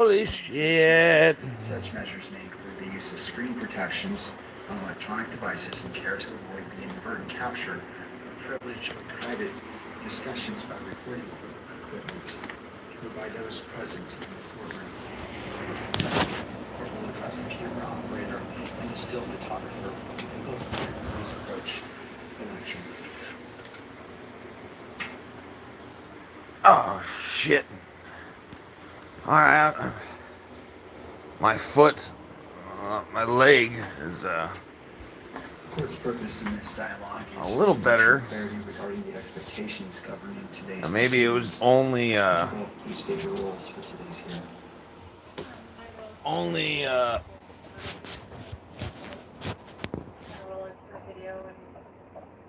Holy shit. Such measures may include the use of screen protections on electronic devices and care to avoid the inadvertent capture of privileged or private discussions by recording equipment or by those present in the courtroom. The court will address the camera operator and the still photographer for vehicles whose approach election. Oh shit. Alright. My foot, my leg is The court's purpose in this dialogue a is little to better. ensure clarity regarding the expectations governing today's Maybe it was proceedings. only Both, please state your roles for today's hearing. only And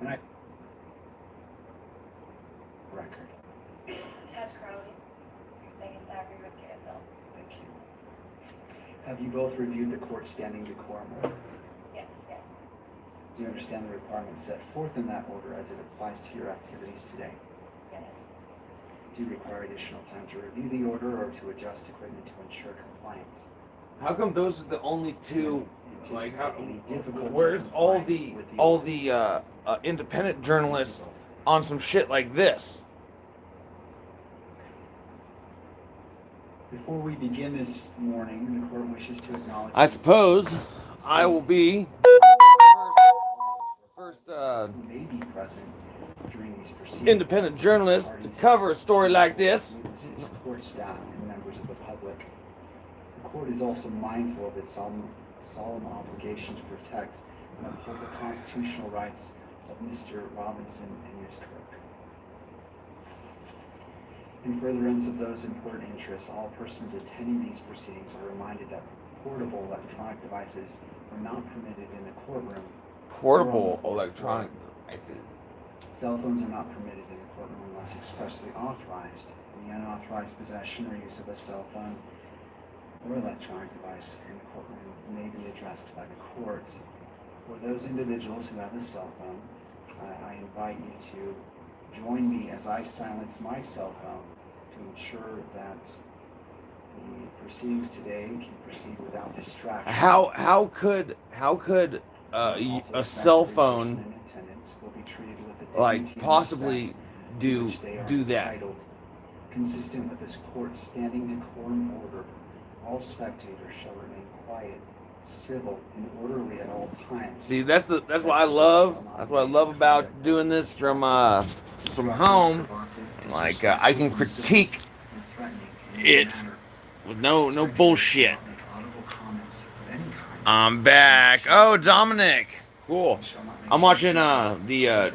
I record. Tess Crowley, Megan Thackeray with KSL. Thank you. Have you both reviewed the court standing decorum order? Yes. Do you understand the requirements set forth in that order as it applies to your activities today? Yes. Do you require additional time to review the order or to adjust equipment to ensure compliance? how come those are the only two? Like, how, Any difficulty where's all complying the with all order? the independent journalists on some shit like this? Before we begin this morning, the court wishes to acknowledge. I suppose I will be first who may be present during these proceedings. independent journalist to cover a story like this. Witnesses, court staff, and members of the public. The court is also mindful of its solemn obligation to protect and uphold the constitutional rights of Mr. Robinson and Ms. Kirk. In furtherance of those important interests, all persons attending these proceedings are reminded that portable electronic devices are not permitted in the courtroom. Portable electronic devices. Cell phones are not permitted in the courtroom unless expressly authorized. The unauthorized possession or use of a cell phone or electronic device in the courtroom may be addressed by the court. For those individuals who have a cell phone, I invite you to join me as I silence my cell phone to ensure that the proceedings today can proceed without distraction. How could Also, a cell every person phone in attendance will be treated with the like dignity and possibly respect to do which they are that? entitled. Consistent with this court's standing decorum order, all spectators shall remain quiet, civil, and orderly at all times. See, that's what I love. That's what I love about doing this from home. Like I can critique it with no bullshit. I'm back. Oh, Dominic, cool. I'm watching the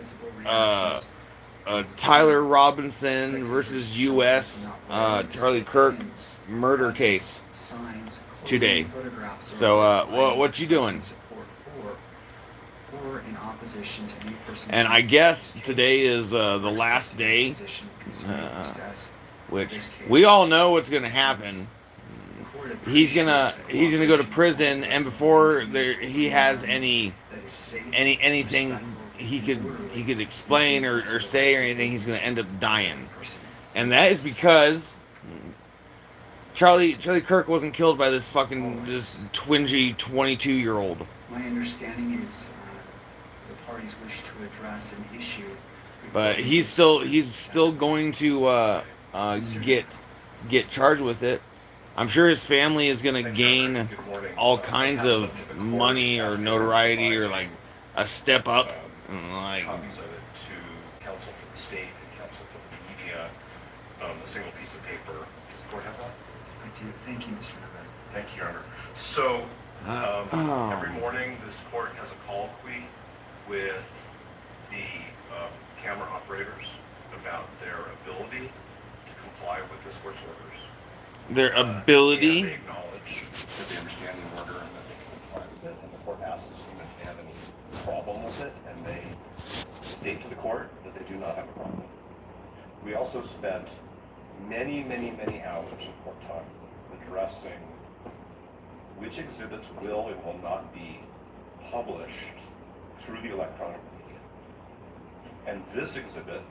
Tyler Robinson versus U.S. Charlie Kirk murder case today. So what you doing? And I guess today is the last day, which we all know what's gonna happen. He's gonna go to prison, and before he has anything he could explain or say or anything, he's gonna end up dying, and that is because Charlie Kirk wasn't killed by this fucking twingy 22-year-old. My understanding is the parties wish to address an issue. But he's still going to get charged with it. I'm sure his family is gonna gain all kinds of money or notoriety or like a step up. Like, copies of it to counsel for the state, counsel for the media, a single piece of paper. Does the court have that? I do. Thank you, Mr. Novak. Thank you, Your Honor. So, every morning this court has a colloquy with the camera operators about their ability to comply with this court's orders. their And ability. they acknowledge that they understand the order and that they can comply with it. And the court asks them if they have any problem with it, and they state to the court that they do not have a problem. We also spent many hours of court time addressing which exhibits will and will not be published through the electronic media. And this exhibit,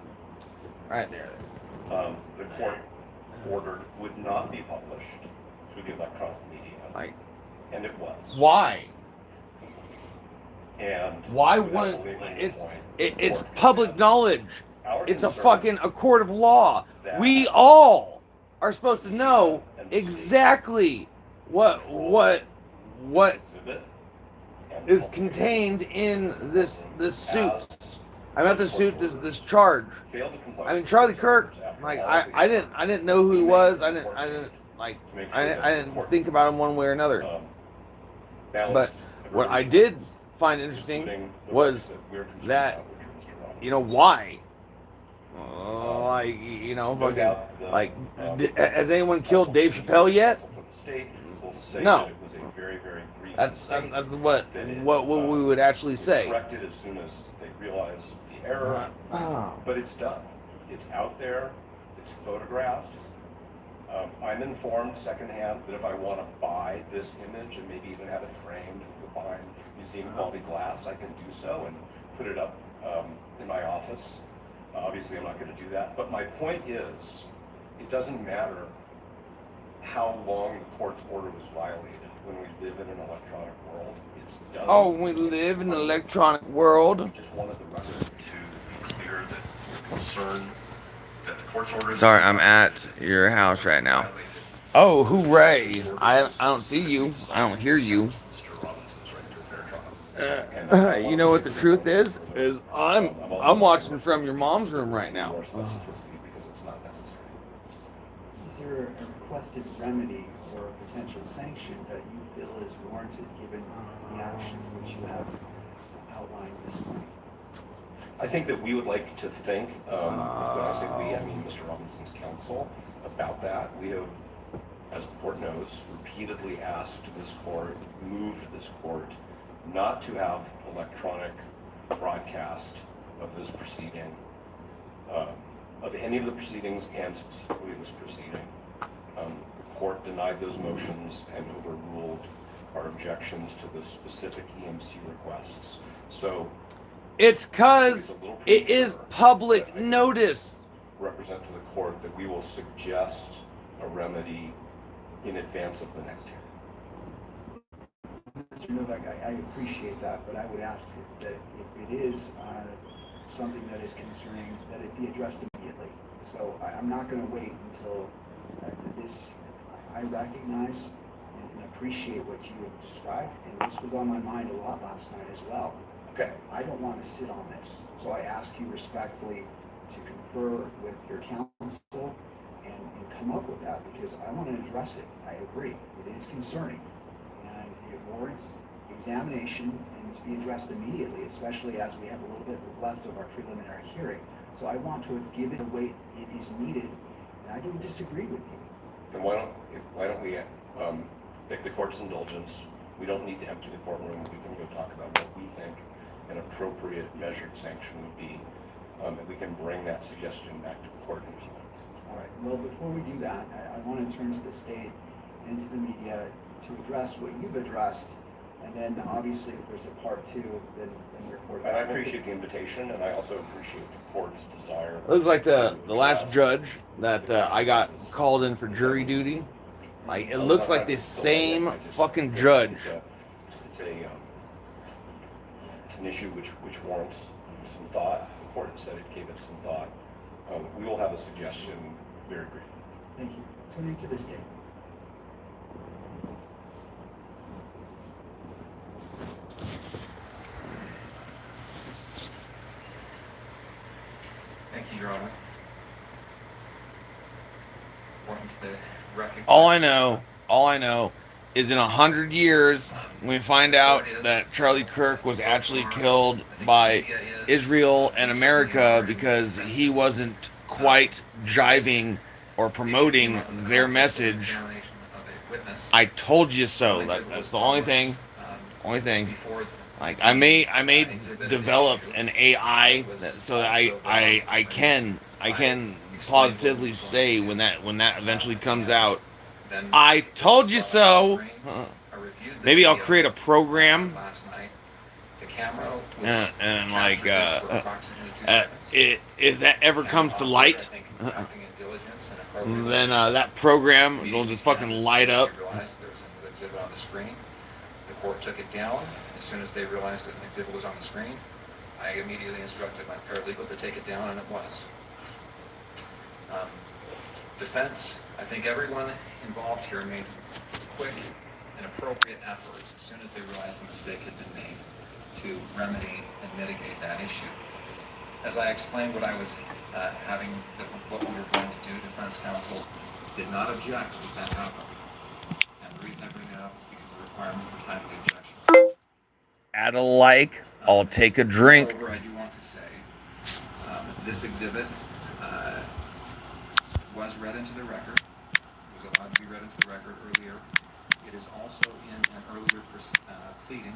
Right there. the court ordered would not be published through Like, And it was. why? And Why without wouldn't belaboring the it's point, it's the court public had knowledge. our It's a concern fucking a court of law. that We all are supposed to know and the state exactly what this exhibit and is public contained in this suit. as I meant the suit, this charge. failed to comply I mean, with Charlie the Kirk. orders after Like all I the didn't know who he we was. made I the didn't court like to make sure I that the didn't court, think about him one way or another. balanced But what I everything, did find interesting including the was rights that we're concerned that, about, which are Mr. Roberts. you know, why? Like, you know, No fucking, doubt the, like, has anyone killed Dave Chappelle yet? counsel for the state will say No. that it was a very, very brief That's mistake, what that it, we would actually was say. corrected as soon as they realized the error, but it's done. It's out there. It's photographed. I'm informed secondhand that if I want to buy this image and maybe even have it framed behind museum quality glass, I can do so and put it up in my office. Obviously, I'm not going to do that. But my point is, it doesn't matter how long the court's order was violated. When we live in an electronic world, it's done. Oh, we live in an electronic world. I just wanted the record to be clear that we're concerned that the court's order. Sorry, I'm at your house right now. Oh, hooray! I don't see you. I don't hear you. Mr. Robinson's right to a fair trial. You know what the truth is? I'm watching from your mom's room right now. More specificity because it's not necessary. Is there a requested remedy or a potential sanction that you feel is warranted given the actions which you have outlined this morning? I think that we would like to think, when I say we, I mean Mr. Robinson's counsel, about that. We have, as the court knows, repeatedly asked this court, moved this court, not to have electronic broadcast of this proceeding, of any of the proceedings and specifically this proceeding. The court denied those motions and overruled our objections to the specific EMC requests. So It's cause it's a little it is premature, public but I can notice. represent to the court that we will suggest a remedy in advance of the next hearing. Mr. Novak, I appreciate that, but I would ask that if it is something that is concerning, that it be addressed immediately. So I'm not going to wait until this. I recognize and appreciate what you have described, and this was on my mind a lot last night as well. Okay. I don't want to sit on this, so I ask you respectfully to confer with your counsel and come up with that, because I want to address it. I agree, it is concerning, and it warrants examination and to be addressed immediately, especially as we have a little bit left of our preliminary hearing. So I want to give it the weight it is needed, and I don't disagree with you. Then why don't we take the court's indulgence? We don't need to empty the courtroom. We can go talk about what we think an appropriate measured sanction would be, and we can bring that suggestion back to the court in a few minutes. All right, well, before we do that, I want to turn to the state and to the media to address what you've addressed, and then obviously if there's a part two, then you're for And I that. appreciate the invitation, and I also appreciate the court's desire. It looks like the last judge that I got called in for jury duty. Like, it looks like the same fucking judge. It's an issue which warrants some thought. The court said it gave it some thought. We will have a suggestion very briefly. Thank you. Turning to the state. Thank you, Your Honor. According to the record. All I know is in 100 years, we find out that Charlie Kirk was actually killed by Israel and America because he wasn't quite jiving or promoting their message. I told you so. That's the only thing. Like, I may develop an AI so that I can positively say when that eventually comes out, I told you so. Maybe I'll create a program and like if that ever comes to light, then that program will just fucking light up exhibit on the screen. The court took it down. As soon as they realized that an exhibit was on the screen, I immediately instructed my paralegal to take it down, and it was. Defense, I think everyone involved here made quick and appropriate efforts as soon as they realized a mistake had been made to remedy and mitigate that issue. As I explained what I was what we were going to do, defense counsel did not object to that happened. And the reason I bring that up is because of the requirement for timely objections. Add a like. I'll take a drink. Moreover, I do want to say this exhibit was read into the record. It was allowed to be read into the record earlier. It is also in an earlier pleading,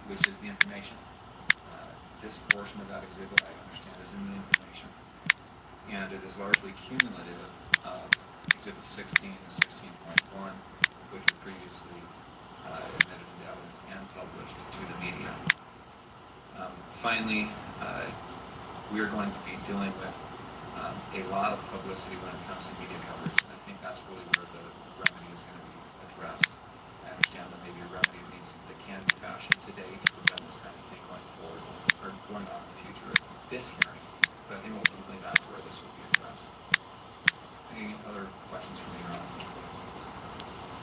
which is the information. This portion of that exhibit, I understand, is in the information. And it is largely cumulative of Exhibit 16 and 16.1, which were previously admitted into evidence and published to the media. Finally, we are going to be dealing with a lot of publicity when it comes to media coverage, and I think that's really where the remedy is going to be addressed. I understand that maybe a remedy that can be fashioned today to prevent this kind of thing going forward or going on in the future at this hearing, but I think ultimately that's where this will be addressed. Any other questions from you, Your Honor?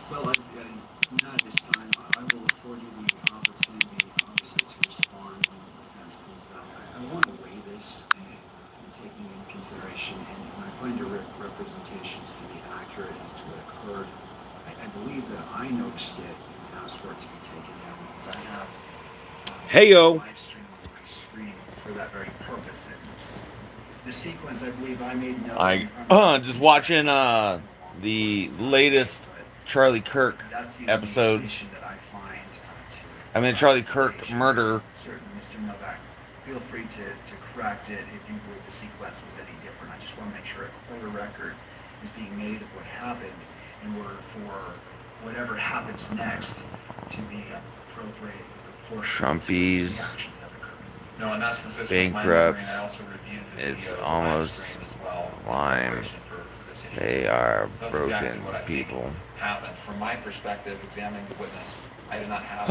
Well, not at this time. I will afford you the opportunity, obviously, to respond when the defense comes back. I want to weigh this and taking into consideration, and I find your representations to be accurate as to what occurred. I believe that I noticed it and asked for it to be taken down because I have Heyo. live stream on my screen for that very purpose. And the sequence, I believe I made note. Just watching the latest Charlie Kirk That's the episodes. information that I find Charlie Kirk murder. Certainly, Mr. Novak, feel free to correct it if you believe the sequence was any different. I just want to make sure a clear record is being made of what happened in order for whatever happens next to be appropriate and proportionate to the Trumpies. actions that occurred. No, and that's consistent with my memory, and I also reviewed the It's video of the almost live stream as well in lime. preparation for this issue. They are So that's broken exactly what I think people. happened. From my perspective, examining the witness, I did not have.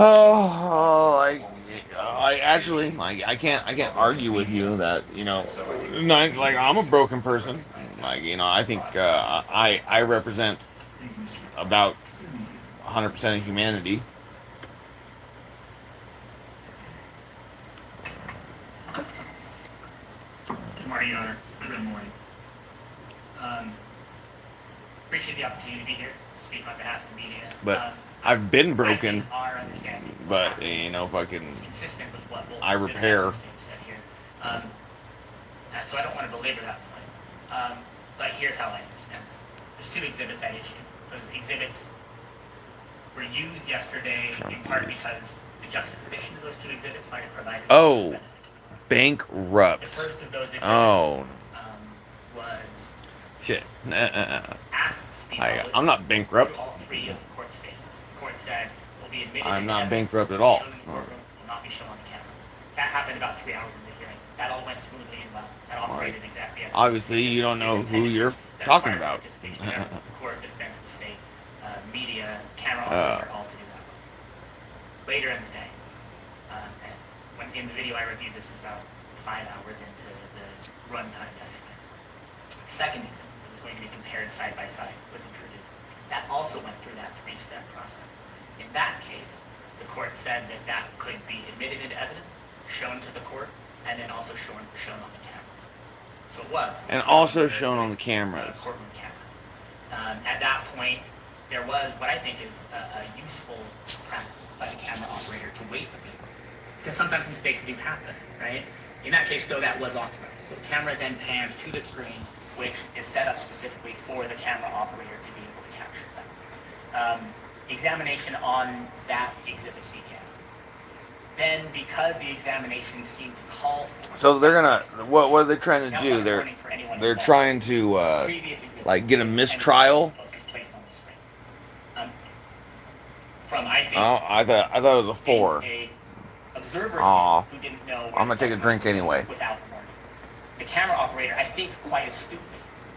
I can't argue with you that I'm a broken person. I think I represent Thank you, Mr. about 100% of humanity. Good morning, Your Honor. Good morning. Appreciate the opportunity to be here, speak on behalf of the media. But I've been I broken, think our understanding but fucking is consistent with what I repair. said here. So I don't want to belabor that point. But here's how I understand it. There's two exhibits at issue. Those exhibits were used yesterday in part because the juxtaposition of those two exhibits might have provided. Oh. benefit. The bankrupt. first of those exhibits Oh was shit. asked to be published I'm not bankrupt. through all three of the court's phases. The court said will be admitted. I'm into not evidence, bankrupt at will be all. shown in the courtroom, will not be shown on the cameras. That happened about 3 hours into the hearing. That all went smoothly and well. That operated exactly as. Obviously, you don't know who you're talking about. Participation of everyone, the court, defense, the state, media, camera operator, all to do that. Later in the day, and when in the video I reviewed, this was about 5 hours into the runtime testimony. The second exhibit that was going to be compared side by side was introduced. That also went through that 3-step process. In that case, the court said that that could be admitted into evidence, shown to the court, and then also shown on the cameras. So it was. And also shown on the cameras. Courtroom cameras. At that point, there was what I think is a useful practice by the camera operator to wait a bit. Because sometimes mistakes do happen, right? In that case, though, that was authorized. So the camera then panned to the screen, which is set up specifically for the camera operator to be able to capture that. Examination on that exhibit began. Then, because the examination seemed to call for... So they're gonna... What are they trying to Now, do? what's warning for anyone They're involved? trying to, Previous exhibits like, get a and mistrial? placed on the screen. From, I think... Oh, I thought it was a 4. A observer Aw. who didn't know... I'm gonna take a drink anyway. Without warning. The camera operator, I think quite astutely,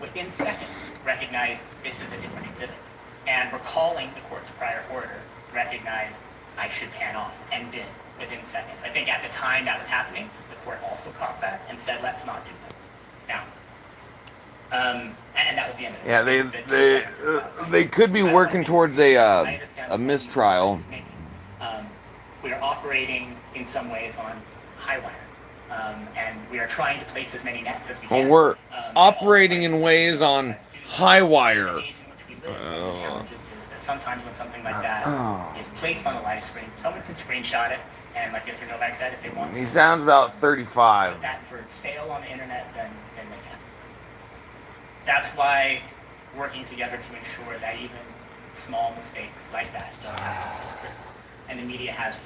within seconds, recognized this is a different exhibit. and recalling the court's prior order, recognized I should pan off, and did within seconds. I think at the time that was happening, the court also caught that and said, let's not do this. Now, and that was the end of it. Yeah, The 2 seconds was about they could be I don't working think- towards I a understand the point mistrial. he's making. We are operating in some ways on high wire, and we are trying to place as many nets as we Well, can. we're operating in ways on high wire. The age in which we live, one of the challenges is that sometimes when something like that is placed on a live stream, someone can screenshot it, and like Mr. Novak said, if they want He to sounds about put 35. that for sale on the internet, then they can. That's why working together to ensure that even small mistakes like that don't happen is critical. And the media has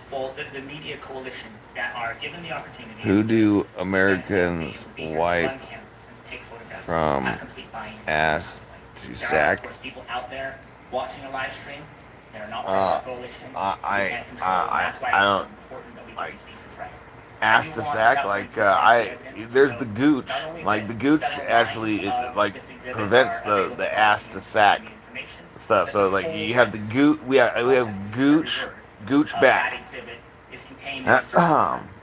the media coalition that are given the opportunity. Who do to Americans be here to wipe run cameras and to take photographs, from have complete buy-in. ass to There are, of sack? course, people out there watching a live stream that are not part of the coalition. I- We can't control, and that's why I it's don't- so important that we get these pieces right. Ass to sack, like there's the gooch, like the gooch actually prevents the ass to sack stuff. So like you have the gooch, we have gooch back.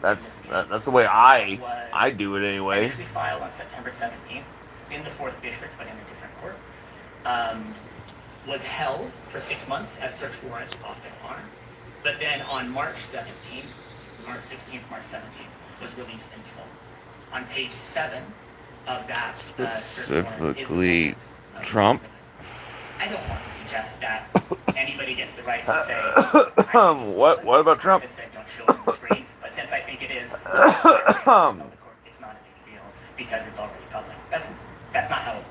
That's the way I do it anyway. Initially filed on September 17th. This is in the 4th district, but in a different court. Was held for 6 months as search warrants often are. But then on March 17th, March 16th, March 17th, was released in full. On page 7 of that Specifically, Trump. I don't want to suggest that anybody gets the right to say. What about Trump? I said don't show it on the screen, but since I think it is, it's not a big deal because it's already public. That's not how it works.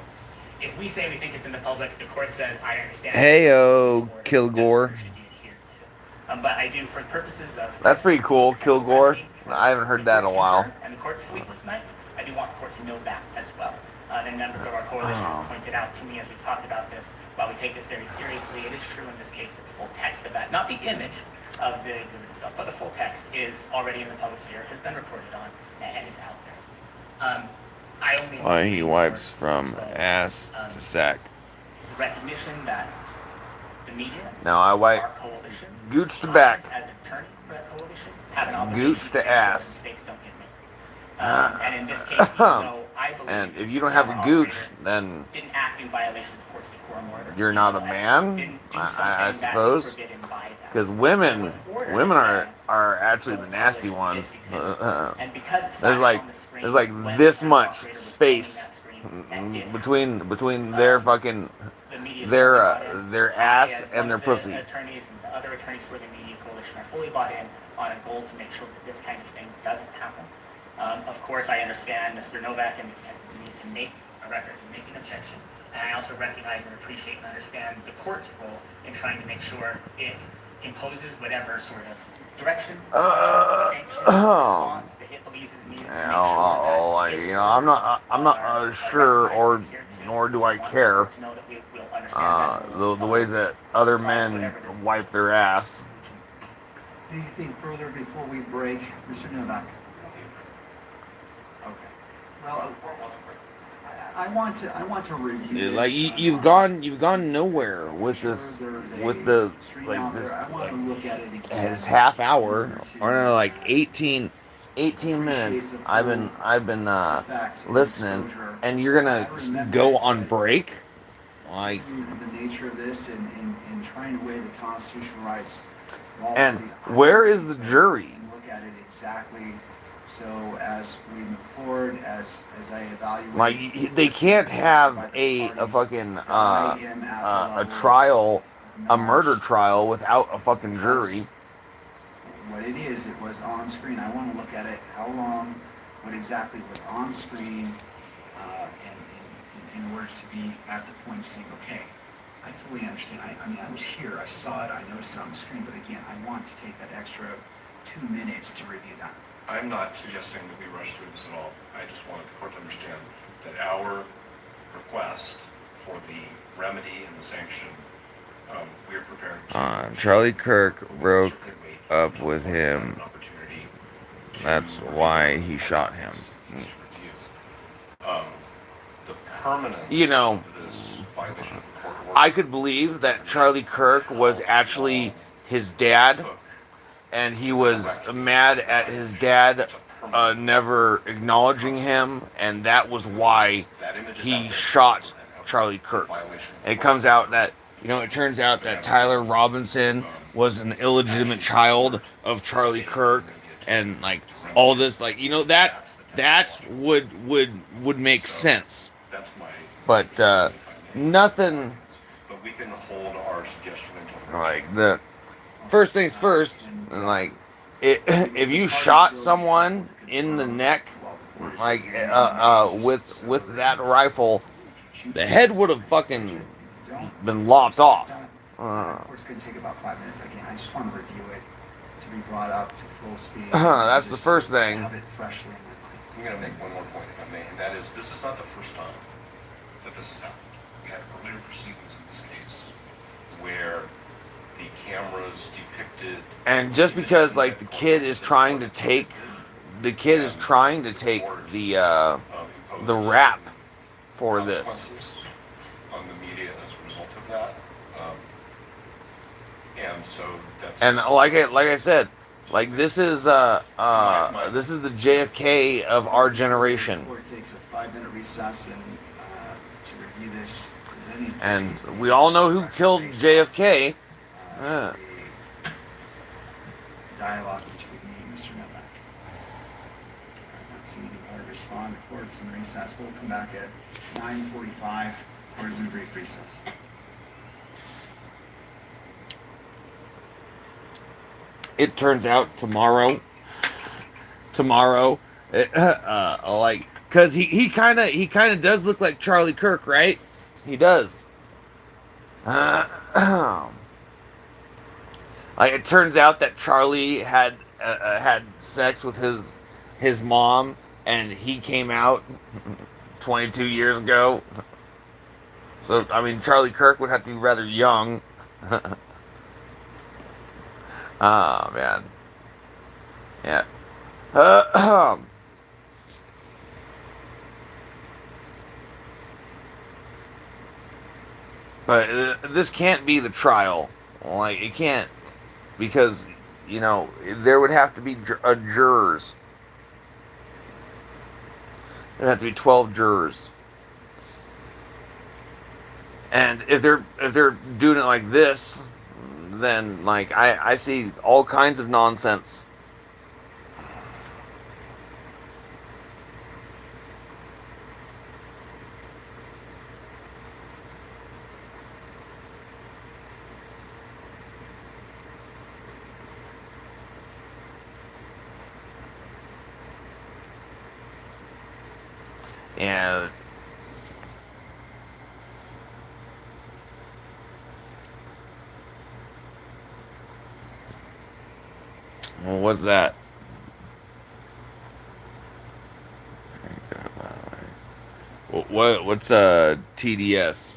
If we say we think it's in the public, the court says I understand. Heyo, Kilgore. But I do, for purposes of... That's pretty cool, Kilgore. I haven't heard that in a while. And the court's sleepless nights, I do want the court to know that as well. Then members of our coalition pointed out to me as we've talked about this, while we take this very seriously, it is true in this case that the full text of that, not the image of the exhibit itself, but the full text is already in the public sphere, has been reported on, and is out there. I only... Why he wipes from ass to sack. Recognition that the media... Now I wipe our coalition, gooch to back. as an attorney for that coalition, have an obligation Gooch to make sure ass. mistakes don't get made. And in this case, even though I believe And if you don't have a our gooch, operator then didn't act in violation of the court's decorum order, you're not a man, didn't do I something that is suppose. forbidden by that. Because women are actually the nasty ones. And because it There's flashed like on the screen there's like when this the much operator was space filming that screen, that did between their fucking the media their ass and their the pussy. attorneys and the other attorneys for the media coalition are fully bought in on a goal to make sure that this kind of thing doesn't happen. Of course, I understand Mr. Novak and the defense's need to make a record and make an objection. And I also recognize and appreciate and understand the court's role in trying to make sure it imposes whatever sort of direction, sanction, response that it believes is needed to make sure that its I'm not sure, or nor do I care. to know that we will understand that. The ways that other men wipe their ass. Anything further before we break, Mr. Novak? Okay. Well, I want to review. Like this. you've gone nowhere with this, with the this I want to look at it again. his half hour or no, like 18 minutes. I've been listening, and you're gonna go on break, like. The nature of this and trying to weigh the constitutional rights. And where is the jury? And look at it exactly. So as we move forward, as I evaluate, Like they can't have a fucking a trial, a murder trial without a fucking jury. What it is, it was on screen. I want to look at it. How long? What exactly was on screen? In order to be at the point of saying, okay, I fully understand. I mean, I was here. I saw it. I noticed it on the screen. But again, I want to take that extra 2 minutes to review that. I'm not suggesting that we rush through this at all. I just wanted the court to understand that our request for the remedy and the sanction, we are prepared to... Charlie Kirk broke up with him. That's why he shot him. The permanence You know. of this violation of the court I could believe that Charlie Kirk was actually his dad, and he was mad at his dad never acknowledging him, and that was why he shot Charlie Kirk. And it comes out that, it turns out that Tyler Robinson was an illegitimate child of Charlie Kirk, and like all this, like, that would make sense. But nothing. But we can hold our suggestion until Like, the first things first, like, if you shot someone in the neck, like, with that rifle, the head would have fucking been lopped off. Of course, could take about 5 minutes. Again, I just want to review it to be brought up to full speed. That's the Just first to thing. Have it freshly in my mind. I'm going to make one more point, if I may, and that is, this is not the first time that this has happened. We had earlier proceedings in this case where the cameras depicted... And just because, like, the kid is trying to take the rap for this. consequences on the media as a result of that. And so that's... And like I said, like, this is the JFK of our generation. Before it takes a 5-minute recess and to review this, is any And we all know who killed JFK. the dialogue between me and Mr. Novak. I'm not seeing any part to respond. The court's in recess. We'll come back at 9:45. Court is in brief recess. It turns out tomorrow, like, cause he kind of does look like Charlie Kirk, right? He does. Like, it turns out that Charlie had sex with his mom, and he came out 22 years ago. So, I mean, Charlie Kirk would have to be rather young. Oh, man. Yeah. But this can't be the trial. Like, it can't. Because, there would have to be jurors. There'd have to be 12 jurors. And if they're doing it like this, then, like, I see all kinds of nonsense. And well, what's that? What's TDS?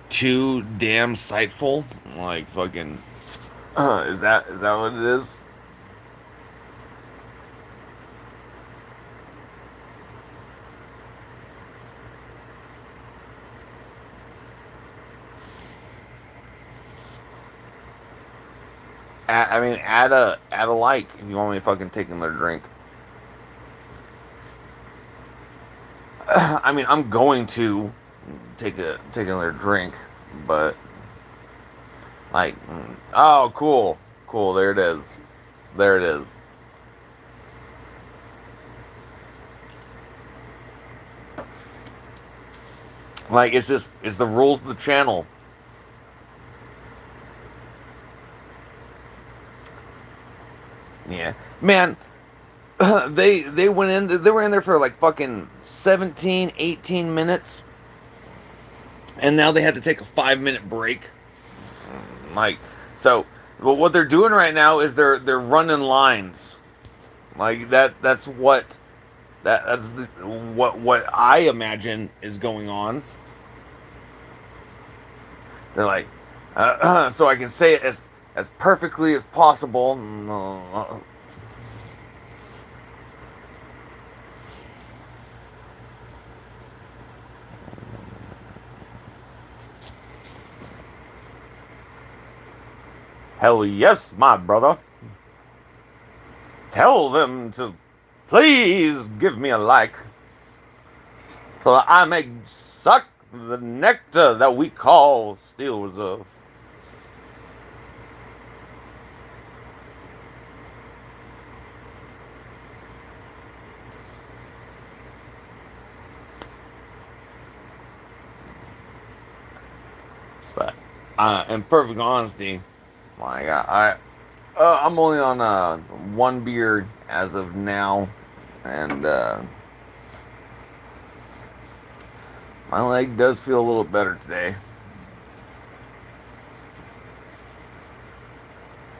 Too damn sightful? Like, fucking, is that what it is? Add a like if you want me to fucking take another drink. I mean, I'm going to take another drink, but, like, oh, cool, there it is, Like, it's the rules of the channel. Yeah, man. They went in. They were in there for like fucking 17, 18 minutes, and now they had to take a 5-minute break. Like, so, well, what they're doing right now is they're running lines. Like, that's what I imagine is going on. They're like, so I can say it as perfectly as possible. Hell yes, my brother. Tell them to please give me a like so that I may suck the nectar that we call Steel Reserve. But in perfect honesty, like I'm only on one beer as of now, and my leg does feel a little better today.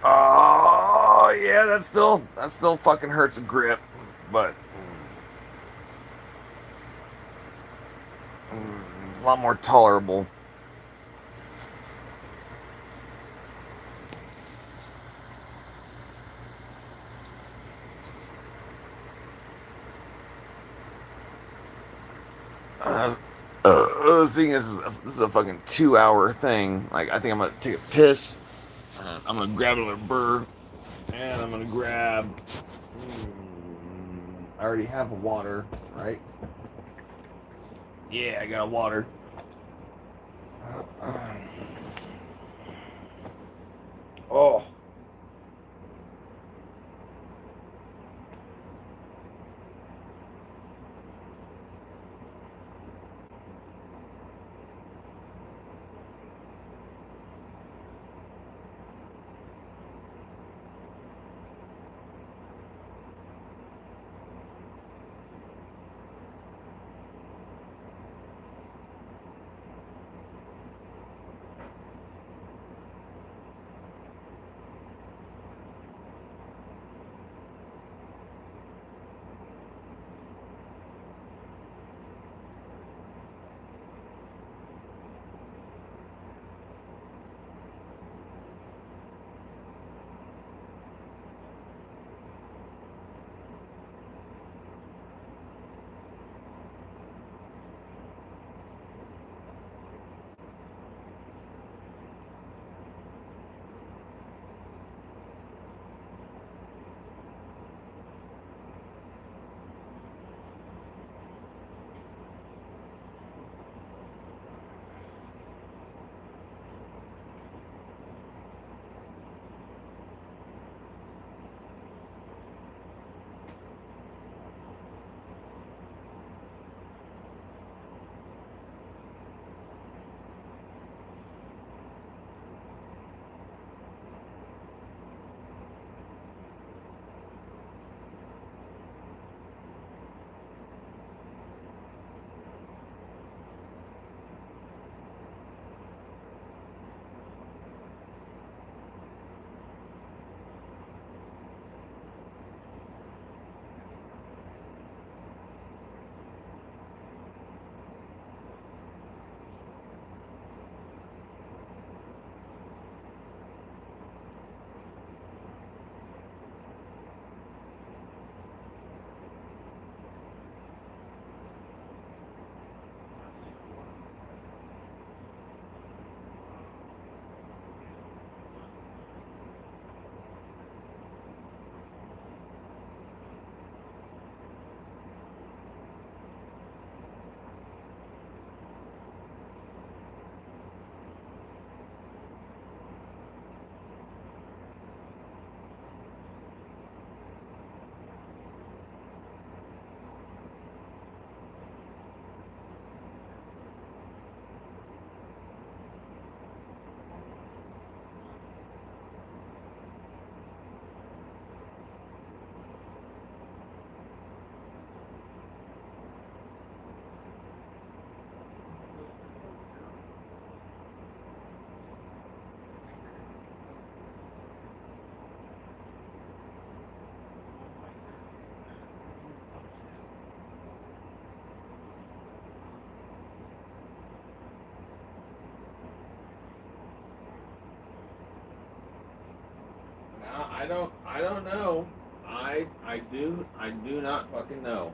Oh yeah, that still fucking hurts a grip, but it's a lot more tolerable. Seeing this is a fucking 2 hour thing. Like, I think I'm gonna take a piss. I'm gonna grab another burr, and I'm gonna grab. I already have a water, right? Yeah, I got a water. Oh. I don't know. I do not fucking know.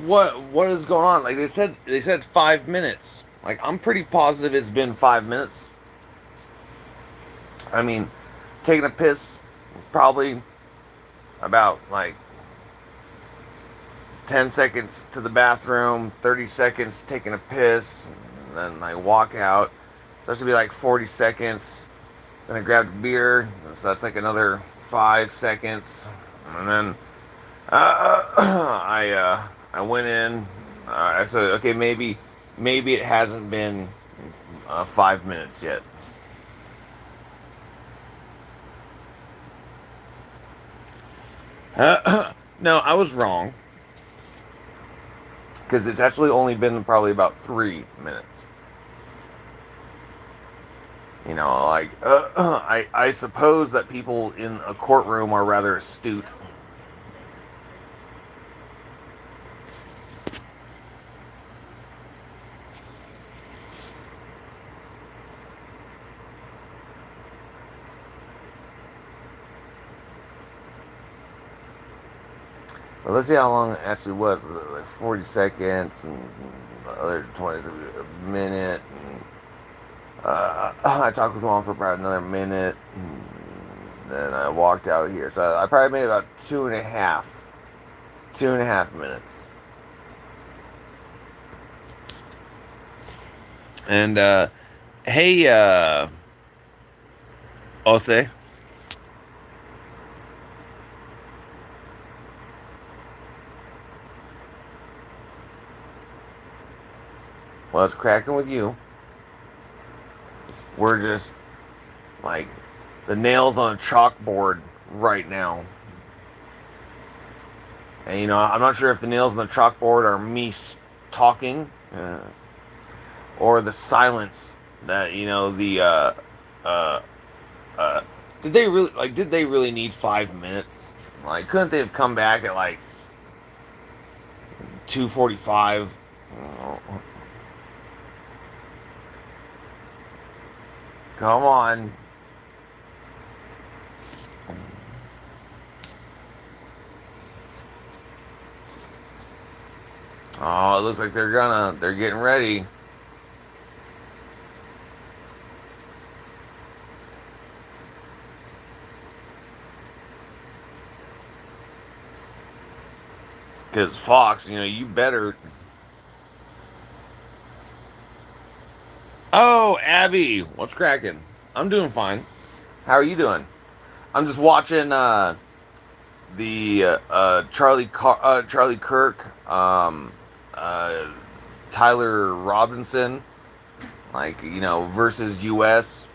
what is going on? Like they said 5 minutes. Like I'm pretty positive it's been 5 minutes. I mean, taking a piss was probably about like 10 seconds to the bathroom, 30 seconds taking a piss, and then I walk out. So that should be like 40 seconds. Then I grabbed a beer, so that's like another 5 seconds. And then I went in. I said, okay, maybe it hasn't been 5 minutes yet. No, I was wrong. Because it's actually only been probably about 3 minutes. You know, like, I suppose that people in a courtroom are rather astute. But let's see how long it actually was. Was it like 40 seconds and the other 20 is a minute? And, I talked with Mom for about another minute. And then I walked out here. So I probably made about 2.5 minutes. And, hey, Ose. Well, it's cracking with you. We're just like the nails on a chalkboard right now. And you know, I'm not sure if the nails on the chalkboard are me talking or the silence that, you know, the did they really need 5 minutes? Like, couldn't they have come back at like 2:45? Come on. Oh, it looks like they're getting ready. Because Fox, you know, you better. Oh, Abby, what's cracking? I'm doing fine. How are you doing? I'm just watching the Charlie Kirk, Tyler Robinson, like, you know, versus U.S.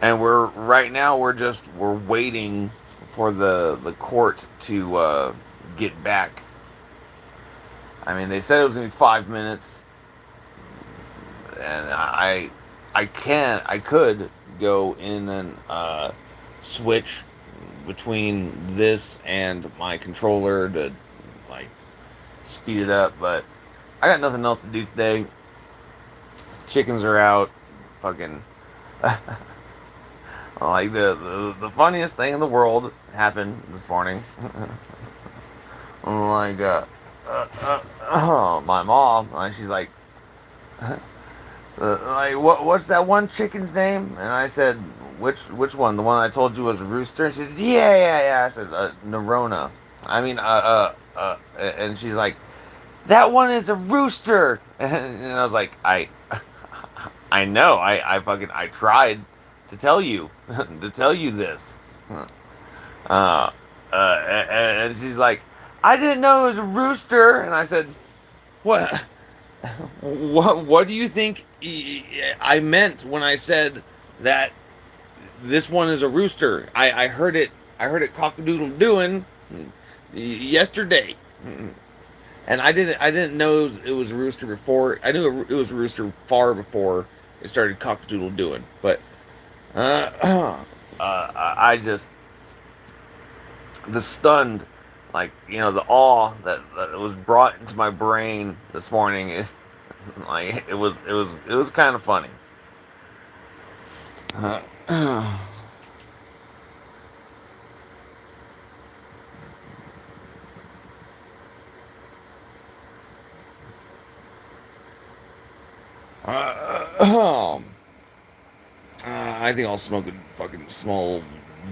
And we're waiting for the court to get back. I mean, they said it was gonna be 5 minutes, and I could go in and switch between this and my controller to like speed it up, but I got nothing else to do today. Chickens are out. Fucking. Like the funniest thing in the world happened this morning. Like my mom, she's like, like what's that one chicken's name? And I said, which one? The one I told you was a rooster? And she said, yeah. I said, Nerona. I mean, and she's like, that one is a rooster. And I was like, I know, I tried to tell you this. And she's like, I didn't know it was a rooster. And I said, what do you think I meant when I said that this one is a rooster? I heard it cock-a-doodle doing yesterday. And I didn't know it was a rooster before. I knew it was a rooster far before it started cock-a-doodle doing. But I just, the stunned like, you know, the awe that was brought into my brain this morning. Like it was kind of funny. I think I'll smoke a fucking small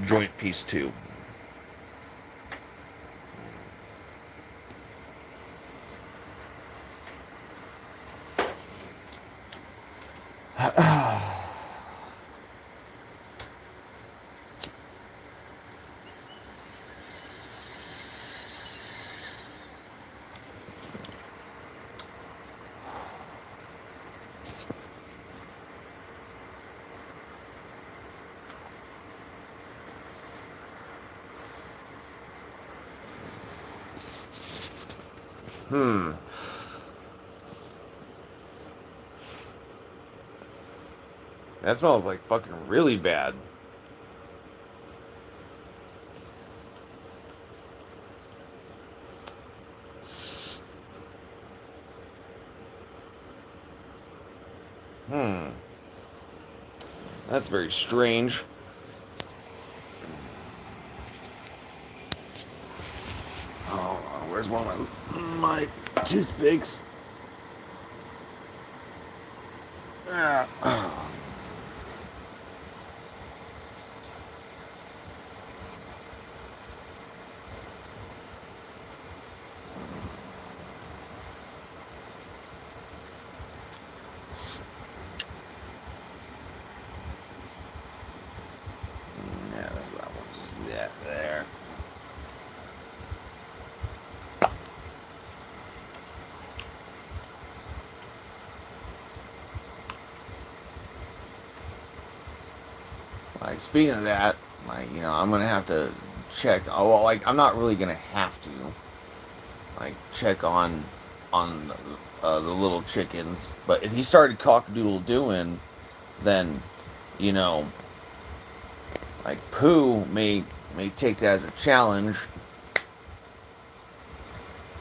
joint piece too. Hmm. That smells like fucking really bad. Hmm. That's very strange. Oh, where's one of my toothpicks? Ah. Yeah, that's that one. Just that there. Like, speaking of that, like, you know, I'm gonna have to check. Oh, well, like, I'm not really gonna have to, like, check on the little chickens. But if he started cock-a-doodle doing, then, you know, like, Pooh may take that as a challenge.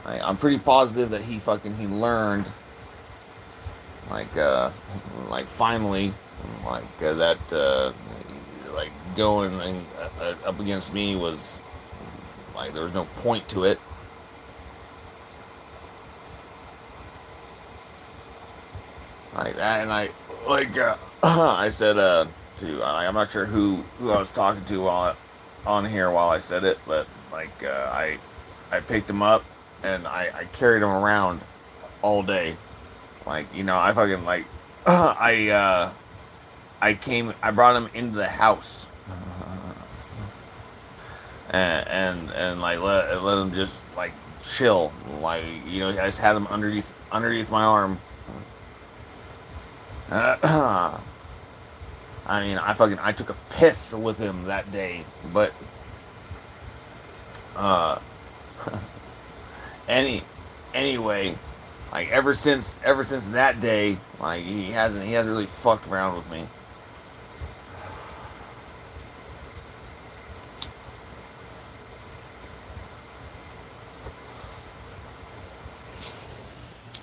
I'm pretty positive that he learned, like, finally, like, like, going up against me was, like, there was no point to it. Like that, and I said, to, I'm not sure who I was talking to while on here while I said it, but, like, I picked him up and I carried him around all day. Like, you know, I fucking, like, I brought him into the house, and like, let him just, like, chill. Like, you know, I just had him underneath my arm. I mean, I took a piss with him that day, but uh, anyway, like, ever since that day, like, he hasn't really fucked around with me.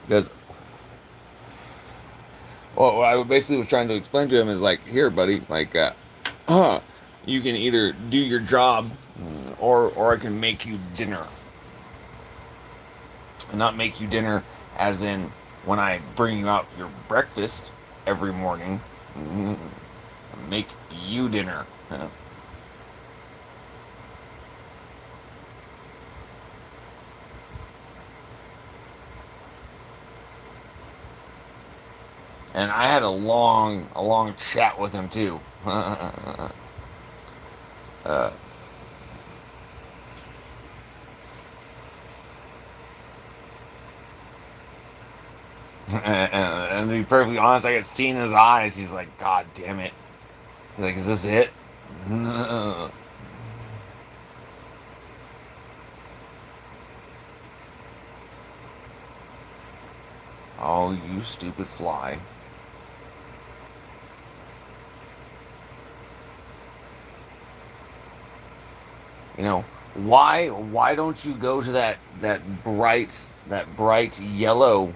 Because, well, what I basically was trying to explain to him is, like, here, buddy, like, you can either do your job, or I can make you dinner. And not make you dinner as in when I bring you out your breakfast every morning. mm, Make you dinner. And I had a long chat with him too. uh, and to be perfectly honest, I could see in his eyes. He's like, "God damn it!" He's like, "Is this it?" Oh, you stupid fly! You know, Why don't you go to that bright yellow,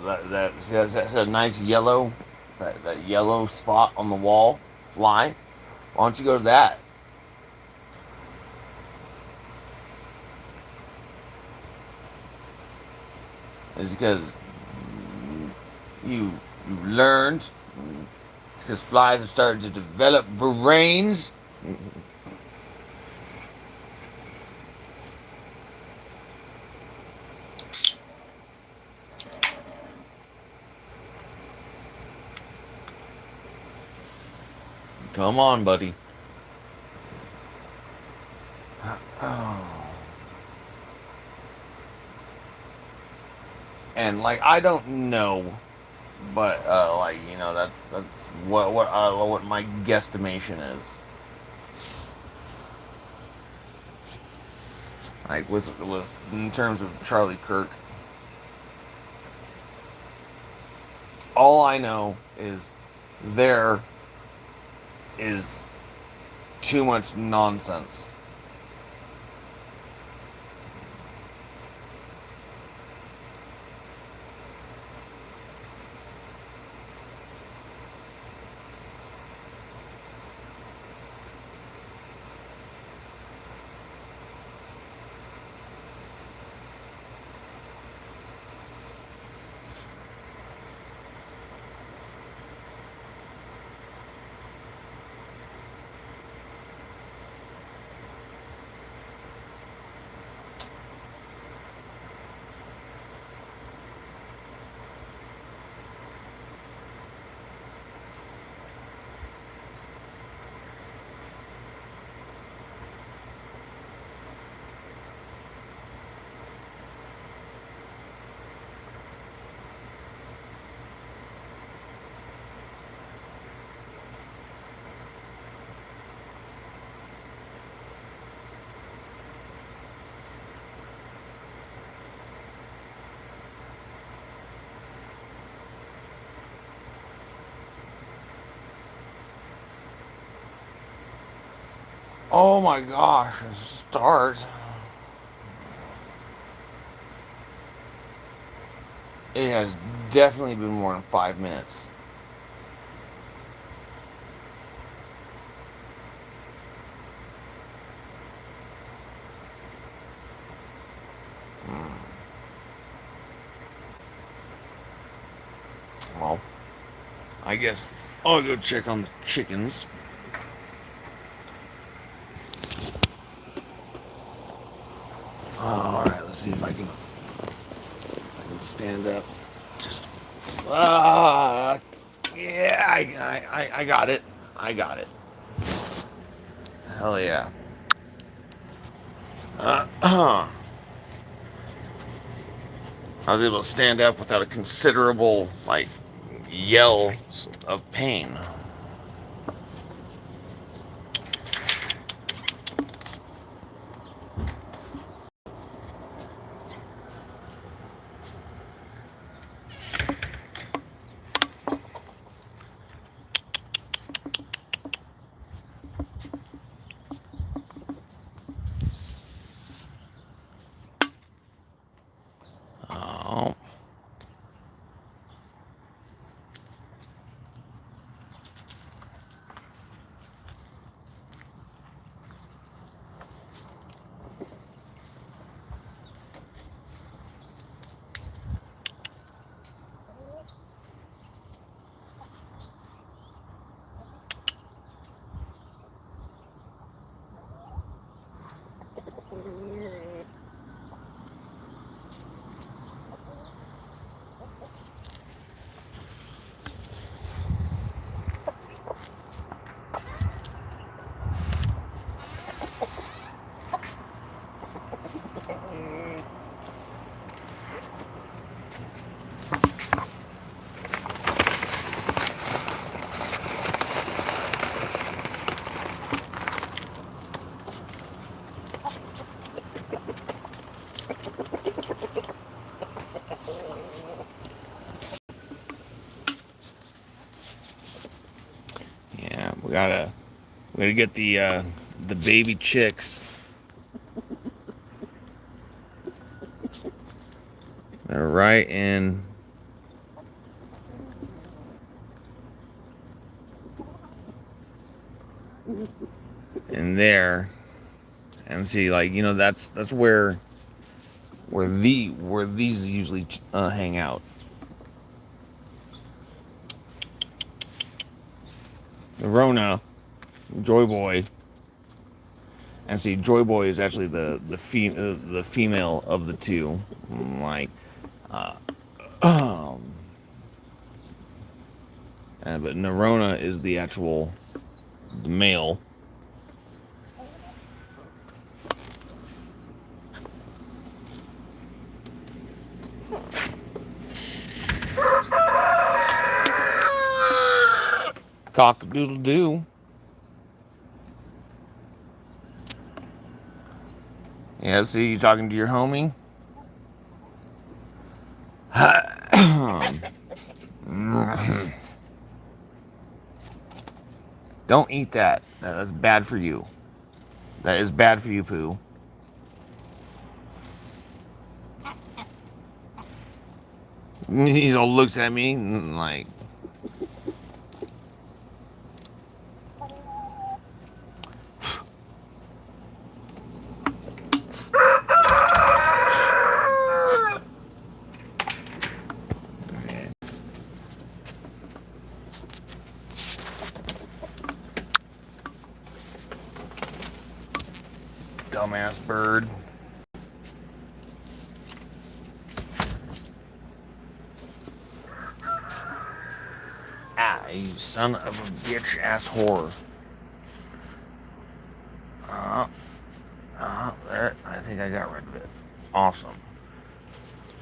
that's a nice yellow, that yellow spot on the wall, fly? Why don't you go to that? Is because you've learned. It's because flies have started to develop brains. Come on, buddy. And like I don't know, but like that's what my guesstimation is. Like with in terms of Charlie Kirk, all I know is there is too much nonsense. Oh my gosh, start. It has definitely been more than 5 minutes. Well, I guess I'll go check on the chickens. All right, let's see if I can stand up. Just yeah, I got it. I got it. Hell yeah. I was able to stand up without a considerable yell of pain. Oh. Yeah, we gotta get the baby chicks They're right in there. And see, like, you know, that's where these usually hang out. The Rona, Joy Boy, and see, Joy Boy is actually the female of the two. Like, but Nerona is the actual male. Cock-a-doodle-doo. Yeah, see, you talking to your homie? Don't eat that. That's bad for you. That is bad for you, Pooh. He all looks at me like... Dumbass bird. Ah, you son of a bitch ass whore. There. I think I got rid of it. Awesome.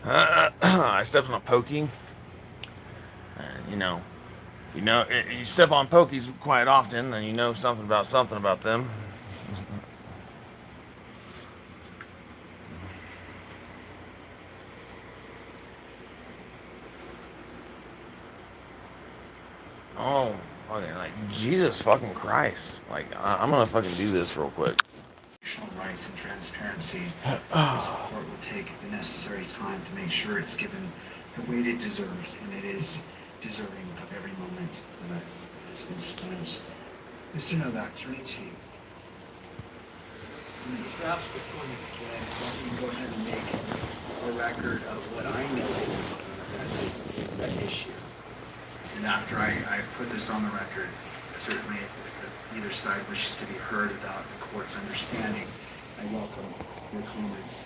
I stepped on a pokey. And you step on pokies quite often, and you know something about them. Oh, fucking, like, Jesus fucking Christ. Like, I'm gonna fucking do this real quick. Rights and transparency. This court will take the necessary time to make sure it's given the weight it deserves, and it is deserving of every moment that has been spent. Mr. Novak, turning to you. Perhaps before you begin, let me go ahead and make a record of what I know is at issue. And after I put this on the record, certainly if either side wishes to be heard about the court's understanding, I welcome your comments.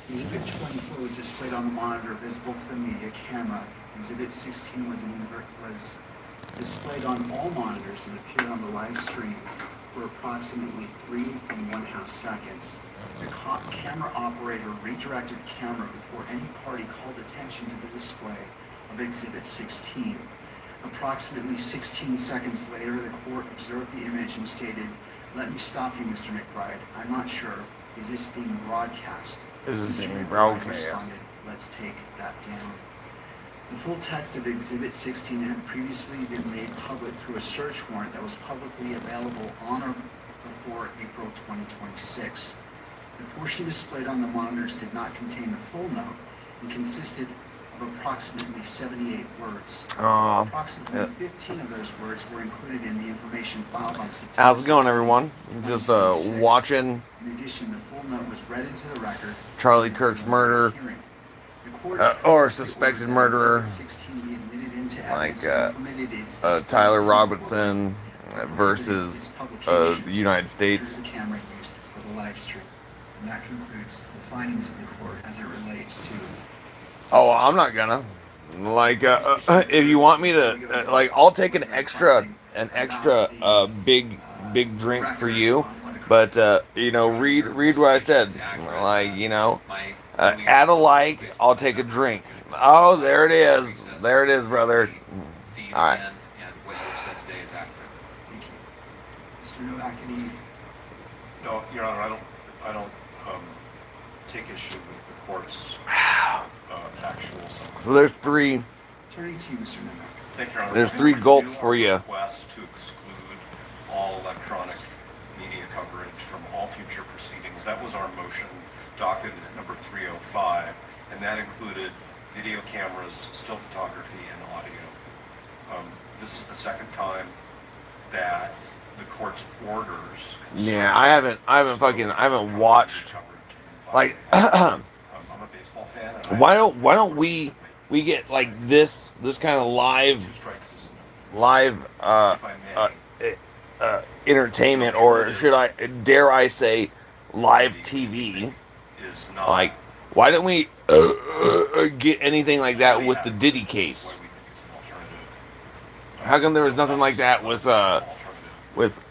Exhibit 24 was displayed on the monitor visible to the media camera. Exhibit 16 was displayed on all monitors and appeared on the live stream for approximately 3.5 seconds. The camera operator redirected the camera before any party called attention to the display of Exhibit 16. Approximately 16 seconds later, the court observed the image and stated, "Let me stop you, Mr. McBride. I'm not sure. Is this being broadcast?" This is Mr. being McBride broadcast. responded, "Let's take that down." The full text of Exhibit 16 had previously been made public through a search warrant that was publicly available on or before April 2026. The portion displayed on the monitors did not contain the full note and consisted of approximately 78 words. Approximately 15 of those words were included in the information filed on September. How's it going, everyone? Just watching In addition, the full note was read into the record. Charlie Kirk's murder, or suspected murderer, like Tyler Robertson versus the United States. The camera used for the live stream. And that concludes the findings of the court as it relates to. Oh, I'm not gonna. Like, if you want me to, like, I'll take an extra big drink for you. But read what I said. Like, add a like, I'll take a drink. Oh, there it is. There it is, brother. All right. And what you've said today is accurate. Thank you. Mr. Novak, any No, Your Honor, I don't take issue with the court's factual summary. So there's three. turning to you, Mr. Novak? Thank you, Your Honor. There's three gulps for you. Request to exclude all electronic media coverage from all future proceedings. That was our motion, docket number 305, and that included video cameras, still photography, and audio. This is the second time that the court's orders. Yeah, I haven't watched. Like, I'm a baseball fan. And why don't we get like this kind of two strikes is enough. live If I may. entertainment, or should I dare I say live TV? Is not Like, why don't we get anything like that with the Diddy case? Why we think it's an alternative. How come there was nothing like that with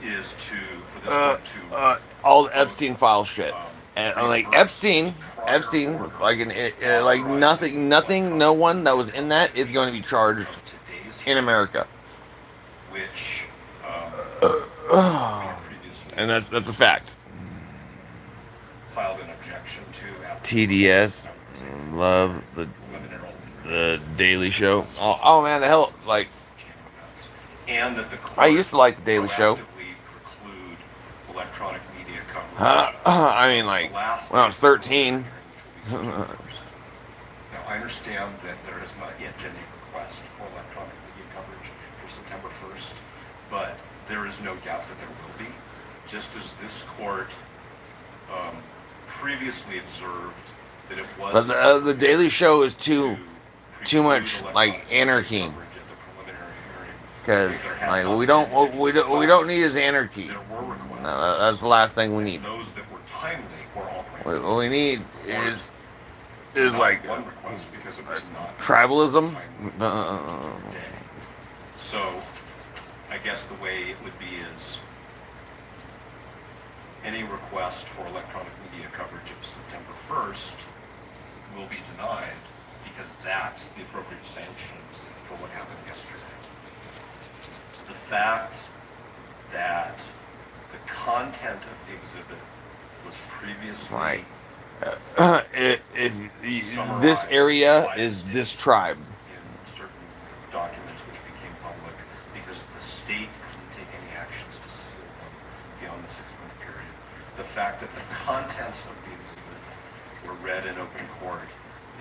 Is to for this court to all the Epstein file shit? And I'm like, Epstein, like nothing, no one that was in that is going to be charged today's in America. which And that's a fact. filed an objection to after TDS, love the Daily Show. Oh man, the hell, like, and that the court I used to like the Daily Show. proactively preclude electronic media coverage. I mean, like, when I was 13. Now, I understand that there has not yet been a request for electronic media coverage for September 1st, but there is no doubt that there will be, just as this court previously observed that it was. But the Daily Show is too preclude much like electronic anarchy, coverage at the preliminary hearing. because There have like not we been don't any we don't need requests. his anarchy. There were requests. No, that's the last thing we need. Those that were timely were all granted. What we need is like one request because it was not tribalism. timely. So, I guess the way it would be is any request for electronic media coverage of September 1st will be denied because that's the appropriate sanction for what happened yesterday. The fact that the content of the exhibit was previously Right. If this area is this tribe. in certain documents which became public because the state didn't take any actions to seal them beyond the 6-month period. The fact that the contents of the exhibit were read in open court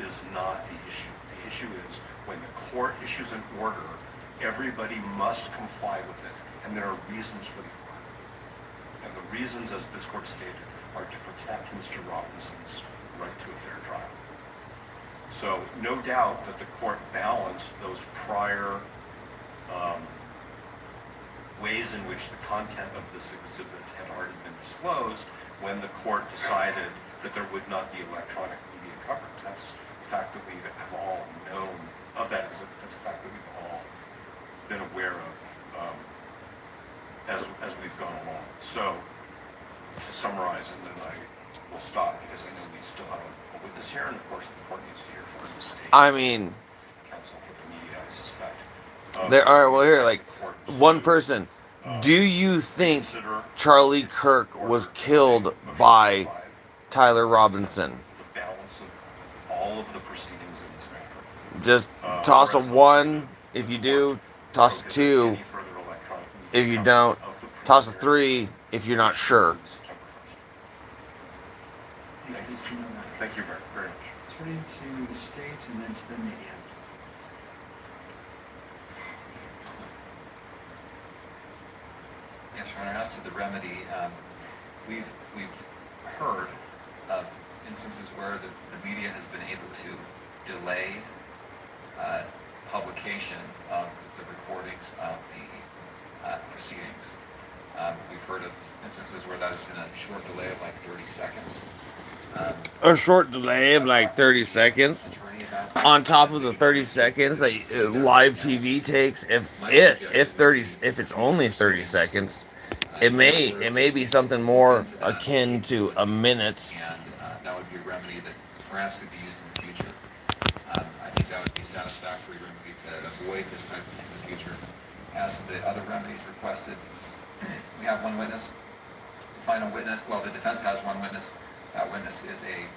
is not the issue. The issue is when the court issues an order, everybody must comply with it, and there are reasons for the order. And the reasons, as this court stated, are to protect Mr. Robinson's right to a fair trial. So no doubt that the court balanced those prior ways in which the content of this exhibit had already been disclosed when the court decided that there would not be electronic media coverage. That's a fact that we have all known of that exhibit. That's a fact that we've all been aware of as we've gone along. So to summarize, and then I will stop because I know we still have a witness here, and of course the court needs to hear from the state I mean, counsel for the media, I suspect. there are, well, here, like, Court one to, person. Do you think consider Charlie Kirk was killed by Tyler Robinson? the balance of all of the proceedings in this matter. Just toss a 1 if you do, toss a 2 Any further electronic media if you coverage don't, of the toss a preliminary 3 if you're not sure. September 1st. Thank you, Mr. Miller. Thank you very much. Turning to the states and then to the media. Yes, Your Honor, as to the remedy, we've heard of instances where the media has been able to delay publication of the recordings of the proceedings. We've heard of instances where that has been a short delay of like 30 seconds. A short delay of like 30 seconds. Attorney about On top of the 30 seconds that live TV takes, if it's only 30 seconds, it may be something more akin to a minute. and that would be a remedy that perhaps could be used in the future. I think that would be a satisfactory remedy to avoid this type of thing in the future. As to the other remedies requested, we have one witness, the final witness, well, the defense has one witness. That witness is a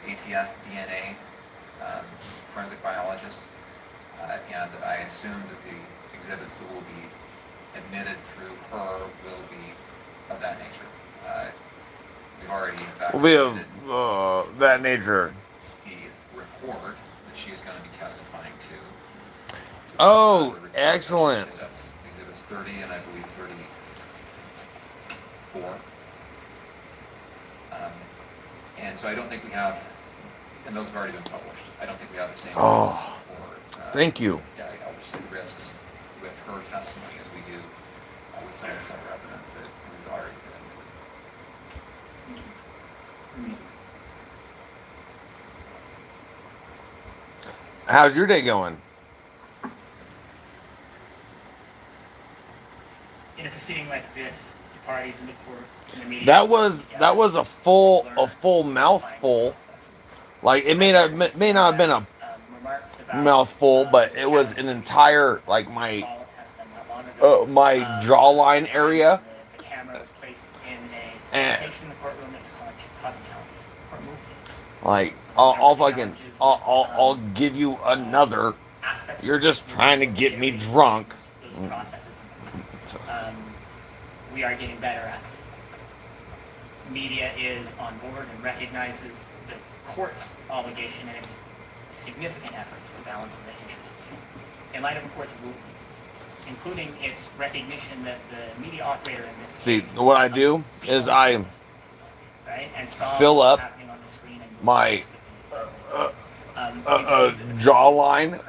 ATF DNA forensic biologist, and I assume that the exhibits that will be admitted through her will be of that nature. We've already, in fact, Will be submitted of that nature. the report that she is going Oh, the report. excellent. I should say that's exhibits 30 and I believe 34. And so I don't think we have, and those have already been published. I don't think we have the same Oh, basis for, thank you. yeah, obviously risks with her testimony as we do with some of this other evidence that we've already been into. How's your day going? In a proceeding like this, the parties in the court and the media. That was a full mouthful. Like it may not have been a mouthful, but it was an entire like my jawline area. The camera was placed in a And station in the courtroom that was causing challenges. Court moved it. like I'll give you another. Aspects You're just trying to get me drunk. Those processes. We are getting better at this. Media is on board and recognizes the court's obligation and its significant efforts for balancing the interests. In light of the court's ruling, including its recognition that the media operator in this See, case, what I do is I right, and saw fill what was up happening on the screen and my jawline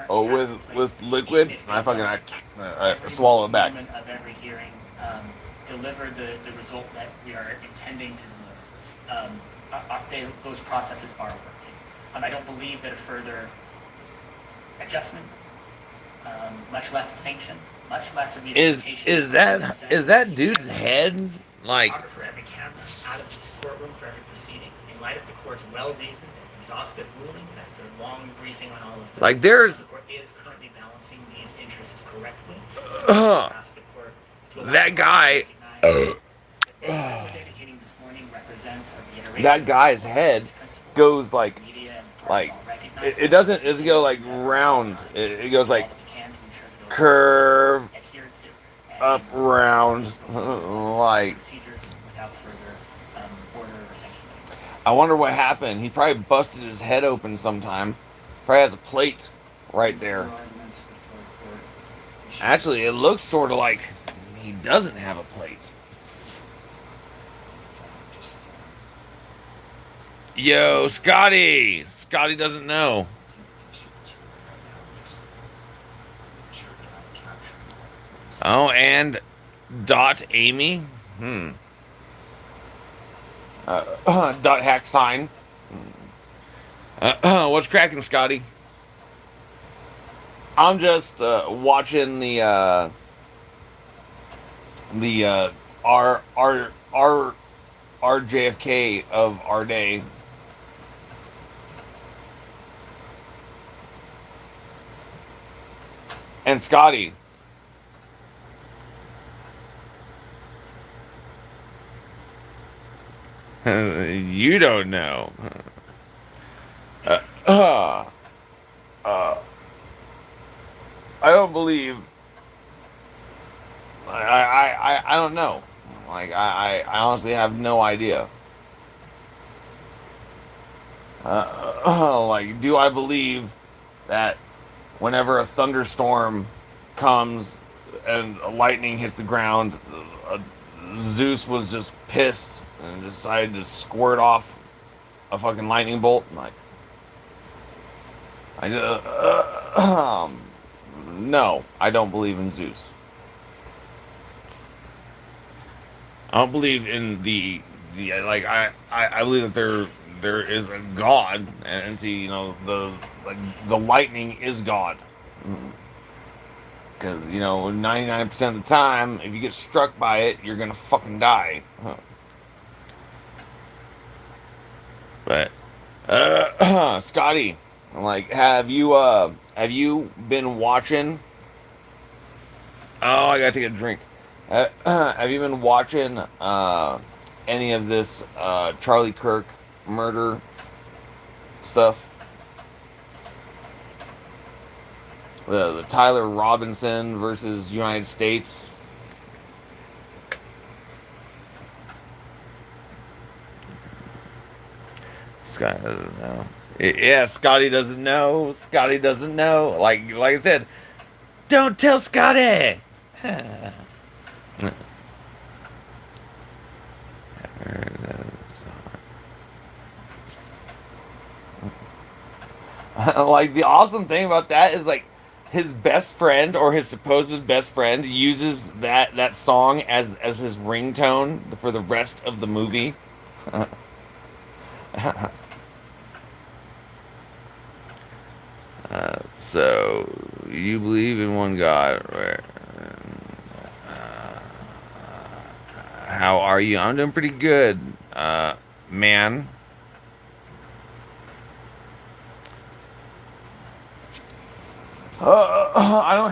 with liquid, and I fucking I swallow it back. Of every hearing, deliver the result that we are intending to deliver. Those processes are working. I don't believe that a further adjustment, much less a sanction, much less a Is that dude's head like? For every camera out of this courtroom for every proceeding, in light of the court's well-reasoned and exhaustive rulings after a long briefing on all of this, Like there's the court is currently balancing these interests correctly. Ask the court to allow that guy. recognize that the indicating this morning represents a reiteration That guy's of head principles goes like media and like all recognize it doesn't go like round. It goes like all we can to ensure that those curve adhere to and up round like. procedures without further order or sanction. I wonder what happened. He probably busted his head open sometime. Probably has a plate right there. Actually, it looks sort of like he doesn't have a plate. Yo, Scotty! Scotty doesn't know. Oh, and Dot Amy? Dot hack sign. What's cracking, Scotty? I'm just watching the RJFK of our day. And Scotty. You don't know. I don't believe. I don't know. Like I honestly have no idea. Like, do I believe that whenever a thunderstorm comes and lightning hits the ground, Zeus was just pissed and decided to squirt off a fucking lightning bolt? Like, no, I don't believe in Zeus. I don't believe in the like I believe that there is a God, and see, you know, the lightning is God. Because, you know, 99% of the time, if you get struck by it, you're gonna fucking die. But Scotty, like, have you been watching? Oh, I gotta take a drink. Have you been watching any of this Charlie Kirk murder stuff? The Tyler Robinson versus United States. Scott doesn't know. Yeah, Scotty doesn't know. Scotty doesn't know. Like I said, Don't tell Scotty. Like the awesome thing about that is like his best friend or his supposed best friend uses that song as his ringtone for the rest of the movie. So you believe in one God? How are you? I'm doing pretty good, man. I don't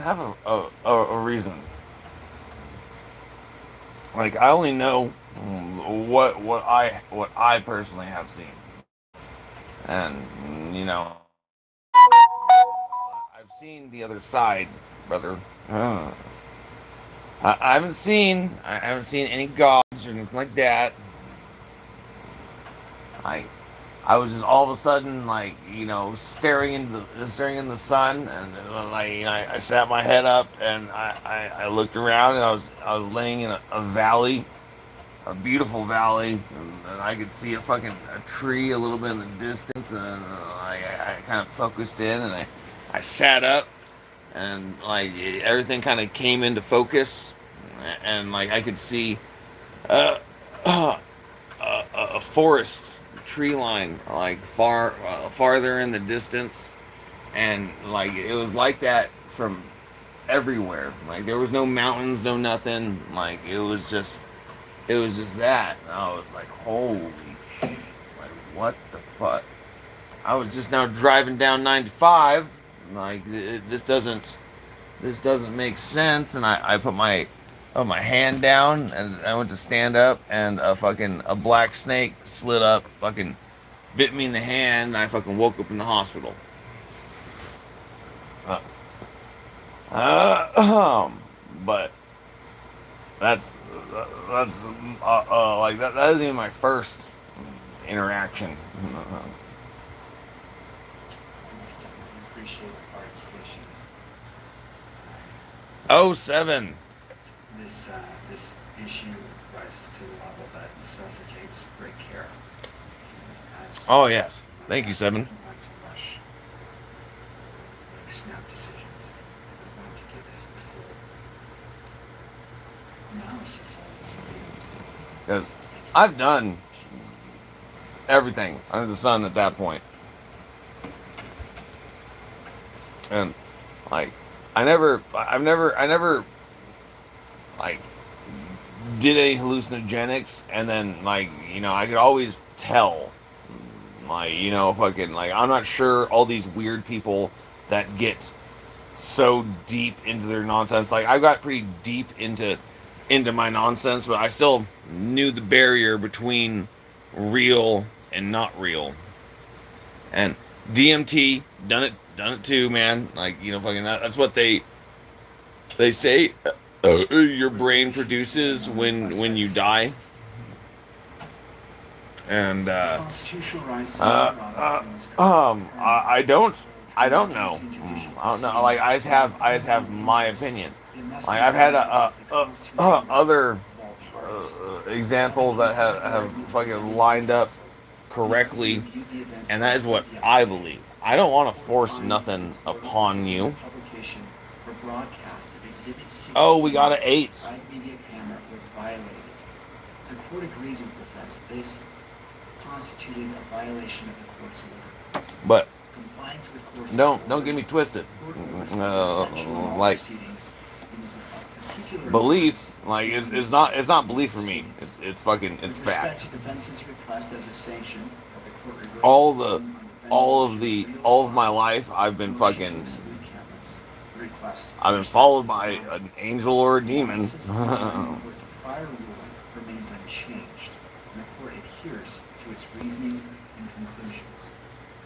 have a reason. Like I only know what I personally have seen, and you know I've seen the other side, brother. I haven't seen any gods or anything like that. I I was just all of a sudden like staring in the sun, and like I sat my head up and I looked around, and I was laying in a valley, a beautiful valley, and I could see a tree a little bit in the distance, and I kind of focused in, and I sat up, and like everything kind of came into focus, and like I could see uh, a forest tree line like farther in the distance, and like it was like that from everywhere. Like there was no mountains, no nothing. Like it was just that. And I was like, holy shit, like what the fuck. I was just now driving down 95. Like this doesn't make sense. And I put my hand down, and I went to stand up, and a black snake slid up, bit me in the hand, and I woke up in the hospital. Uh, but that's like that isn't even my first interaction. I must appreciate the participations. Oh, 07. This issue rises to a level that necessitates great care. As Oh yes, thank you, 7. we want to rush, make snap decisions. We want to give this the full analysis of this. Because I've done everything under the sun at that point, and like I never like did any hallucinogenics, and then I could always tell, like I'm not sure all these weird people that get so deep into their nonsense. Like I got pretty deep into my nonsense, but I still knew the barrier between real and not real. And DMT done it too, man. Like that's what they say your brain produces when you die. And Constitutional rights I don't know. I don't know. Like I just have my opinion. Like I've had other examples that have lined up correctly, and that is what I believe. I don't want to force nothing upon you. Oh, we got an 8. Media camera was violated. The court agrees with defense. This constituted a violation of the court's order. But Compliance with court don't get me twisted. Like particular belief, like it's not belief for me. It's with respect fact. to defense's request as a sanction of the court reversed all the the ruling on all defendant's of the real all of my life I've been motion to exclude cameras. The request I've been followed by an angel or a demon. analysis following the court's prior ruling remains unchanged, and the court adheres to its reasoning and conclusions.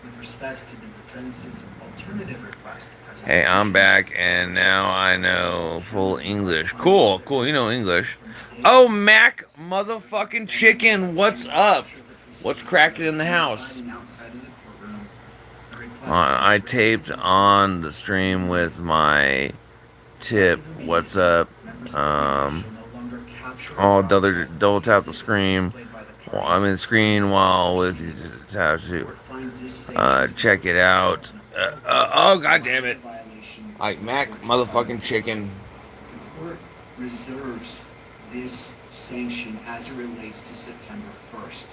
With respects to the defense's alternative request as a Hey, I'm sanction back, and now I know full English. Cool, you know English. Oh, Mac motherfucking chicken, what's up? What's cracking in the house? Outside of the courtroom, the I taped on the stream with my tip. What's up? Oh, double tap the screen. Well, I'm in the screen while with you. Tap to check it out. Oh, god damn it! Like Mac, motherfucking chicken. The court reserves this sanction as it relates to September 1st.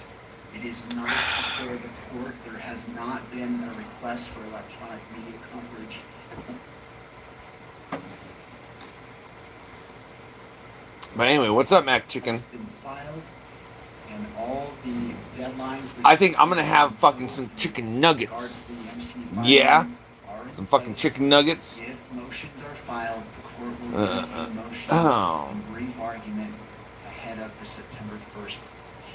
It is not before the court. There has not been a request for electronic media coverage. But anyway, what's up, Mac Chicken? Been filed, and all the deadlines. I think I'm gonna have fucking some chicken nuggets. Yeah, some fucking chicken nuggets. If motions are filed, the court will entertain motions and brief argument ahead of the September 1st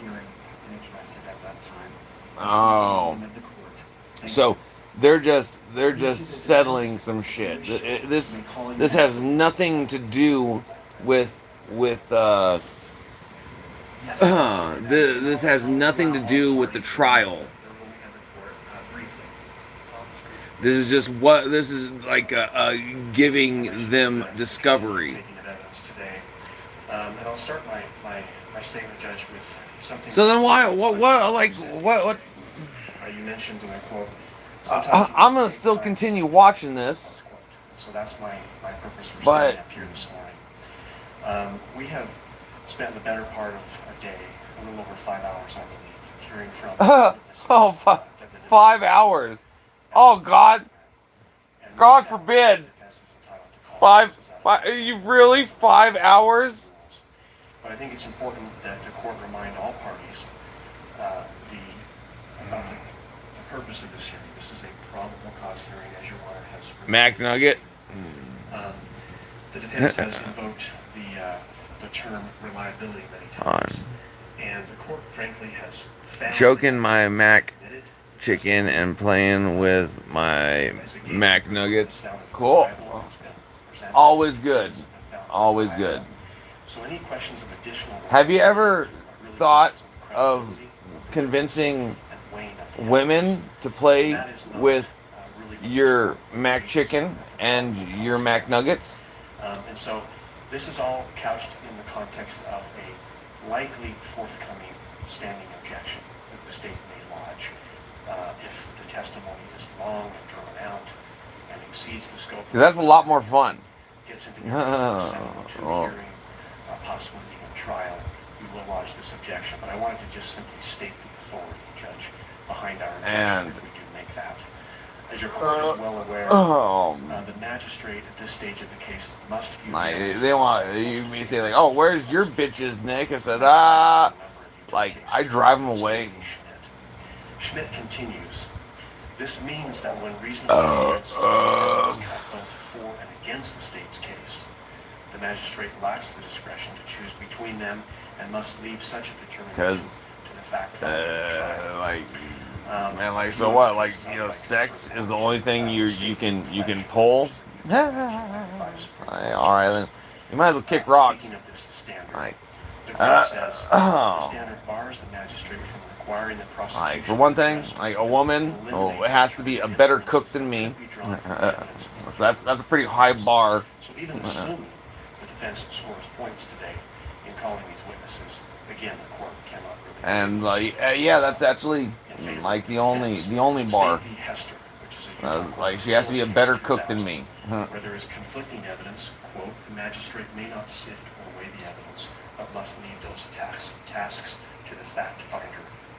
hearing and address it at that time. Oh, Of the court. so they're just settling some shit. This has nothing to do with this has nothing to do with the trial. This is just this is like giving them discovery. And I'll start my statement, Judge, with something. So then why what? You mentioned, and I quote, I'm gonna still continue watching this. So that's my purpose for But standing up here this morning. We have spent the better part of a day, a little over 5 hours, I believe, hearing from 5 hours. Oh God, God forbid. Five, you've really 5 hours? But I think it's important that the court remind all parties about the purpose of this hearing. This is a probable cause hearing, as Your Honor has. Mac Nugget. The defense has invoked the term reliability many times, and the court, frankly, has found choking my Mac chicken and playing with my Mac Nuggets. Cool. Always good. Always good. So any questions of additional. Have you ever thought of convincing women to play with your Mac chicken and your Mac Nuggets? And so this is all couched in the context of a likely forthcoming standing objection that the state may lodge if the testimony is long and drawn out and exceeds the scope. That's a lot more fun. Gets into areas of hearing, possibly even trial. We will lodge this objection, but I wanted to just simply state the authority, Judge, behind our objection if we do make that. As your court is well aware, the magistrate at this stage of the case must view they want you may say like, oh, where's your bitches, Nick? I said, like I drive them away. Schmidt continues. This means that when reasonable evidence is both for and against the state's case, the magistrate lacks the discretion to choose between them and must leave such a determination to the fact that man, like so what? Like, you know, sex is the only thing you can pull. All right, then you might as well kick rocks. Like, like for one thing, like a woman, it has to be a better cook than me. So that's a pretty high bar. So even assuming the defense scores points today in calling these witnesses, again, the court cannot really. And yeah, that's actually like the only bar. Like she has to be a better cook than me. Where there is conflicting evidence, quote, the magistrate may not sift or weigh the evidence, but must leave those tasks to the fact finder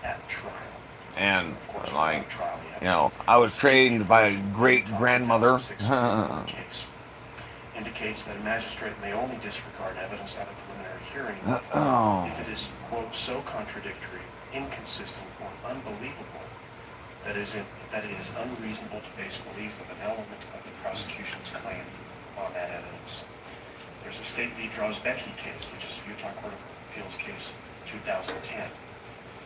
at trial. And like, you know, I was trained by a great grandmother. Indicates that a magistrate may only disregard evidence at a preliminary hearing if it is, quote, so contradictory, inconsistent, or unbelievable that it is unreasonable to base belief of an element of the prosecution's claim on that evidence. There's a State v. Drozbecki case, which is a Utah Court of Appeals case, 2010.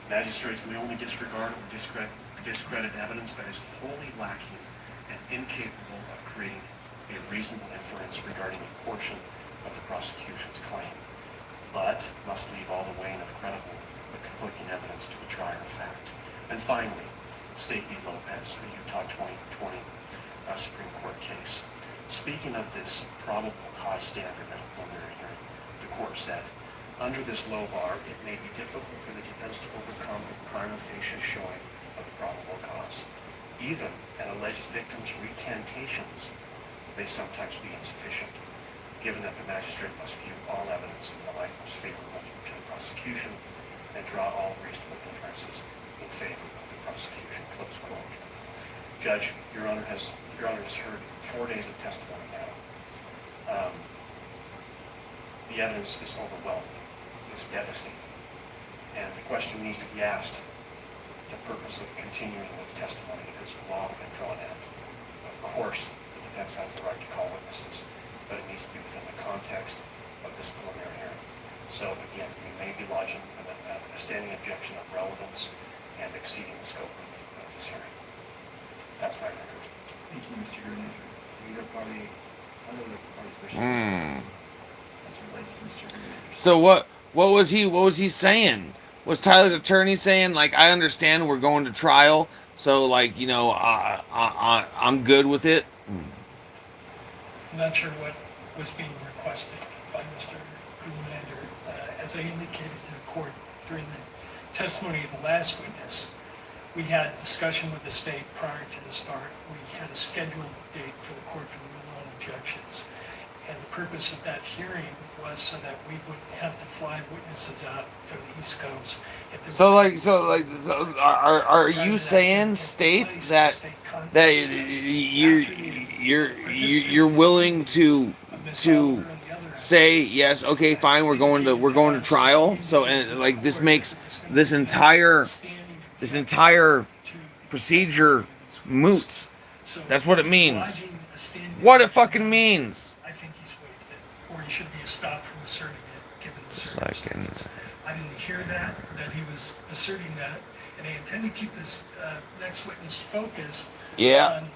Magistrates may only disregard or discredit evidence that is wholly lacking and incapable of creating a reasonable inference regarding a portion of the prosecution's claim, but must leave all the weighing of credible but conflicting evidence to a trier of fact. And finally, State v. Lopez, a Utah 2020 Supreme Court case. Speaking of this probable cause standard at a preliminary hearing, the court said, under this low bar, it may be difficult for the defense to overcome a prima facie showing of probable cause. Even an alleged victim's recantations may sometimes be insufficient, given that the magistrate must view all evidence in the light most favorable to the prosecution and draw all reasonable inferences in favor of the prosecution. Close quote. Judge, Your Honor has heard 4 days of testimony now. The evidence is overwhelming. It's devastating. And the question needs to be asked, the purpose of continuing with testimony if it's long and drawn out. Of course, the defense has the right to call witnesses, but it needs to be within the context of this preliminary hearing. So again, we may be lodging a standing objection of relevance and exceeding the scope of this hearing. That's my record. Thank you, Mr. Green. Either party, other parties wish to as relates to Mr. Green. So what was he saying? Was Tyler's attorney saying, like, I understand we're going to trial, so, like, you know, I'm good with it? I'm not sure what was being requested by Mr. Greenlander. As I indicated to the court during the testimony of the last witness, we had discussion with the state prior to the start. We had a scheduled date for the court to rule on objections. And the purpose of that hearing was so that we wouldn't have to fly witnesses out from the East Coast. So are you saying, state, that you're willing to say yes, okay, fine, we're going to trial? So, and like, this makes this entire procedure moot. That's what it means. What it fucking means. I think he's waived it, or he should be stopped from asserting it, given the It's like circumstances. I didn't hear that he was asserting that, and I intend to keep this next witness focused on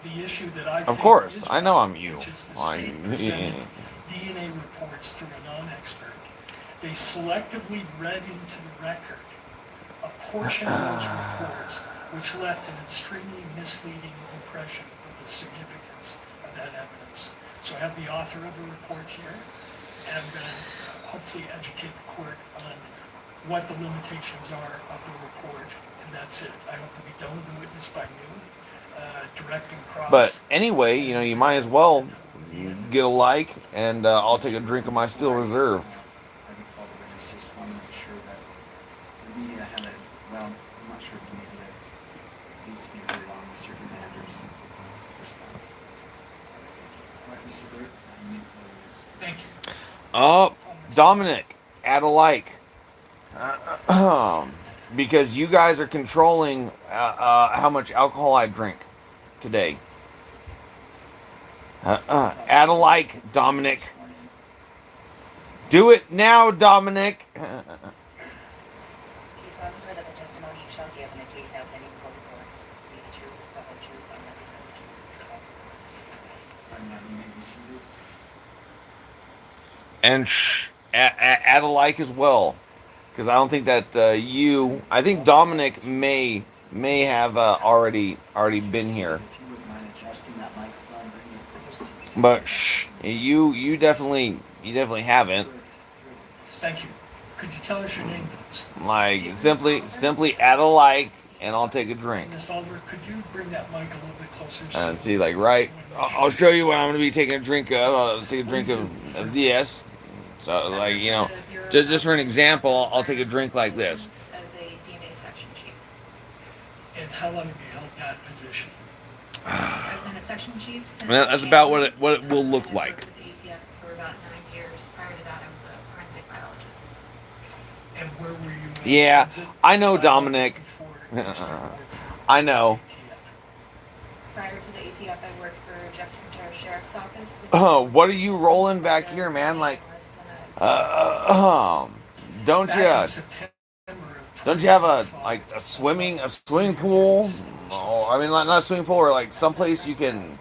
the issue that I think Of course, is I know I'm you. which is the state presented DNA reports through a non-expert. They selectively read into the record a portion of those reports, which left an extremely misleading impression of the significance of that evidence. So I have the author of the report here, and I'm going to hopefully educate the court on what the limitations are of the report, and that's it. I hope to be done with the witness by noon, direct and cross. But anyway, you know, you might as well get a like, and I'll take a drink of my Steel Reserve. I recall the witness just wanted to make sure that the media had a, well, I'm not sure if the media needs to be heard on Mr. Hernandez's response. All right, Mr. Brewer, you may call the Thank you. Oh, Dominic, add a like. Because you guys are controlling how much alcohol I drink today. Add a like, Dominic. Do it now, Dominic. Police officer, that the testimony you shall give in a case now pending before the court be the truth, the whole truth, and nothing but the truth. And now you may be seated. And add a like as well, because I don't think that I think Dominic may have already been here, If you wouldn't mind adjusting that microphone, bring it close to but you. you definitely haven't. Thank you. Could you tell us your name, please? Like, simply add a like, and I'll take a drink. Ms. Oliver, could you bring that mic a little bit closer? And see, like, right, I'll show you what I'm gonna be taking a drink of. I'll take a drink of this. So, like, you know, just for an example, I'll take a drink like this. As a DNA section chief. And how long have you held that position? I've been a section chief since... Well, that's about what it will look I like. worked with the ATF for about 9 years. Prior to that, I was a forensic biologist. And where were you? Yeah, transit? I know, Dominic. Before you started working for I know. Prior to the ATF, I worked for Jefferson Parish Sheriff's Office. Oh, what are you rolling back here, man? Like, don't Back in you September of don't you have a 2025, swimming pool? Oh, I mean, not a swimming pool, or like someplace you can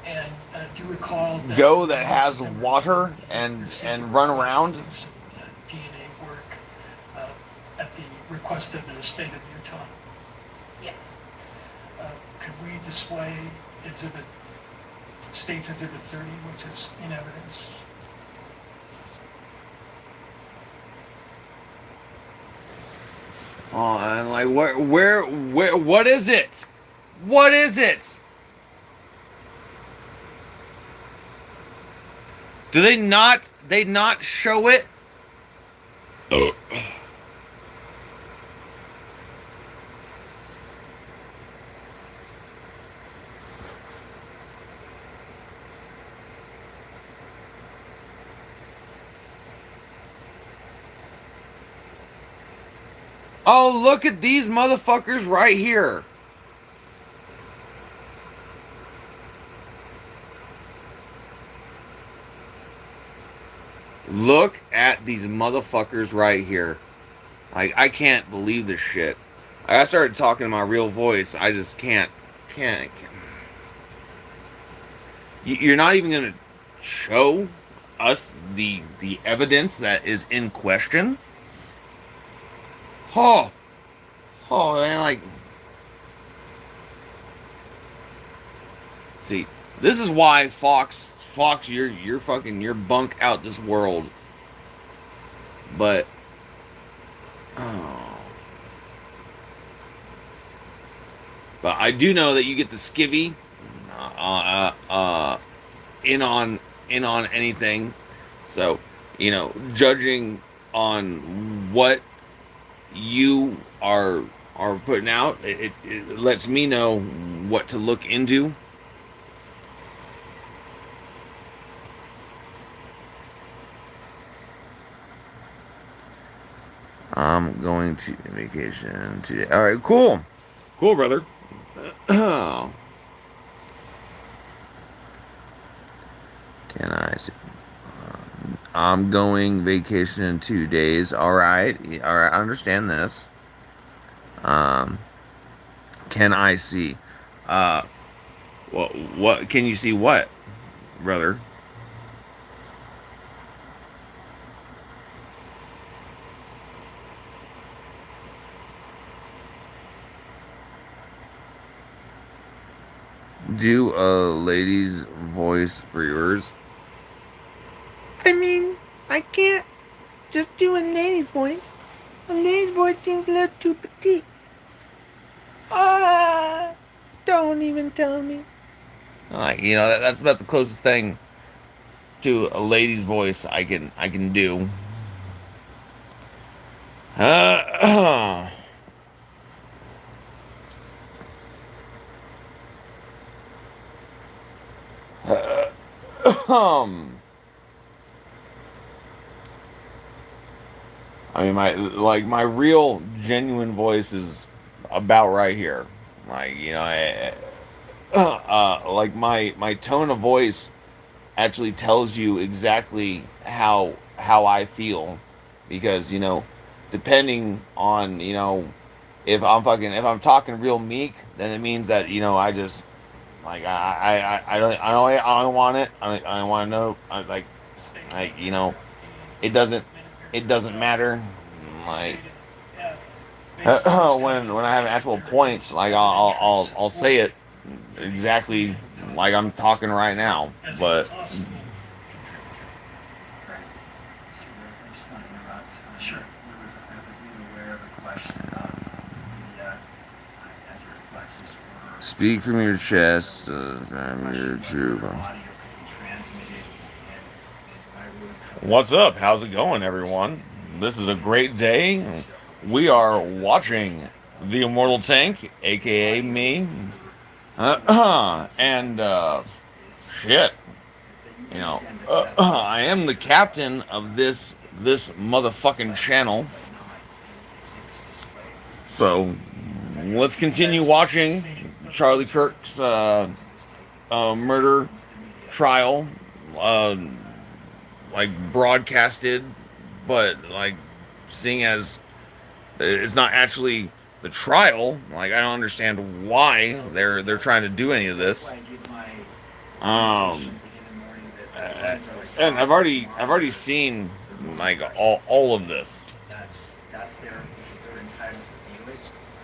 And do you recall that go that has September water and run around? DNA work at the request of the state of Utah. Yes. Could we display State's Exhibit 30, which is in evidence? Oh, and like where, what is it? What is it? Do they not show it? Oh, look at these motherfuckers right here. Look at these motherfuckers right here. Like, I can't believe this shit. I started talking in my real voice. I just can't. You're not even gonna show us the evidence that is in question? Oh man, like, see, this is why Fox, you're bunk out this world. But but I do know that you get the skivvy in on anything. So, judging on what you are putting out, it lets me know what to look into. I'm going to vacation today. All right, cool, brother. Can I see? I'm going vacation in 2 days. All right. I understand this. Can I see? What can you see? What, brother? Do a lady's voice for yours. I mean, I can't just do a lady's voice. A lady's voice seems a little too petite. Don't even tell me. That's about the closest thing to a lady's voice I can do. I mean, my real genuine voice is about right here. Like, like my tone of voice actually tells you exactly how I feel, because depending on if I'm talking real meek, then it means that I just like I don't want it. I don't want to know. It doesn't matter. Like when I have an actual point, like I'll say it exactly like I'm talking right now. But Correct. Mr. Burke, I just want to interrupt. Sure. I was made aware of a question about as it reflects this order. speak from your chest, from your true. Audio could be transmitted and by room. What's up? How's it going, everyone? This is a great day. We are watching the Immortal Tank, aka me. And shit. I am the captain of this motherfucking channel. So let's continue watching Charlie Kirk's murder trial, like broadcasted, but like seeing as it's not actually the trial, like I don't understand why they're trying to do any of this. And I've already seen like all of this. That's their because they're entitled to view it.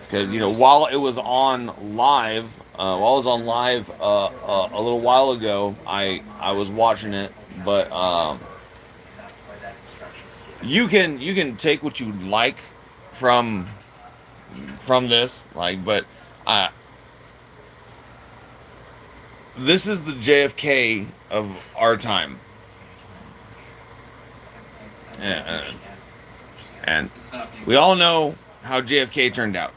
because while it was on live, a little while ago, I was watching it, but That's why that instruction was given. you can take what you like from this, like, but this is the JFK of our time. Yeah, and It's not being. we all know how JFK turned out,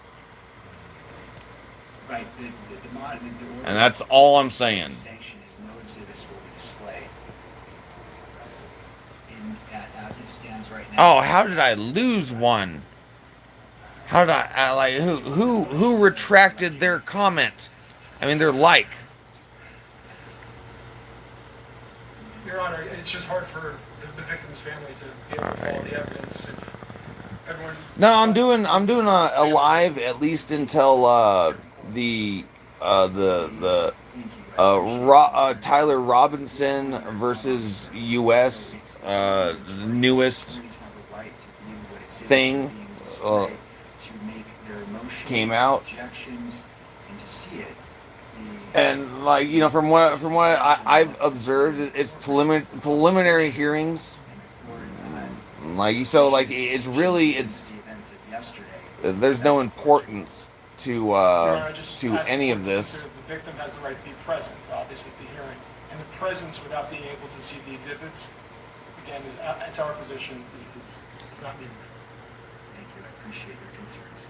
Right, the order and that's all I'm saying. sanction is no exhibits will be displayed. As it stands right now. Oh, how did I lose one? How did I like who retracted their comment? I mean, their like. Your Honor, it's just hard for the victim's family to be able to follow the evidence. If everyone. No, I'm doing a live at least until Tyler Robinson versus U.S. Newest thing came out, and like from what I've observed, it's preliminary hearings. Like so, like it's there's no importance Your Honor, just to ask any the of court this. to- The victim has the right to be present, obviously, at the hearing. And the presence without being able to see the exhibits, again, it's our position, is not needed. Thank you, I appreciate your concerns.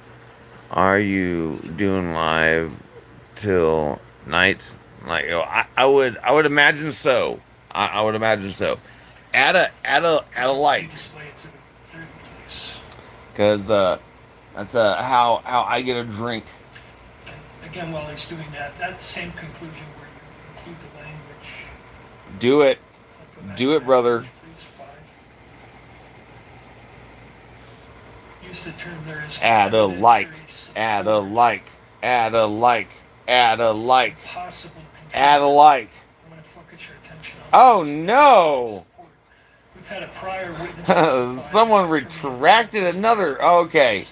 Are you doing live till night? Like I would imagine so. I would imagine so. Add a like, Display it to the police. cause that's how I get a drink. And again, while he's doing that, that same conclusion where you include the language. Do it. I'll go back Do to it, that brother. page, please, 5. Use the term there is. Add a like. Add a like. Add a like. Add a like. Possible. Add a like. I'm going to focus your attention on. Oh no! We've had a prior witness. Someone retracted another. Okay.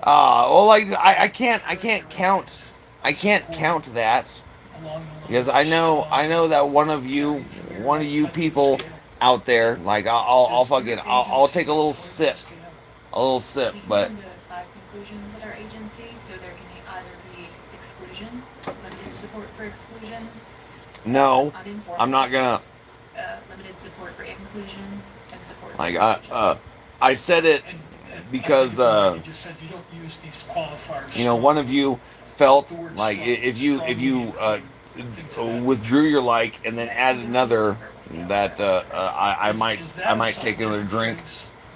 Well, like I can't count that, because I know that one of you people out there, like I'll take a little sip, We can but come to 5 conclusions at our agency, so there can either be exclusion, limited support for exclusion. no, Uninformed, I'm not gonna. limited support for inclusion, and support for Like exclusion. I said it because You just said you don't use these qualifiers. one of you felt like if you withdrew your like and then added another, that I might take another drink.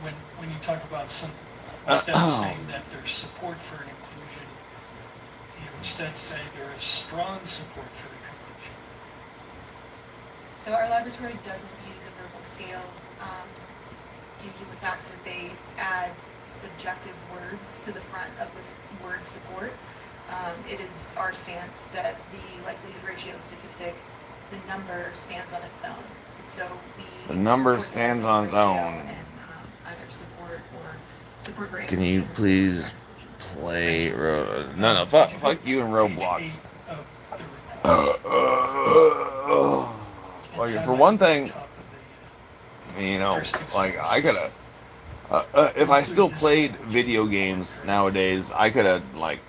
When you talk about some, instead of saying that there's support for an inclusion, you instead say there is strong support for the conclusion. So our laboratory doesn't use a verbal scale due to the fact that they add subjective words to the front of the word support. It is our stance that the likelihood ratio statistic, the number stands on its own. So The number stands on its own. And either support for Can you inclusion or please support for exclusion. play? No, fuck you and Roblox. Page 8 of the report. Well, And for one thing, top of the, like I coulda. If I still played video games nowadays, I coulda like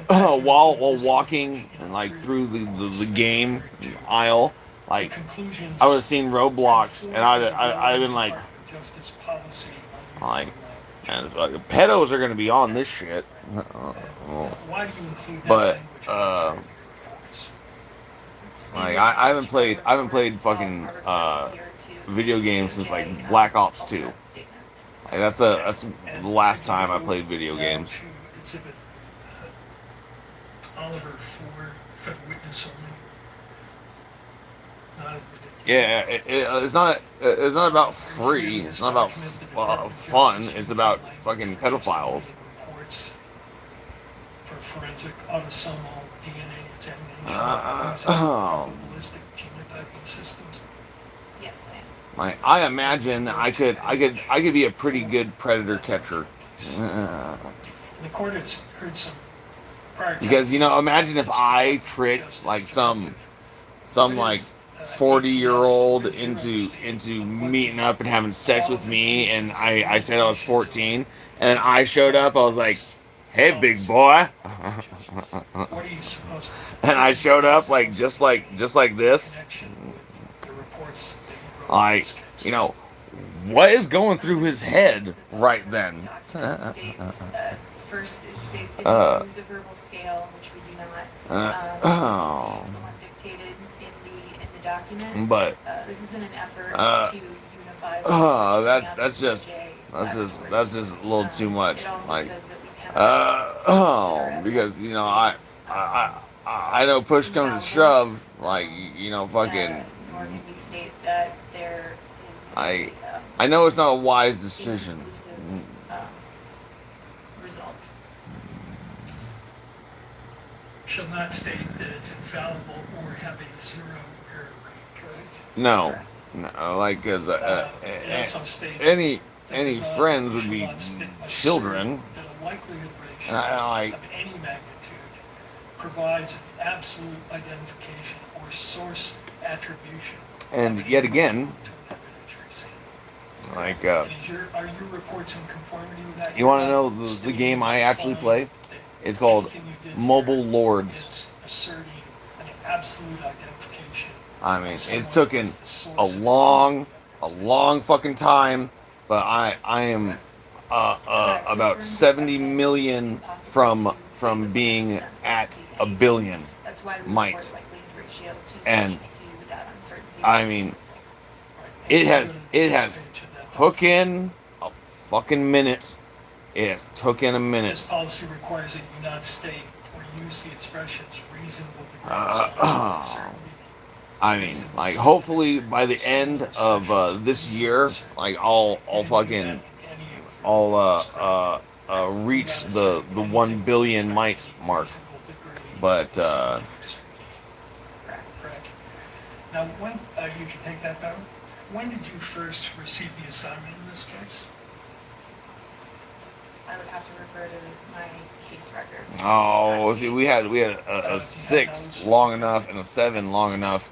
while walking and like through the game aisle, like conclusions. I would have seen Roblox, and I'd been like, Justice policy. like, man, pedos are gonna be on this shit. Why do you include that But language? like I haven't played fucking video games since like Black Ops 2. Like that's the last time I played video Now games. to exhibit Oliver for the witness only. Not Yeah, it's not about free. It's not about fun. It's about fucking pedophiles. Reports for forensic autosomal DNA examination. Ballistic genotyping systems. Yes, I am. Like I imagine that I could be a pretty good predator catcher. The court has heard some Because, you know, imagine if I tricked like some like 40-year-old into meeting up and having sex with me, and I said I was 14, and I showed up, I was like, hey, big boy. What are you supposed to do? And I showed up like just like this. Connection with the reports that you wrote in Like, this case. you know, what is going through his head right then? Document states, first it states if Uh. you use a verbal scale, which we do not, Oh. use the one dictated in the document. But This is in an effort Uh. to unify. That's just a little too much. It also Like, says that we cannot because, you know, I know push comes to shove, like, you know, fucking, nor can we state that there is I know it's not a wise decision. inconclusive, result. Shall not state that it's infallible or have a zero error rate, correct? No, no, like, cause It also states any that friends shall would be not state a children. that a likelihood And I ratio of any magnitude provides an absolute identification or source attribution. And of yet any again, to an evidentiary sample. like, And are your reports in conformity with that? you want to know the game I actually play? It's called Mobile Lords. It's asserting an absolute identification. I mean, of it's someone taken as the source a of long fucking time, but I am about 70 million from being at a billion. That's why we Might. report likelihood ratio to And speak to that uncertainty. I mean, it has took in a fucking minute. It has took in a This minute. policy requires that you not state or use the expressions reasonable degree Uh, of certainty. I mean, like, hopefully by the end of this year, like, I'll fucking reach the 1 billion might mark. But Correct. Now, when, you can take that down. When did you first receive the assignment in this case? I would have to refer to my case records. oh, see, we had a 6 long enough and a 7 long enough.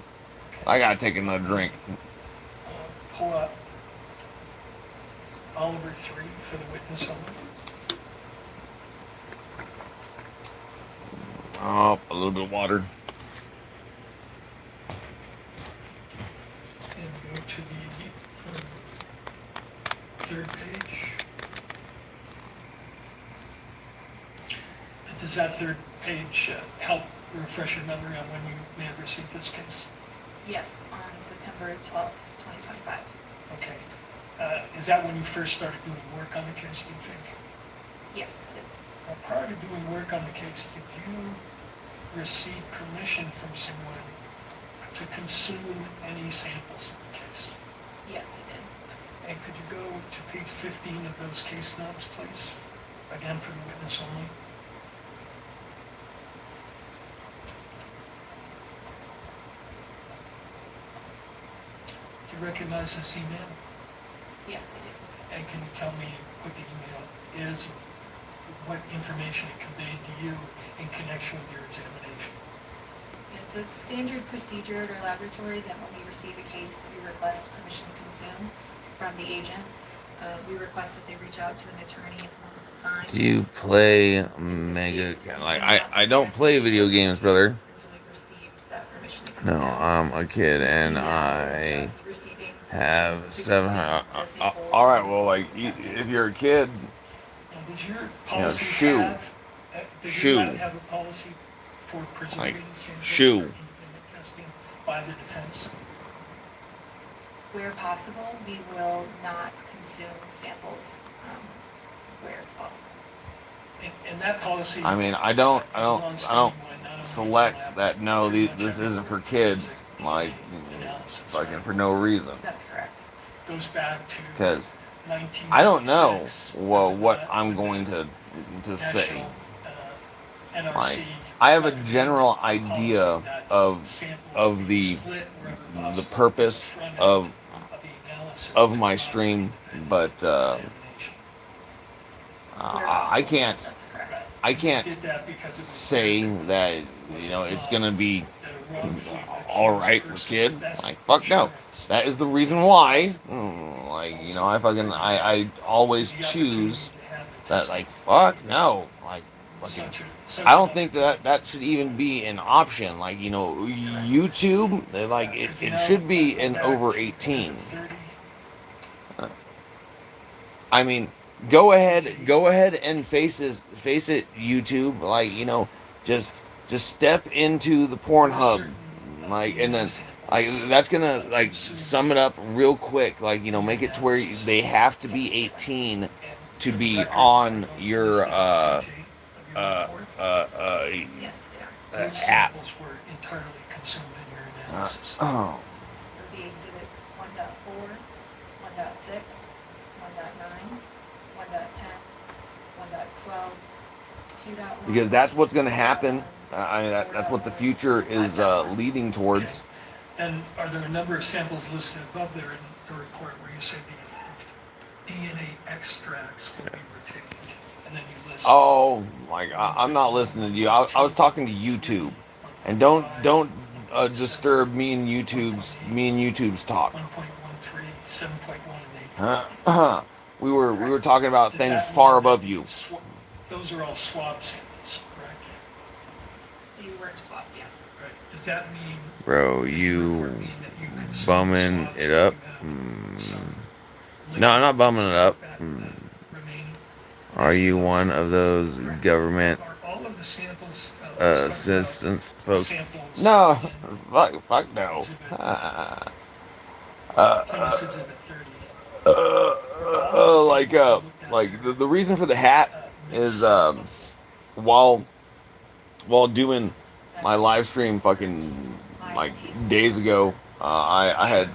I gotta take another drink. Pull up Oliver 3 for the witness only. Oh, a little bit of water. And go to the third page. Does that third page help refresh your memory on when you may have received this case? Yes, on September 12th, 2025. Okay. Is that when you first started doing work on the case, do you think? Yes, it is. Now, prior to doing work on the case, did you receive permission from someone to consume any samples in the case? Yes, it did. And could you go to page 15 of those case notes, please? Again, for the witness only. Do you recognize this email? Yes, I did. And can you tell me what the email is, what information it conveyed to you in connection with your examination? Yeah, so it's standard procedure at our laboratory that when we receive a case, we request permission to consume from the agent. We request that they reach out to an attorney if one is assigned. Do you play Mega? Like, I don't play video games, brother. Until we received that permission to No, consume. I'm a kid, and I Us receiving have to 700. consume as a whole. All right, well, like, if you're a kid, Now, does your policy shoe. have, does Shoe. your lab have a policy for preserving samples shoe. for independent testing by the defense? Where possible, we will not consume samples where it's possible. And that policy. I mean, I don't select that. No, this isn't for kids. Like, fucking for no reason. That's correct. Goes back to Because 1996. I don't know what As a I'm going to say. national, NRC Like, I have a general idea of the purpose of my stream, but I can't. That's correct. I can't Did that because it was say that it's gonna be that a wrongfully all accused right for person's kids. best Like fuck no. insurance That is the reason why. I always is the choose opportunity to have the that. Like fuck no. Like fucking. such I don't an think that should even be an option. Like YouTube, it should be an over 18. 30. I mean, go ahead and face it, YouTube. Like just step into the Pornhub, like, and then like that's gonna like sum it up real quick. Like make it to where they have to be 18 to be on your Yes, they are. Which app. samples were internally consumed in your analysis? Oh, It would be exhibits 1.4, 1.6, 1.9, 1.10, 1.12, 2.1. because that's what's gonna happen. That's what the future is leading towards. Then are there a number of samples listed above there in the report where you say the DNA extracts will be retained? And then you list. Oh, like I'm not listening to you. I was talking to YouTube, and don't disturb me and YouTube's talk. 1.13, 7.1, and 8. We were talking about Does things that far mean above that you. Those are all swab samples, correct? You work swaps, yes. Right. Does that mean? Bro, does the you report mean that you consume bumming swabs it or up? you have some No, I'm not bumming it up. remaining? Are you one of those government Are all of the samples assistance folks? samples No, in fuck no. Plymouth Exhibit 30? Like the reason for the hat is while doing my live stream fucking like days ago, I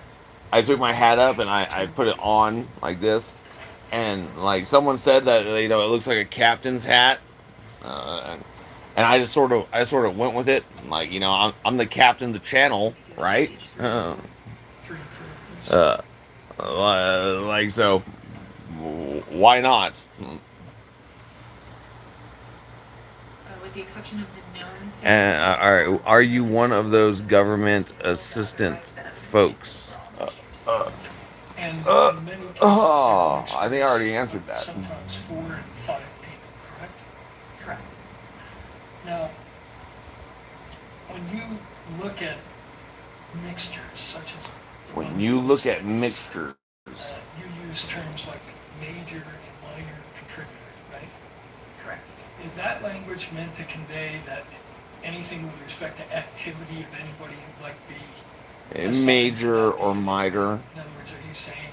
took my hat up and I put it on like this, and like someone said that it looks like a captain's hat, and I sort of went with it. Like I'm the captain of the channel, right? Like so, why not? With the exception of the known And samples, are you one of those government assistant folks? And in many cases, Oh, I think I already answered that. sometimes 4 and 5 people, correct? correct. Now, when you look at mixtures such as the When ones you you look listed, at mixtures, you use terms like major and minor contributor, right? Correct. Is that language meant to convey that anything with respect to activity of anybody who might be major or minor? In other words, are you saying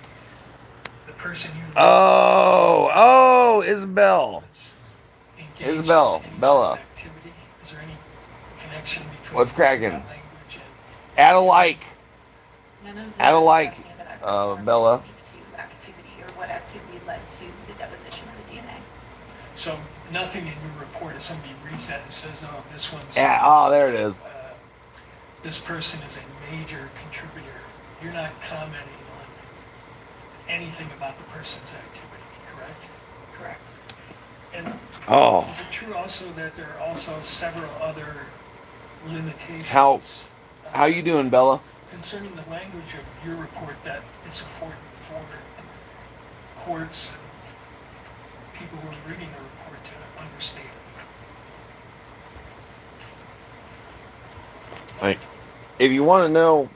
the person you Oh, Isabel. engaged in Isabel, any sort Bella. of activity? Is there any connection between What's cracking? that language Add a like. None of Add a the like, testing that I've performed Bella. speak to activity or what activity led to the deposition of the DNA. So nothing in your report, if somebody reads that and says, oh, this one's... Yeah, oh, there it is. This person is a major contributor. You're not commenting on anything about the person's activity, correct? Correct. And Oh. is it true also that there are also several other limitations? How you doing, Bella? Concerning the language of your report, that it's important for courts and people who are reading the report to understand. Like, if you want to know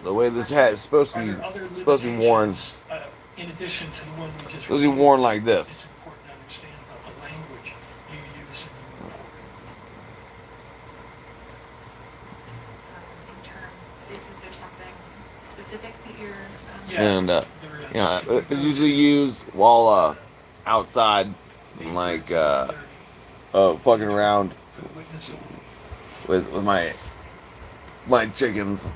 the way this hat is supposed Are to there other be worn, limitations, in addition to the one we just supposed to be reviewed? worn like It's this. important to understand about the language you use in your report. In terms, is there something specific that you're... Yeah. And There is. it's usually used while outside, like fucking around For the witness only. with my chickens.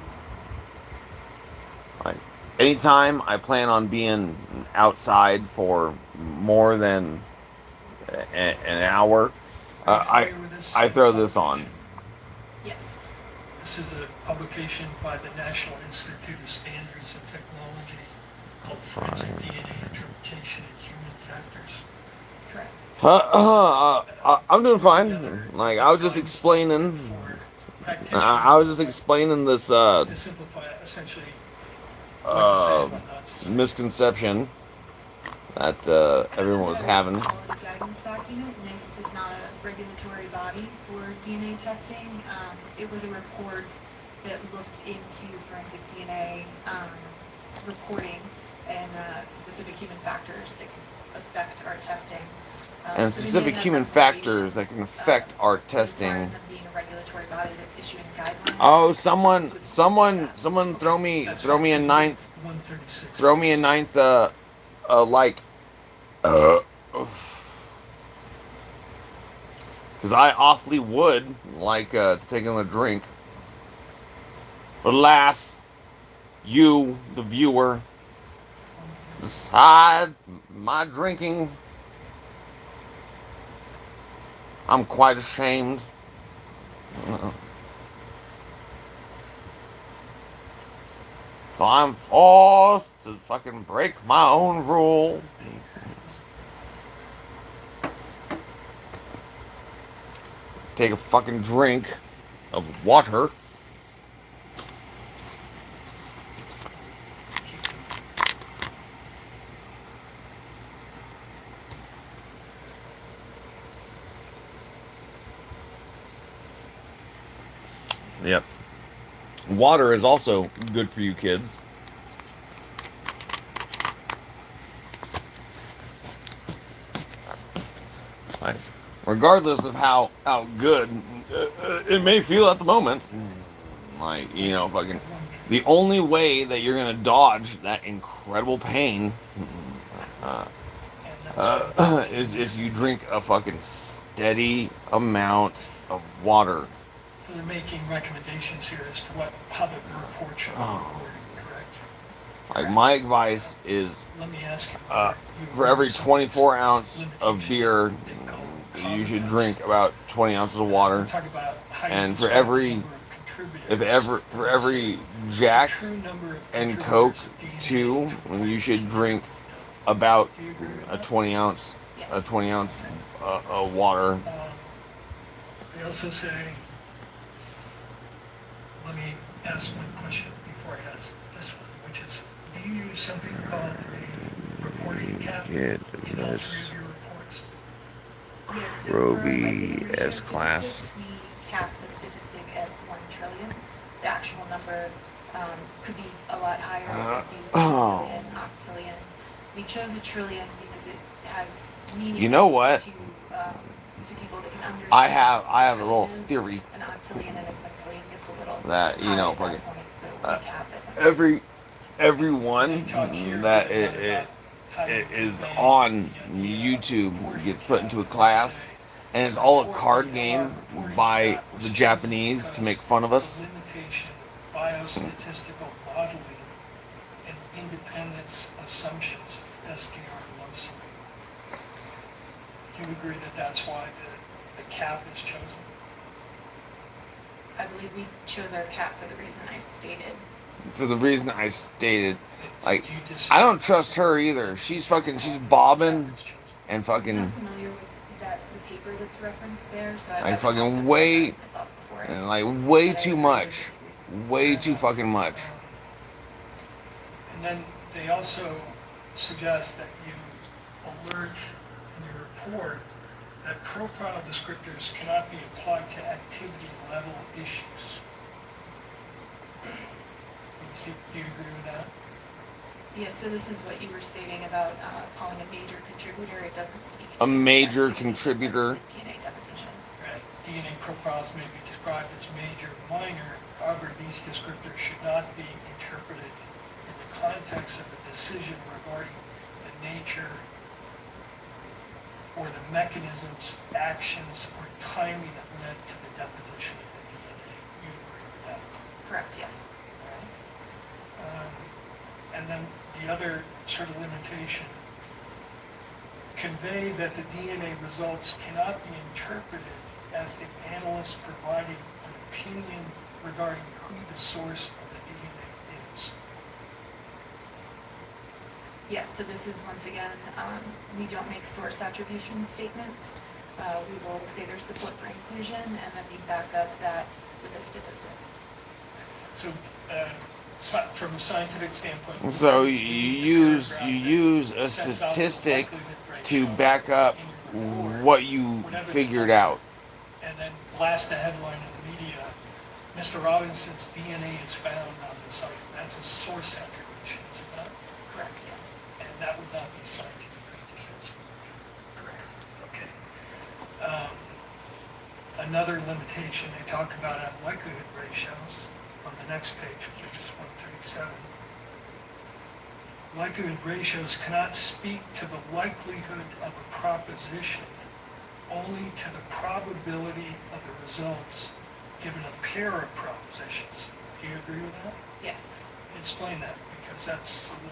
Like anytime I plan on being outside for more than an hour, Are you familiar with this I throw this on. Yes. This is a publication by the National Institute of Standards and Technology called Forensic DNA Interpretation and Human Factors. Correct. I'm doing fine. Like I was just explaining. I was just explaining this To simplify essentially what to say uh, and what not to say. misconception that everyone was having. Quality guidance document. NIST is not a regulatory body for DNA testing. It was a report that looked into forensic DNA reporting and specific human factors that can affect our testing. And So they specific may have human factors that can affect our but as far as testing. them being a regulatory body that's issuing guidelines. Oh, someone, throw me That's a right. ninth, 136. throw me a ninth, like, because I awfully would like to take another drink, but alas, you, the viewer, decide my drinking. I'm quite ashamed. So I'm forced to fucking break my own rule. Take a fucking drink of water. Yep. Water is also good for you kids. Right. Regardless of how good it may feel at the moment. Like, you know, fucking the only way that you're gonna dodge that incredible pain is if you drink a fucking steady amount of water. So they're making recommendations here as to how the report should be recorded, correct? Like my advice is Let me ask you. for every 24 ounce of beer, you should drink about 20 ounces of water. Talk about how you And for describe the every, number of contributors. for every Jack True number of and contributors Coke of DNA too, to the you should collection. drink about Do you agree with a that? 20 ounce, Yes. water. They also say, let me ask one question before I ask this one, which is, do you use something called a reporting cap in all three of your reports? Yes, so Roby for, like, S class. statistics, we cap the statistic at 1 trillion. The actual number could be a lot higher. It could be quintillion, octillion. We chose a trillion because it has meaning. You know what? To people that can understand. I have a what little trillion is. theory An octillion and a quintillion gets a little that, you high know, at that fucking, point, so we cap it. everyone that it is on YouTube gets put into a class, and it's all a card game by the Japanese to make fun of us. Limitation, biostatistical modeling, and independence assumptions of STR mostly. Do you agree that that's why the cap is chosen? I believe we chose our cap for the reason I stated. For the reason I stated, like, Do you disagree? I don't trust her either. She's bobbing and I'm fucking, not familiar with the paper that's referenced there, so like, I would fucking have to way, familiarize myself before I and like said way I too agree or much, disagree. way too fucking much. And then they also suggest that you alert in your report that profile descriptors cannot be applied to activity level issues. Do you agree with that? Yes, so this is what you were stating about calling a major contributor. It doesn't speak A to major activity contributor. with DNA deposition. Right. DNA profiles may be described as major or minor. However, these descriptors should not be interpreted in the context of a decision regarding the nature or the mechanisms, actions, or timing that led to the deposition of the DNA. You agree with that? Correct, yes. Right? And then the other sort of limitation, convey that the DNA results cannot be interpreted as the analyst providing an opinion regarding who the source of the DNA is. Yes, so this is, once again, we don't make source attribution statements. We will say there's support for inclusion, and then we back up that with a statistic. So, from a scientific standpoint. So you use a statistic to back up what you figured out. And then blast a headline in the media, Mr. Robinson's DNA is found on the site. That's a source attribution, is it not? Correct, yes. And that would not be scientifically defensible. Correct. Okay. Another limitation they talk about on likelihood ratios on the next page, which is 137. Likelihood ratios cannot speak to the likelihood of a proposition, only to the probability of the results given a pair of propositions. Do you agree with that? Yes. Explain that, because that's a little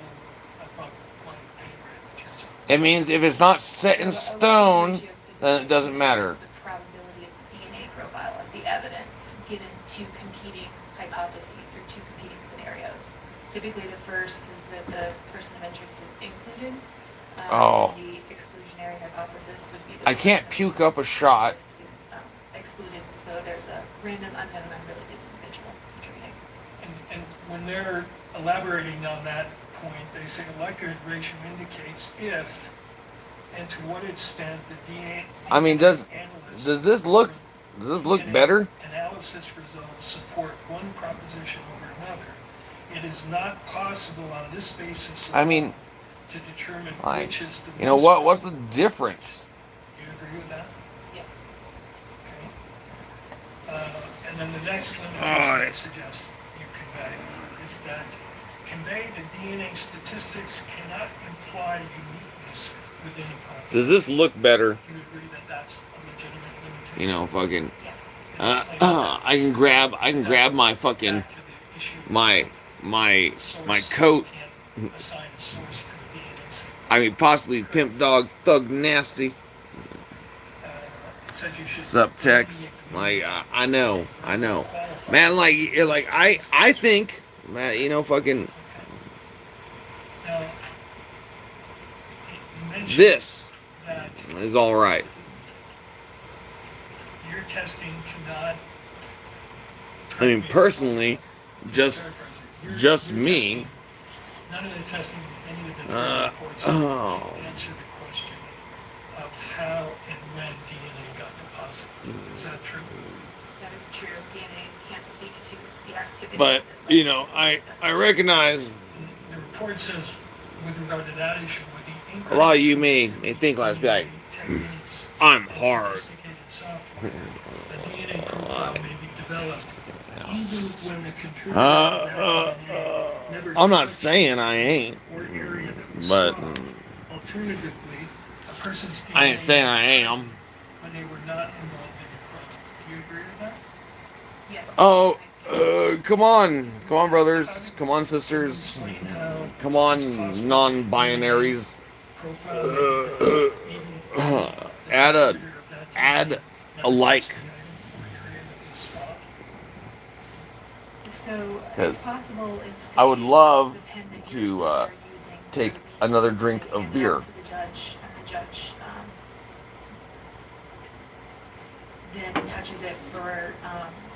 above my pay grade. It means if it's not set in stone, then it doesn't matter. The probability of the DNA profile of the evidence given two competing hypotheses or two competing scenarios. Typically, the first is that the person of interest is included. Oh. The exclusionary hypothesis would be I can't puke up a shot. Excluded, so there's a random, unknown, unrelated individual contributing. And when they're elaborating on that point, they say a likelihood ratio indicates if and to what extent the DNA. I mean, does analyst this look DNA better? Analysis results support one proposition over another. It is not possible on this basis I mean, to determine like, which is the you know most what's the probable. difference? Do you agree with that? Yes. Okay. And then the next limitation I suggest you convey is that convey the DNA statistics cannot imply uniqueness within a population. Does this look better? Do you agree that that's a legitimate limitation? You know, fucking. Yes. And explain I can grab my fucking back to the issue of my source. coat. You can't assign a source to the DNA sequence. I mean, possibly pimp dog thug nasty It says you should subtext. Like I know, man. Like I think that, you know, fucking Now, you mentioned this that is all right. your testing cannot. I mean, personally, just me. None of the testing, any of the reports oh. answer the question of how and when DNA got deposited. Is that true? That is true. DNA can't speak to the activity. But you know, I recognize The report says, with regard to that issue, with the increase a lot of you may think like, be like, techniques I'm and hard. sophisticated software, the DNA profile may be developed even when the contributor of that DNA never I'm not touched saying I ain't, or area that was but swabbed. Alternatively, a person's DNA I ain't saying I am. when they were not involved in the crime. Do you agree with that? Yes. Oh, come on, brothers, come on, sisters, Explain how come it's on, possible non-binaries. profiles may be developed even when the Add a contributor of that add DNA a like. never touched the item or area that was swabbed. So it's 'Cause possible if I would love the pen that to, you're using take would be another drink of handed out beer. to the judge, and the judge then touches it for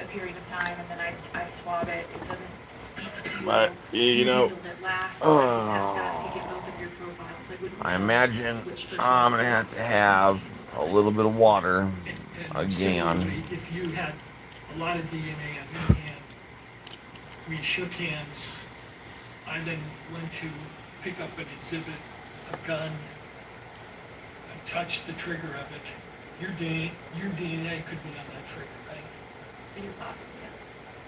a period of time, and then I swab it. It doesn't speak to But, you know, handled it last. I can test that. You get both of your profiles. I wouldn't I know imagine which person I'm is gonna the have to person. have a little bit of water And again. similarly, if you had a lot of DNA on your hand, we shook hands, I then went to pick up an exhibit, a gun, I touched the trigger of it, your DNA could be on that trigger, right? It is possible, yes.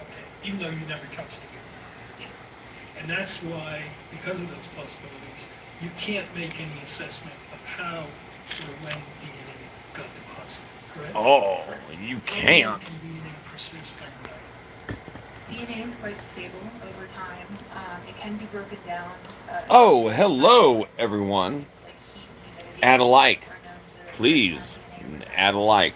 Okay, even though you never touched the gun. Yes. And that's why, because of those possibilities, you can't make any assessment of how or when DNA got deposited, correct? Oh, you can't. Can DNA persist overnight? DNA is quite stable over time. It can be broken down. Oh, hello, everyone. It's like heat and humidity Add a like, are known to please. break down DNA over time. Add a like.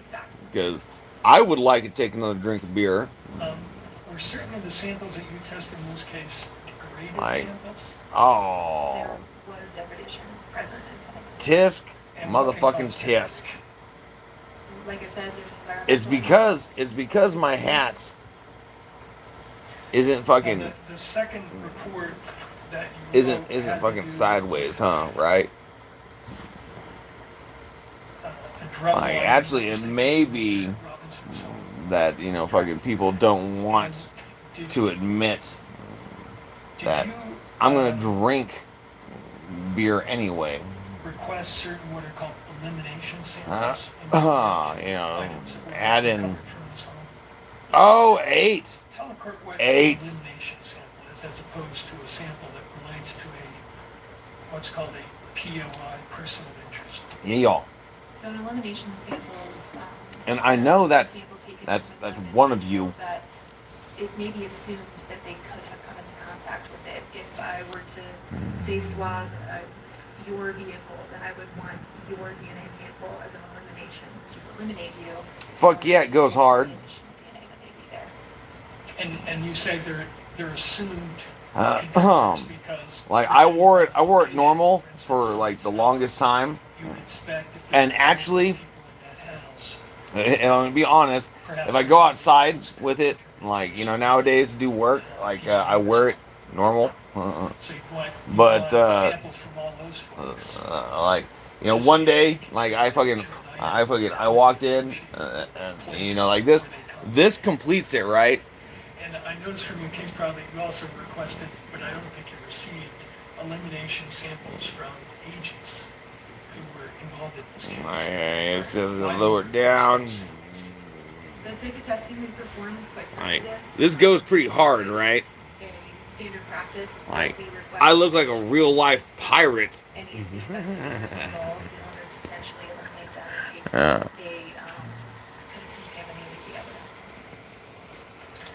Exactly. Because I would like to take another drink of beer. Were certain of the samples that you tested in this case graded Like, samples. oh, There was degradation present inside the tisk, And what can motherfucking cause tisk. degradation? Like I said, there's environmental. It's because my hat isn't Now, fucking the second report that you wrote had isn't to fucking do sideways, huh? Right? a drum Like, line actually, it investigation may into be Mr. Robinson's home. that, you know, fucking people don't want And did- to admit did that you, I'm gonna drink beer anyway. request certain what are called elimination Uh, samples? you know, items that were add in. recovered from his home? Oh, 8. Tell the court what an 8. elimination sample is as opposed to a sample that relates to what's called a POI, person of interest. Yeah, y'all. So an elimination sample is, And I know that's sample taken that's from that's an one of individual you. that it may be assumed that they could have come into contact with it. If I were to say swab your vehicle, then I would want your DNA sample as an elimination to eliminate you. Fuck yeah, it goes hard. Additional DNA that may be there. And you say they're assumed Uh, contaminants because Like I wore it normal for like the longest time. you would expect if there And were actually, people in that house, and I'm gonna be honest, if I go outside with it, like, you know, nowadays to do work, like I wear it normal. so you want But, samples from all those folks. Like, you know, one day, like I walked in, and you know, like this completes it, right? And I noticed from your case trial that you also requested, but I don't think you received, elimination samples from agents who were involved in this case. It's just lower down. The type of testing we perform is quite Like, sensitive. this goes pretty hard, right? A standard practice that Like, we request I look like a real life pirate. any of the investigators involved in order to potentially eliminate them in case Yeah. they could have contaminated the evidence.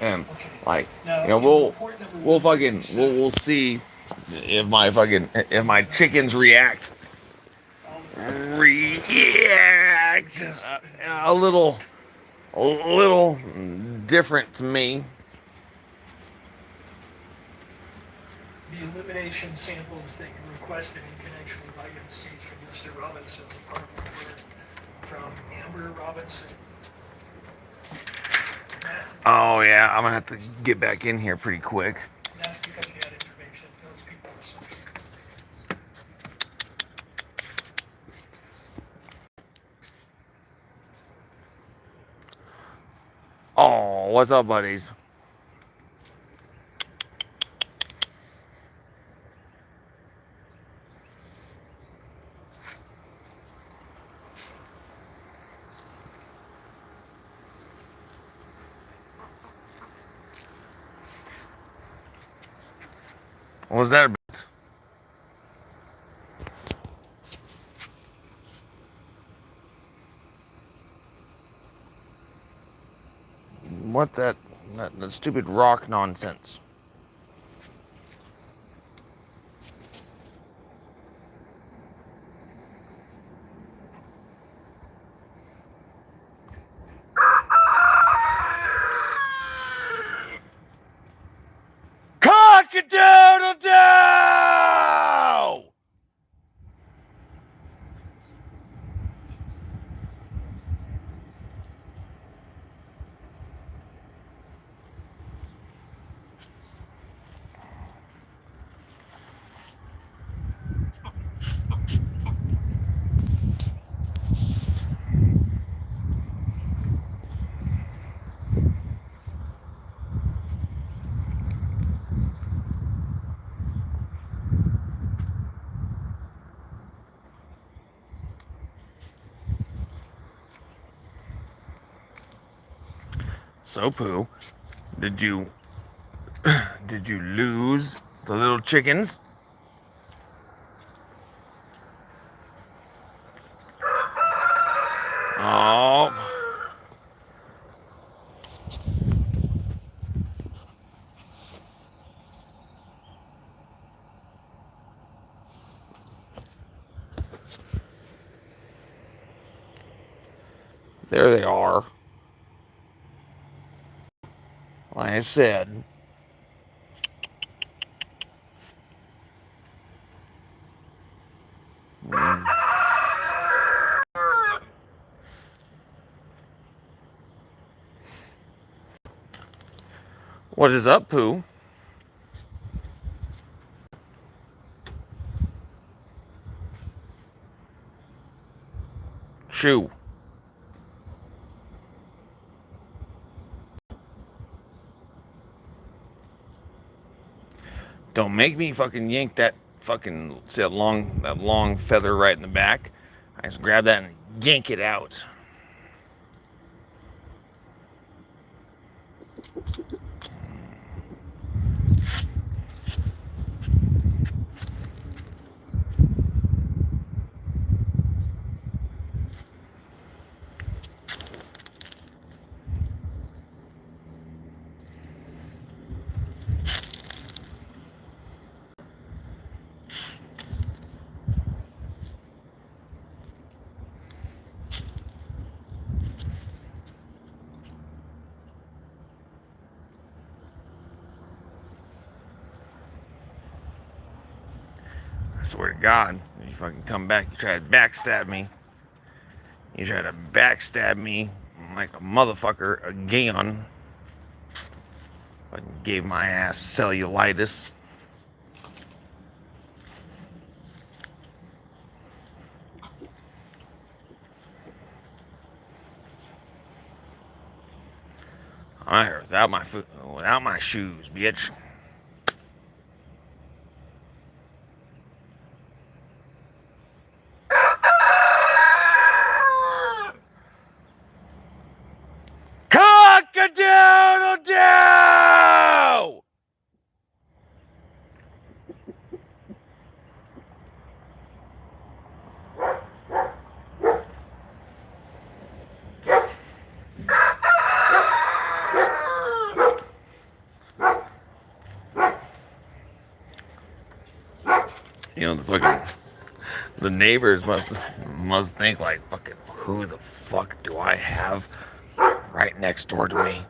And Okay. like, Now, you know, in report number we'll 157, we'll see if my chickens react a little different to me. the elimination samples that you requested in connection with item C from Mr. Robinson's apartment were from Amber Robinson. Oh yeah, I'm gonna have to get back in here pretty quick. And that's because you had information those people were subject. Oh, what's up, buddies? What was that about? What that stupid rock nonsense? Cock-a-doodle-doo! So, Pooh, did you lose the little chickens? Oh. There they are. Like I said. What is up, Pooh? Shoo. Don't make me fucking yank that fucking, see that long feather right in the back. I just grab that and yank it out. I swear to God, you fucking come back, you try to backstab me. You try to backstab me like a motherfucker again. Fucking gave my ass cellulitis. I'm here without my foot, without my shoes, bitch. Cock-a-doodle-doo! You know, the neighbors must think like, fucking, who the fuck do I have right next door to me?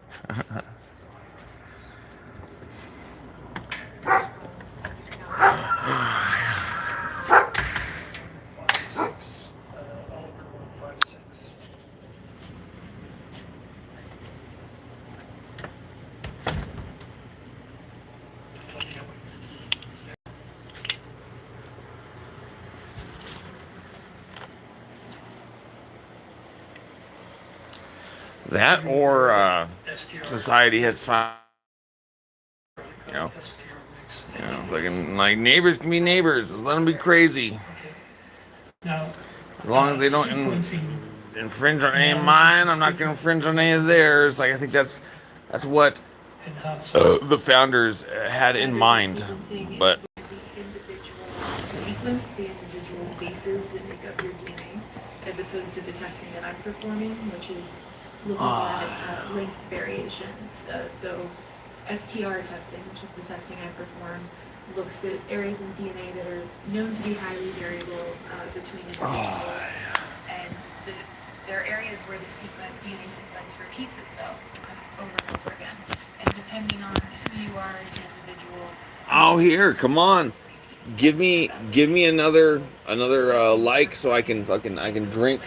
That or society has found, you know, fucking like neighbors can be neighbors. Let them be crazy. Now, As long as they don't infringe on any of mine, I'm not going to infringe on any of theirs. Like I think that's what the founders had in mind. But Sequence the individual bases that make up your DNA, as opposed to the testing that I'm performing, which is looking at length variations. So STR testing, which is the testing I perform, looks at areas in DNA that are known to be highly variable between individuals. And there are areas where the DNA sequence repeats itself over and over again. And depending on who you are as an individual. oh, here, come on, give me another like so I can drink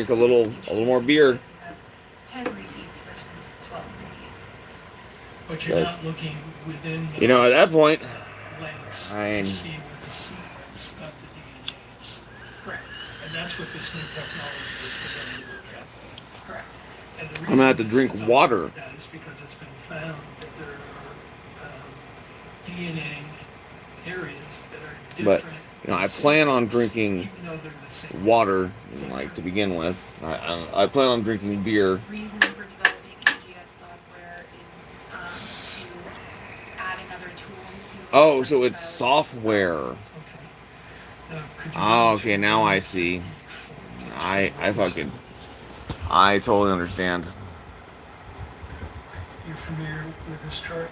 a little more beer. 10 repeats versus 12 repeats. but you're not looking within those, You know, at that point, lengths I mean, to see what the sequence of the DNA is. Correct. And that's what this new technology is going to look at. Correct. And the I'm gonna have to reason drink it's water. like that is because it's been found that there are DNA areas that are But different. you know, I plan on drinking even though they're the same. water, like to begin with. I plan on drinking beer. Reason for developing AGS software is to add another tool to. Oh, so it's software. Okay. Now, could you Oh, go okay, to now I see. I totally understand. You're familiar with this chart?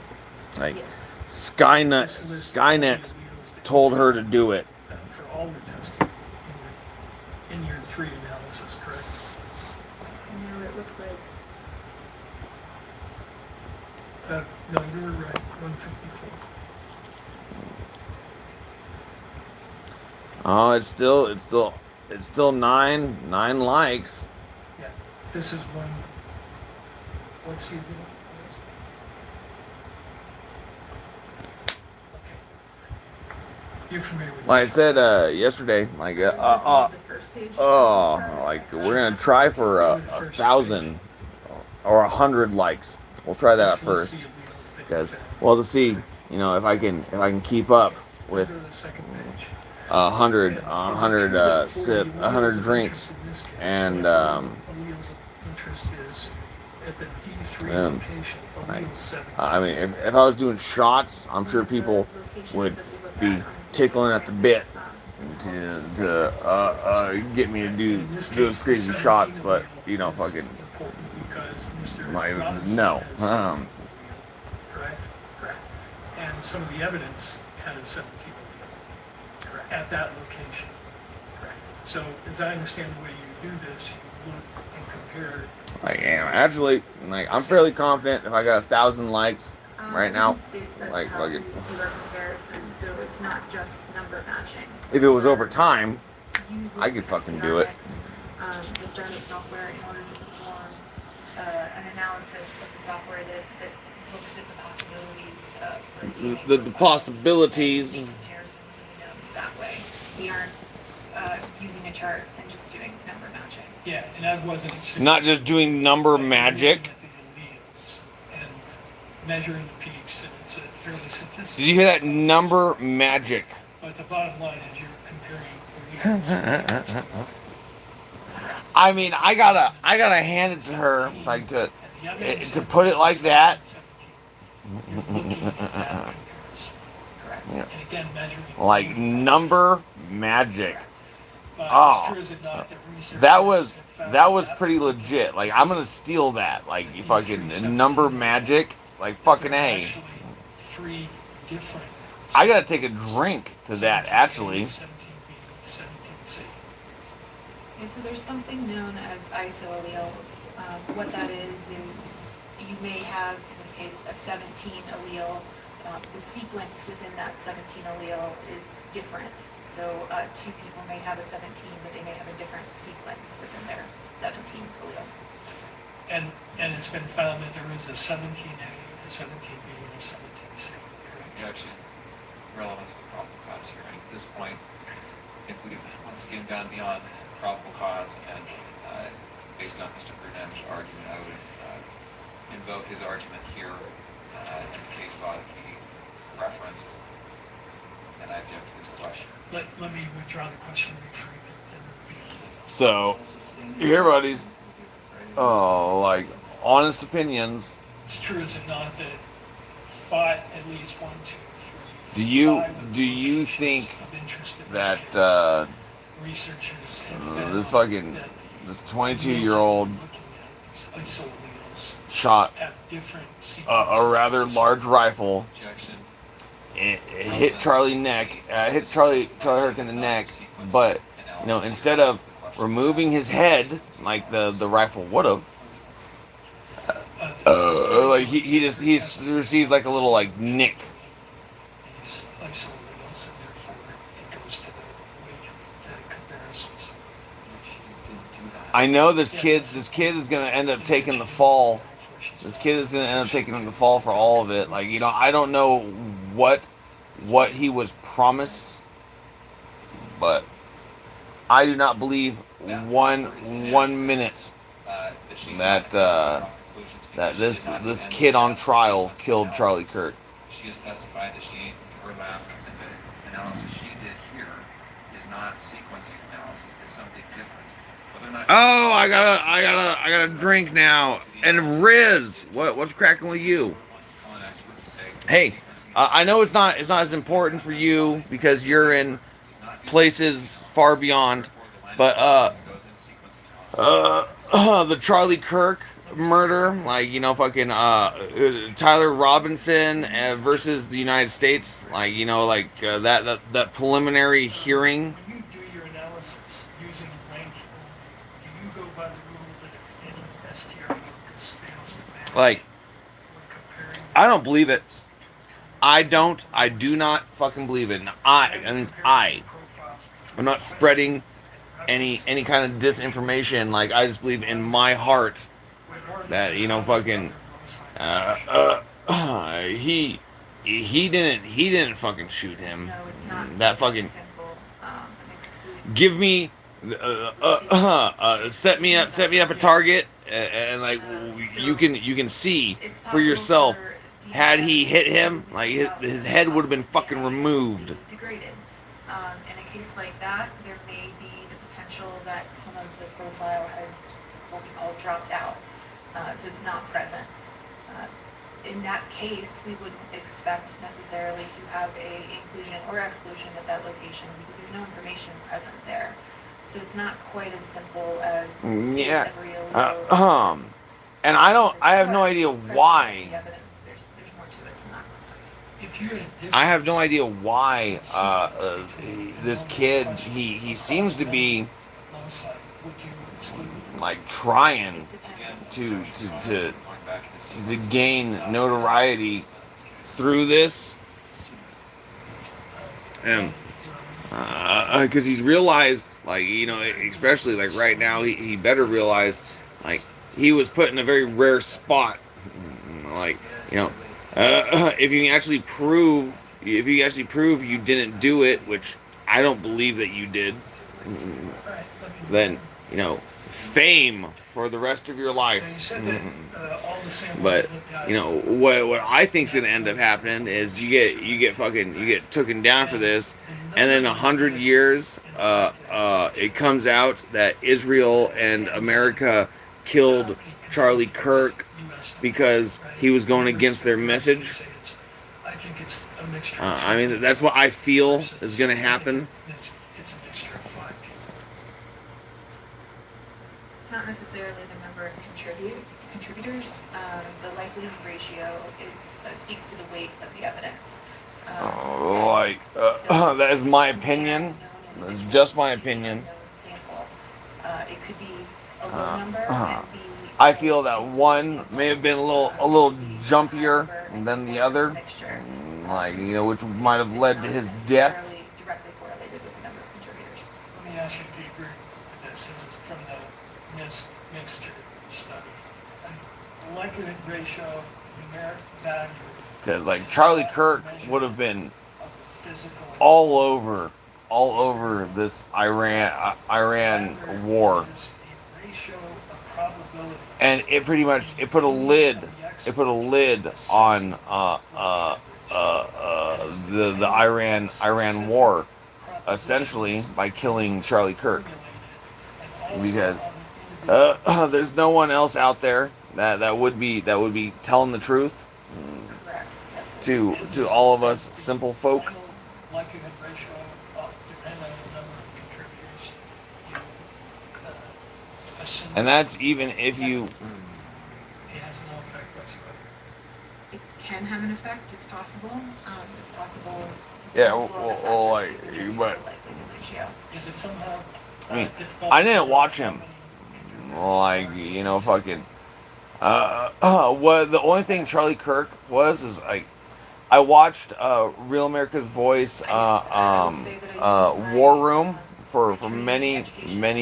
Like Yes. Skynet told her to do it. For all the testing in your 3 analysis, correct? No, it looks like No, you were right, 154. Oh, it's still nine likes. Yeah, this is one. What's he doing? You're familiar with like I this. said yesterday, like The first page. like we're gonna try for 1,000 or 100 likes. We'll try that at Let's see first, the wheels that you because found. well, to see, you know, if I can keep up with Go to the second page. 100 100 100 drinks, and wheels of interest is at the D3 um, location, like, allele 17. I mean, if I was doing shots, I'm sure people would be tickling at the bit to get me to do In this those case, crazy the shots, 17 but allele you know, is fucking important because Mr. like Robinson no. has 17 allele, correct? Correct. And some of the evidence had a 17 allele. Correct. At that location. Correct. So, as I understand the way you do this, you look and compare. Like, actually, like I'm fairly confident if I got 1,000 likes right now, like how we it, do our comparison, so it's not just number matching. if it was over time, Using I could fucking do it. The Startup software in order to perform an analysis of the software that looks at the possibilities for a DNA The profile possibilities. and make comparisons to the nodes that way. We aren't using a chart and just doing number matching. Yeah, and that wasn't Not just doing number But you're magic. looking at the alleles and measuring the peaks, and it's a fairly sophisticated. Did you hear that? Number magic. But the bottom line is you're comparing alleles. I mean, I gotta hand it to her, like to put it like that. You're looking at that comparison. Correct. Yeah. And again, measuring. Like number magic. But Oh. it's true, is it not, that researchers That was have found that was pretty legit. Like I'm gonna steal that. Like you fucking number magic. Like fucking there are A. actually 3 different. I gotta take a drink to that 17A, actually. 17B, 17C. And so there's something known as isoalleles. What that is you may have, in this case, a 17 allele. The sequence within that 17 allele is different. So 2 people may have a 17, but they may have a different sequence within their 17 allele. And it's been found that there is a 17A, a 17B, and a 17C, correct? Yeah, actually, relevance to the probable cause hearing. At this point, if we've once again gone beyond probable cause and based on Mr. Brunet's argument, I would invoke his argument here in the case law that he referenced, and I object to this question. Let me withdraw the question, reframe it, and repeat it. So here, buddies. Oh, like honest opinions. It's true, is it not, that 5, at least 1, 2, 3, Do you 5 of do the you locations think of interest in that case, researchers have found this fucking that this the 22-year-old alleles that we're looking at, these isoalleles, shot have different a sequences. rather large rifle, Objection. it hit Charlie Kirk in the neck, but you know, instead of removing his head like the rifle would have, like he just received like a little like nick. These isoalleles, and therefore it goes to the weight of the comparisons. She didn't do that. I know this kid is gonna end up taking the fall. This kid is gonna end up taking the fall for all of it. Like, you know, I don't know what he was promised, but I do not believe one minute that this kid on trial killed Charlie Kirk. She has testified that her lab and the analysis she did here is not sequencing analysis. It's something different. Whether or not Oh, I got a drink now. And Riz, what's cracking with you? Hey, I know it's not as important for you because you're in places far beyond, but the Charlie Kirk murder, like, you know, fucking Tyler Robinson versus the United States, like, you know, like that preliminary hearing. When you do your analysis using length only, do you go by the rule that if any STR focus fails to match, Like, when comparing I don't believe it. I do not fucking believe it. And I'm not spreading any kind of disinformation. Like, I just believe in my heart that, you know, fucking he he didn't fucking shoot him. No, it's not That fucking simple. An exclusion. give me set me up a target and like you can see It's for possible yourself. for Had he DNS hit him, to like without his head would have been fucking removed. Degraded. In a case like that, there may be the potential that some of the profile has what we call dropped out, so it's not present. In that case, we wouldn't expect necessarily to have a inclusion or exclusion at that location because there's no information present there. So it's not quite as simple as Yeah. is Embryo And I have no idea why. There's more to it than that. If you're a I have no idea why this kid he seems to be would you exclude the like trying to gain notoriety through this, and because he's realized, like, especially like right now, he better realize, like, he was put in a very rare spot, like, if you actually prove you didn't do it, which I don't believe that you did, then fame for the rest of your life. You said that all the samples But looked out. what I think's gonna end up happening is you get taken down for this, and then 100 years, it comes out that Israel and America killed Charlie Kirk because he was going against their message. I think it's a mixture. I mean, that's what I feel is gonna happen. It's a mixture of five people. It's not necessarily the number of contributors. The likelihood ratio speaks to the weight of the evidence. That is my opinion. That's just my opinion. Sample. It could be a low number and be. I feel that one may have been a little jumpier than the other, Mixture. which might have led to his death. Directly correlated with the number of contributors. Let me ask you, do you agree with this? This is from the mixture study. And the likelihood ratio, numeric value Because like Charlie Kirk would have been of the physical all over this Iran war, is a ratio of probability. and it put a lid on the Iran war, essentially by killing Charlie Kirk, because there's no one else out there that would be telling the truth Correct. Yes. to all of us simple folk. Likelihood ratio, depending on the number of contributors, you assume And that's even if you it has no effect whatsoever. It can have an effect. It's possible. It's possible. Yeah, multiple well, other like, factors contribute to but- the likelihood ratio. Is it somehow I mean, difficult? I didn't watch him. Like, fucking. What the only thing Charlie Kirk was is like, I watched Real America's Voice, War Room for many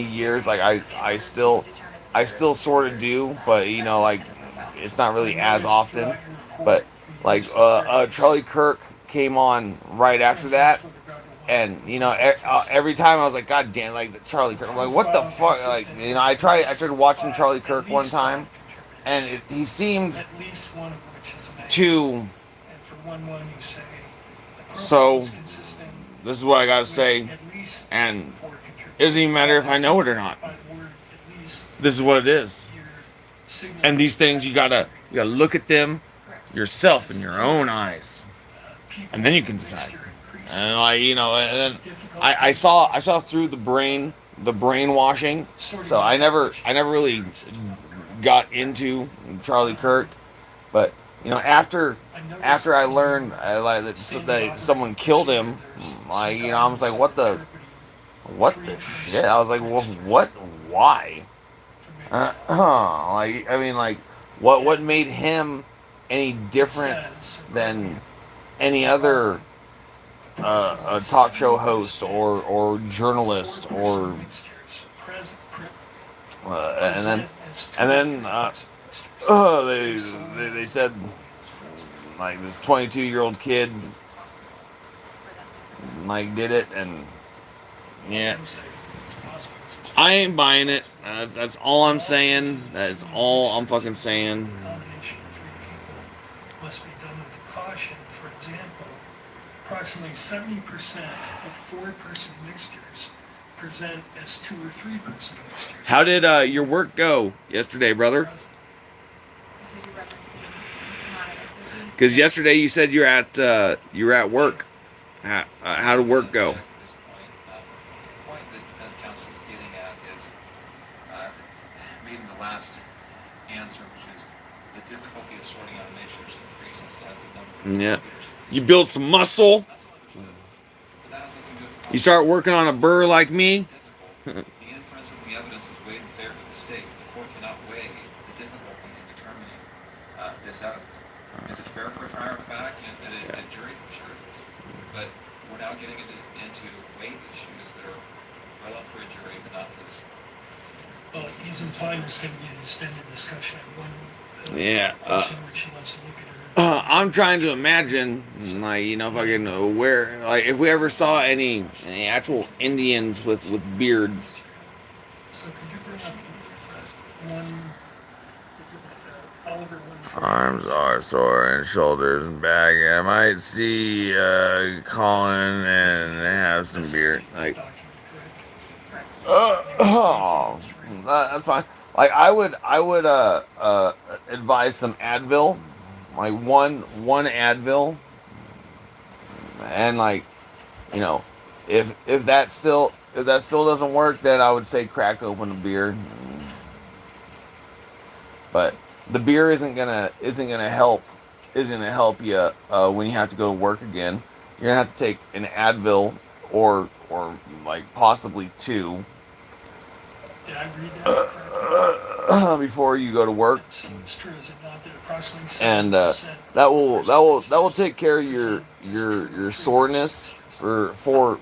years. Like I still sort of do, but like it's not really as often. But like Charlie Kirk came on right after that. And every time I was like, God damn, like Charlie Kirk. I'm like, what the fuck? Like, I tried watching Charlie Kirk one time, and he seemed At least one of which is made. to. And for one you say the So, profile is consistent This is what I gotta with say, at least and four it contributors. doesn't even matter if I know it or not. By the word at least, This is what it is. you're signaling And these things, you gotta look at them Correct. yourself in your own eyes, people and then you can decide. mixture increases. and like and then Difficult I saw through the brainwashing. sort of So I never really got into Charlie Kirk, but after I learned that someone killed him, like I was like, what the shit? I was like, well, what? Why? Like I mean, like what made him any different than any other a talk show host or journalist or and then they said like this 22-year-old kid for them to present. like did it, and yeah, I'm saying it's possible this is I ain't buying it. That's all I'm saying. That's all I'm fucking saying. The combination of 3 people must be done with caution. For example, approximately 70% of 4-person mixtures present as 2 or 3-person mixtures. How did your work go yesterday, brother? So you're referencing non-SOD? Because yesterday you said you're at work. How did work go? At this point, the point that defense counsel is getting at is maybe the last answer, which is the difficulty of sorting out matrix increases as the number of Yeah. computers You increases. build some muscle. That's all understood. But that has nothing to do with the You start working on a burr like me. It's difficult. The inferences and the evidence is weighed in favor of the state. The court cannot weigh the difficulty in determining this evidence. Is it fair for a trier of fact and a jury? Sure it is. But we're now getting into weight issues that are relevant for a jury, but not for this court. Well, he's implying there's going to be an extended discussion on one Yeah. question which he wants to look at her. I'm trying to imagine, like, fucking where, like, if we ever saw any actual Indians with beards. So could you bring up one, is it Oliver 1? Arms are sore and shoulders and back. I might see Colin and have some beer. Like, that's fine. Like, I would advise some Advil, like one Advil, and like, if that still doesn't work, then I would say crack open a beer. But the beer isn't gonna help you when you have to go to work again. You're gonna have to take an Advil or like possibly 2 Did I read that correctly? before you go to work, So it's true, is it not, that approximately 70% and that will take care of your soreness for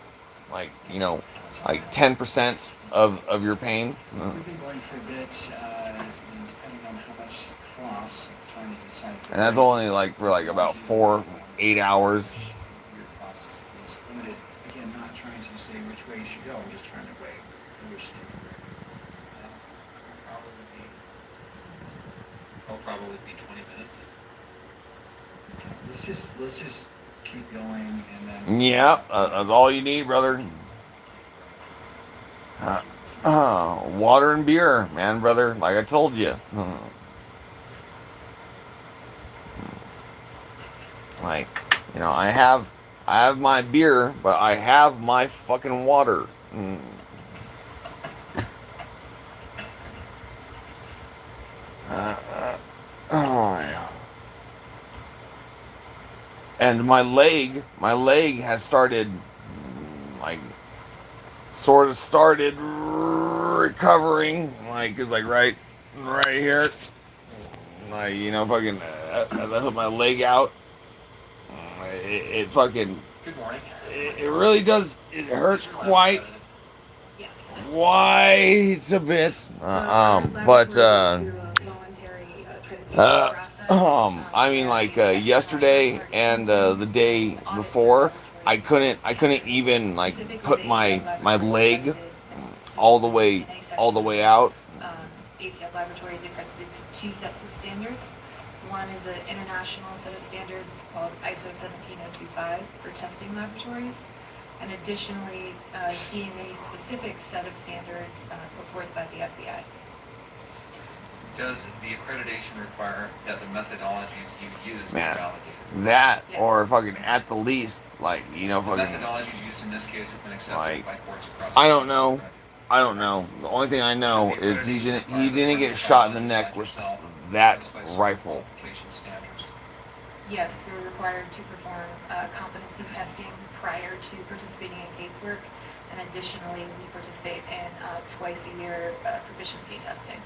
like 10% of your pain. We've been going for a bit, and depending on how much costs, trying to decide. And that's only like for like about 4-8 hours. Your cost is limited. Again, not trying to say which way you should go, just trying to weigh which to. Probably be 20 minutes. Let's just keep going and then. Yeah, that's all you need, brother. Water and beer, man, brother. Like I told you. Like, I have my beer, but I have my fucking water. Oh, yeah. And my leg has started, like, sort of started recovering, like, it's like right here, like, fucking, as I put my leg out, it fucking, Good morning. it really does, it hurts quite Yes. a bit, but, I mean, like yesterday and the day before, I couldn't even like put my leg all the way out. ATF Laboratories accredited to 2 sets of standards. One is an international set of standards called ISO 17025 for testing laboratories, and additionally, a DNA-specific set of standards put forth by the FBI. Does the accreditation require that the methodologies you use be Man. validated? That, Yes. or fucking at the least, like The fucking. methodologies used in this case have been accepted Like, by courts across. I don't know. The only thing I know is he didn't get shot in the neck with that rifle. Yes, we're required to perform competency testing prior to participating in casework, and additionally, we participate in twice-a-year proficiency testing.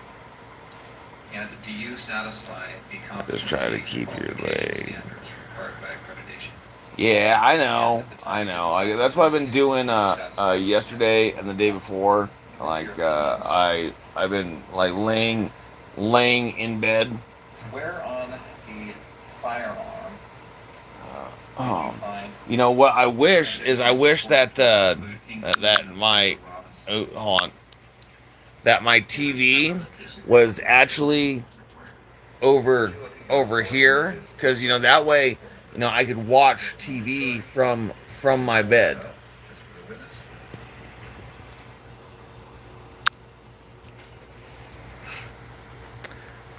And do you satisfy the competency Just try to keep your qualification leg. standards required by accreditation? Yeah, I know. That's what I've been doing yesterday and the day before. Like I've been like laying in bed. Where on the firearm Oh, find you know what I wish is I wish that that my hold on, that my TV was actually over here, because you know that way, you know, I could watch TV from my bed. just for the witness.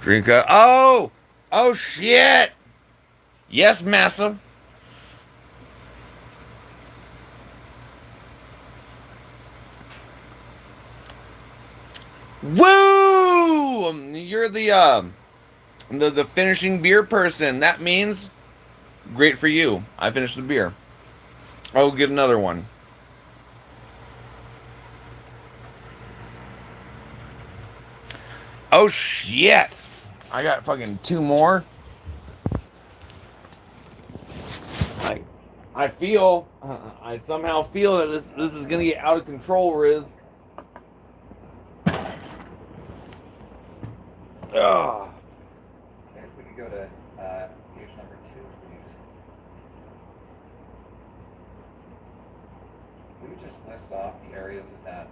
Drink a oh shit. Yes, massa. Woo! You're the finishing beer person. That means great for you. I finished the beer. I'll get another one. Oh shit! I got fucking 2 more. I feel, I somehow feel that this is gonna get out of control, Riz. Ugh. Okay, if we could go to page number 2, please. We would just list off the areas of that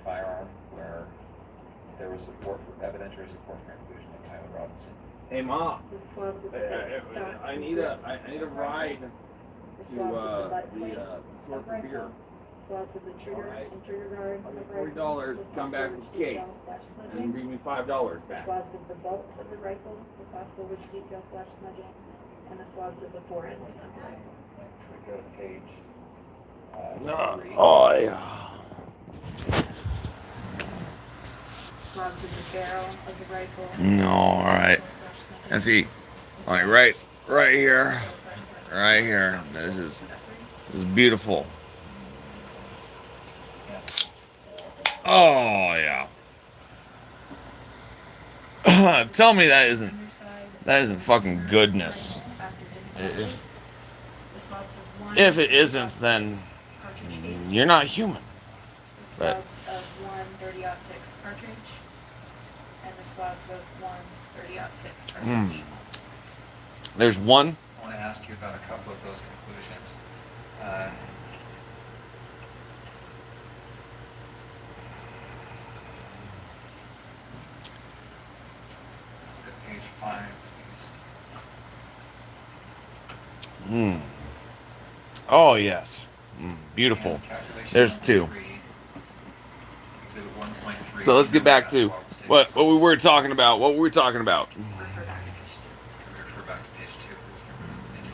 firearm where there was support for evidentiary support for inclusion of Tyler Robinson. Hey, Ma. The swabs of the stock. I need a ride The to swabs of the butt plate, store for beer. swabs of the trigger Alright. and trigger guard of the rifle. $40. with Come back possible with witch case. detail slash And smudging. bring me $5 The back. swabs of the bolt of the rifle with possible witch detail slash smudging. And the swabs of the fore end. We go to page 3. Oh yeah. Swabs of the barrel of the rifle. No, all right. And see, like right here, right here. This is beautiful. Oh yeah. Tell me that isn't fucking goodness. If it isn't, then you're not human. The But swabs of one 30-06 cartridge and the swabs of one 30-06 cartridge. there's one. I want to ask you about a couple of those conclusions. Let's look at page 5, please. Oh yes. Beautiful. And calculation There's number 2. 3, exhibit 1.3. So let's get back to Swabs taken. what we were talking about. What were we talking about? Refer back to page 2. Can we refer back to page 2, please? Thank you.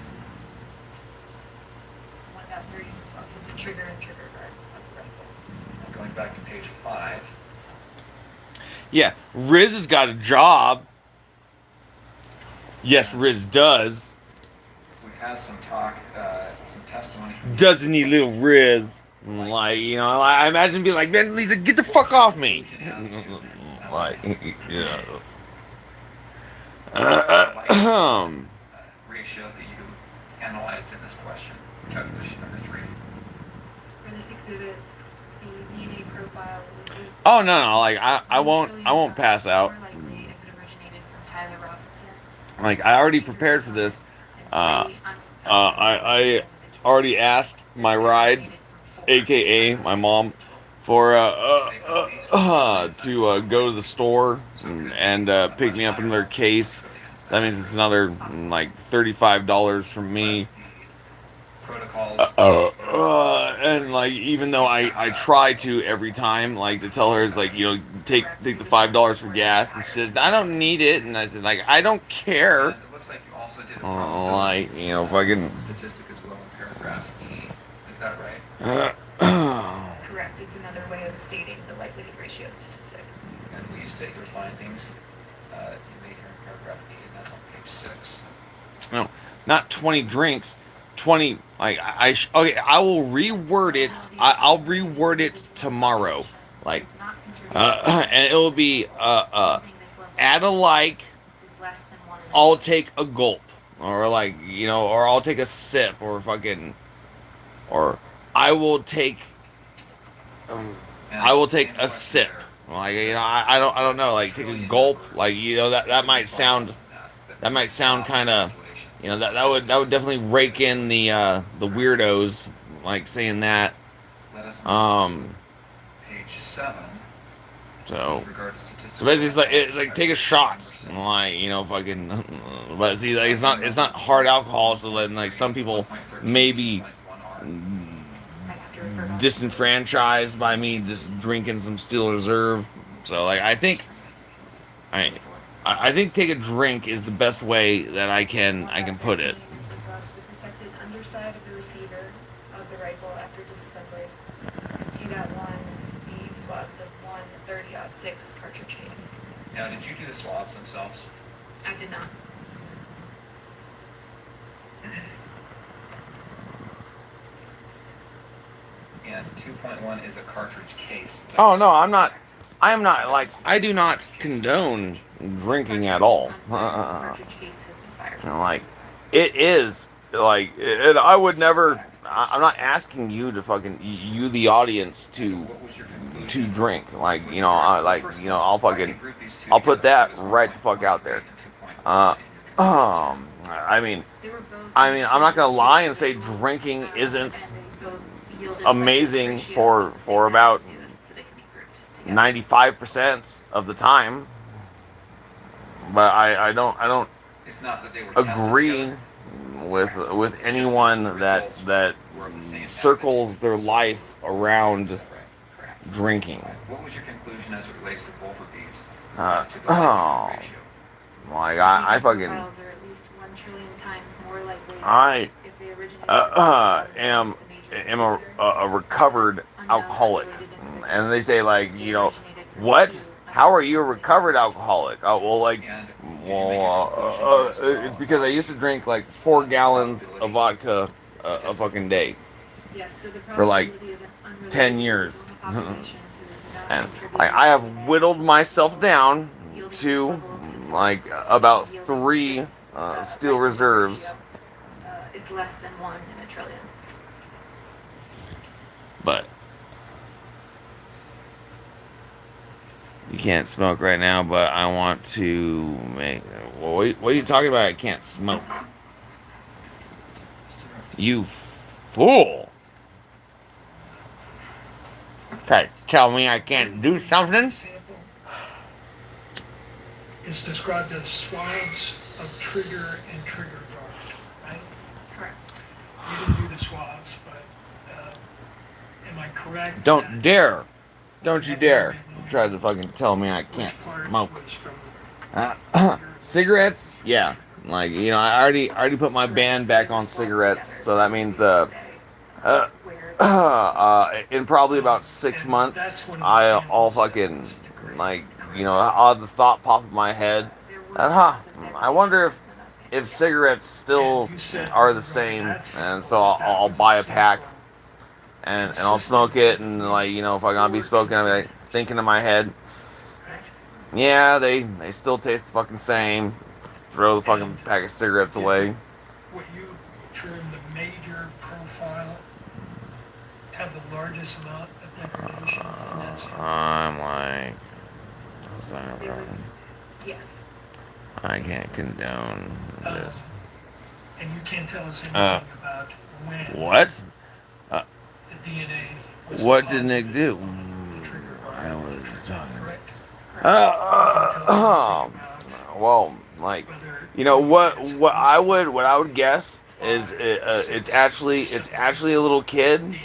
One got 30 swabs of the trigger and trigger guard of the rifle. And going back to page 5. Yeah, Riz has got a job. Yes, Riz does. We've had some talk, some testimony from Doesn't he, little Riz? Like, you know, I imagine being like, man, Lisa, get the fuck off me. Like, you know. ratio that you analyzed in this question, calculation number 3. For this exhibit, the DNA profile was Oh no, like I won't pass out. more likely if it originated from Tyler Robinson. Like I already prepared for this. I already asked my ride, aka my mom, for to go to the store and pick me up in their case. So that means it's another like $35 from me. Protocols. And like even though I try to every time like to tell her, is like, you know, take the $5 for gas, and she says I don't need it, and I said like I don't care. And it looks like you also did a Like, you know, fucking statistic as well in paragraph E. Is that right? Correct. It's another way of stating the likelihood ratio statistic. And will you state your findings you made here in paragraph E, and that's on page 6. no, not 20 drinks, 20 like okay, I will reword it. I'll reword it tomorrow. Like and it will be add a like, I'll take a gulp, or like, you know, or I'll take a sip, or fucking, or I will take a sip. Like, you know, I don't know, like take a gulp, like, you know, that might sound kind of You know, that would definitely rake in the weirdos, like saying that. Let us Um, page 7. so With regard to statistics. so basically it's like take a shot, like, you know, fucking. But see, like, it's not hard alcohol, so then like some people may be I have to refer back to disenfranchised by me just drinking some Steel Reserve. So like I think take a drink is the best way that I can put it. The protected underside of the receiver of the rifle after disassembly. 2.1 is the swabs of 130-06 cartridge case. Now, did you do the swabs themselves? I did not. And 2.1 is a cartridge case. Is that Oh no, I am not like I do not condone drinking at all. Cartridge case has been fired. You know, like it is like and I would never. I'm not asking you to fucking you the audience What was your conclusion? to drink. Like, you know, I'll put that right the fuck out there. I mean, They were both I'm not gonna lie and say drinking isn't amazing for about 95% of the time, but I don't It's not that they were agree with anyone that circles their life around drinking. What was your conclusion as it relates to both of these? Uh, As to the oh. ratio? Like I fucking Profiles are at least 1 trillion times more likely I if they originated am a recovered alcoholic, and they say like, you know, what? How are you a recovered alcoholic? Oh well, like, And it's because I used to drink like 4 gallons of vodka a fucking day. Yes, so the For, like, probability of an unrelated 10 years. global population who is not And contributing like I have whittled myself down to like about 3 Steel Reserves, is less than 1 in a trillion. but you can't smoke right now. But I want to make. Well, what are you talking about? I can't smoke. You fool! Try to tell me I can't do something? Sample is described as swabs of trigger and trigger guard, right? Correct. You didn't do the swabs, but am I correct? Don't that dare! Don't you dare try to fucking tell me I can't which part smoke. was from Cigarettes? Yeah. Like, you know, I already put my ban back on cigarettes, so that means in probably about 6 months, I'll fucking, like, you know, I'll have the thought pop in my head that, I wonder if cigarettes still are the same, and so I'll buy a pack and I'll smoke it, and like, you know, if I'm gonna be smoking, I'll be like thinking in my head, yeah, they still taste the fucking same. Throw the fucking pack of cigarettes away. what you term the major profile have the largest amount of degradation in that sample? I'm like, There was, yes. I can't condone this. And you can't tell us anything about when What? the DNA was What did deposited Nick do? on the trigger I guard, was talking. correct? Well, like, you know what I would guess is it's actually a little kid, DNA on that.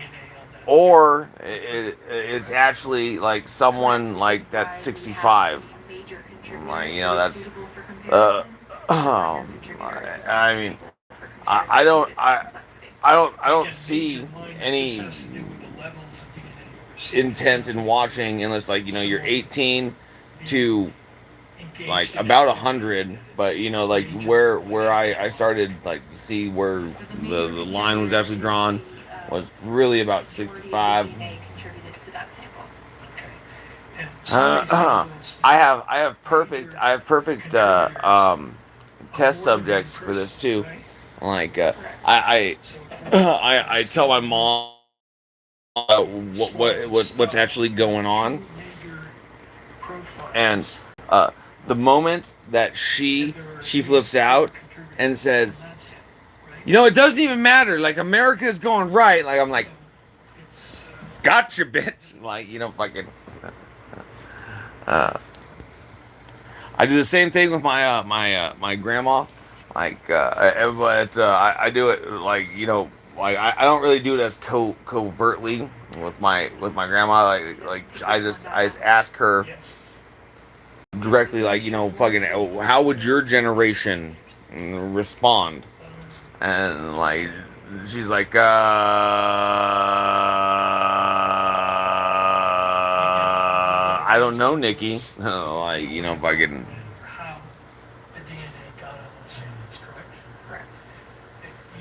or it's actually like someone like that's 65. Like, you know, that's I mean, I don't see any intent in watching unless, like, you know, you're 18 to like about 100, but you know, like where I started like to see where the line was actually drawn was really about 65. I have perfect test subjects for this too. Like I tell my mom what's actually going on, and the moment that she flips out and says, And that's it, right? you know, it doesn't even matter. Like, America is going right. Like, I'm like, It's, gotcha, bitch. Like, you know, fucking. Uh, I do the same thing with my grandma. Like, but I do it like, you know, like I don't really do it as covertly with my grandma. Like I just ask her yes. directly, like, you know, fucking, oh, how would your generation respond? And like, she's like, I don't know, Nikki. Like, you know, fucking. And how the DNA got on those samples, correct? Correct.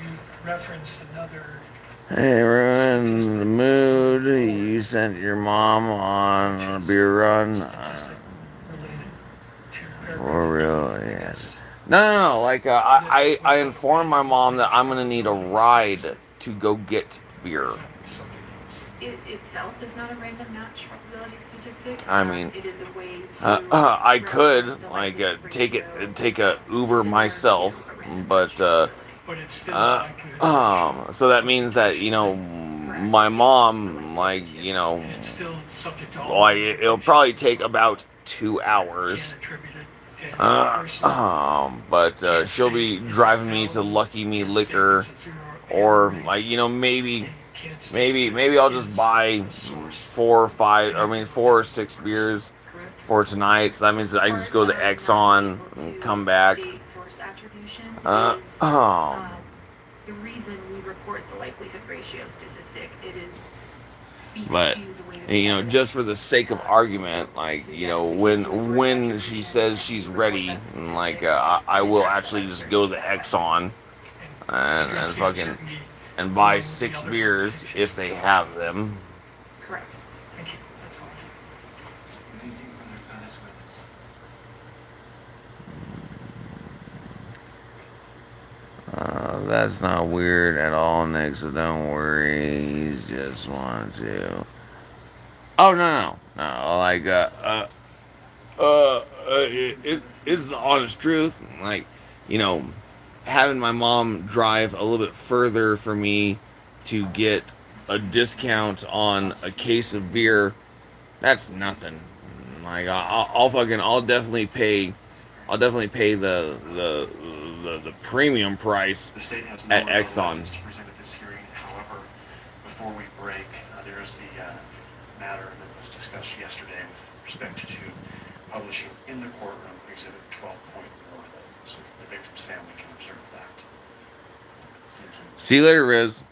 You referenced another, Hey, ruin the mood. You sent your mom on a beer run. statistic related to For real, I yeah. guess. No. Like, I informed my mom that I'm gonna need a ride to go get beer. Something else. It itself is not a random match probability statistic. I mean, it is a way to. I could represent the like likelihood take ratio a Uber similar to myself, a random but match probability. But it's still a likelihood. so that means that, you know, my mom, like, you know, And it's still subject to all. like it'll probably take about 2 hours. Can't attribute it to any person. But she'll be driving me to Lucky Me Liquor, or like, you know, maybe I'll just buy 4 or 6 beers for tonight. So that means that I can just go to the Exxon and come back. State source attribution Uh, is um, the reason we report the likelihood ratio statistic. It is speaks But, to the way that you know, just for the sake of argument, like, you know, when she says she's ready, and like, I will actually just go to the Exxon and fucking and buy 6 beers if they have them. correct. Thank you. That's all. Anything further from this witness? That's not weird at all, Nick, so don't worry. He's just wanted to. Oh, no. Like, it is the honest truth. Like, you know, having my mom drive a little bit further for me to get a discount on a case of beer, that's nothing. Like, I'll definitely pay the premium price The state has at no Exxon. evidence to present at this hearing. However, before we break, there is the matter that was discussed yesterday with respect to publishing in the courtroom Exhibit 12.1, so the victim's family can observe that. See you later, Riz.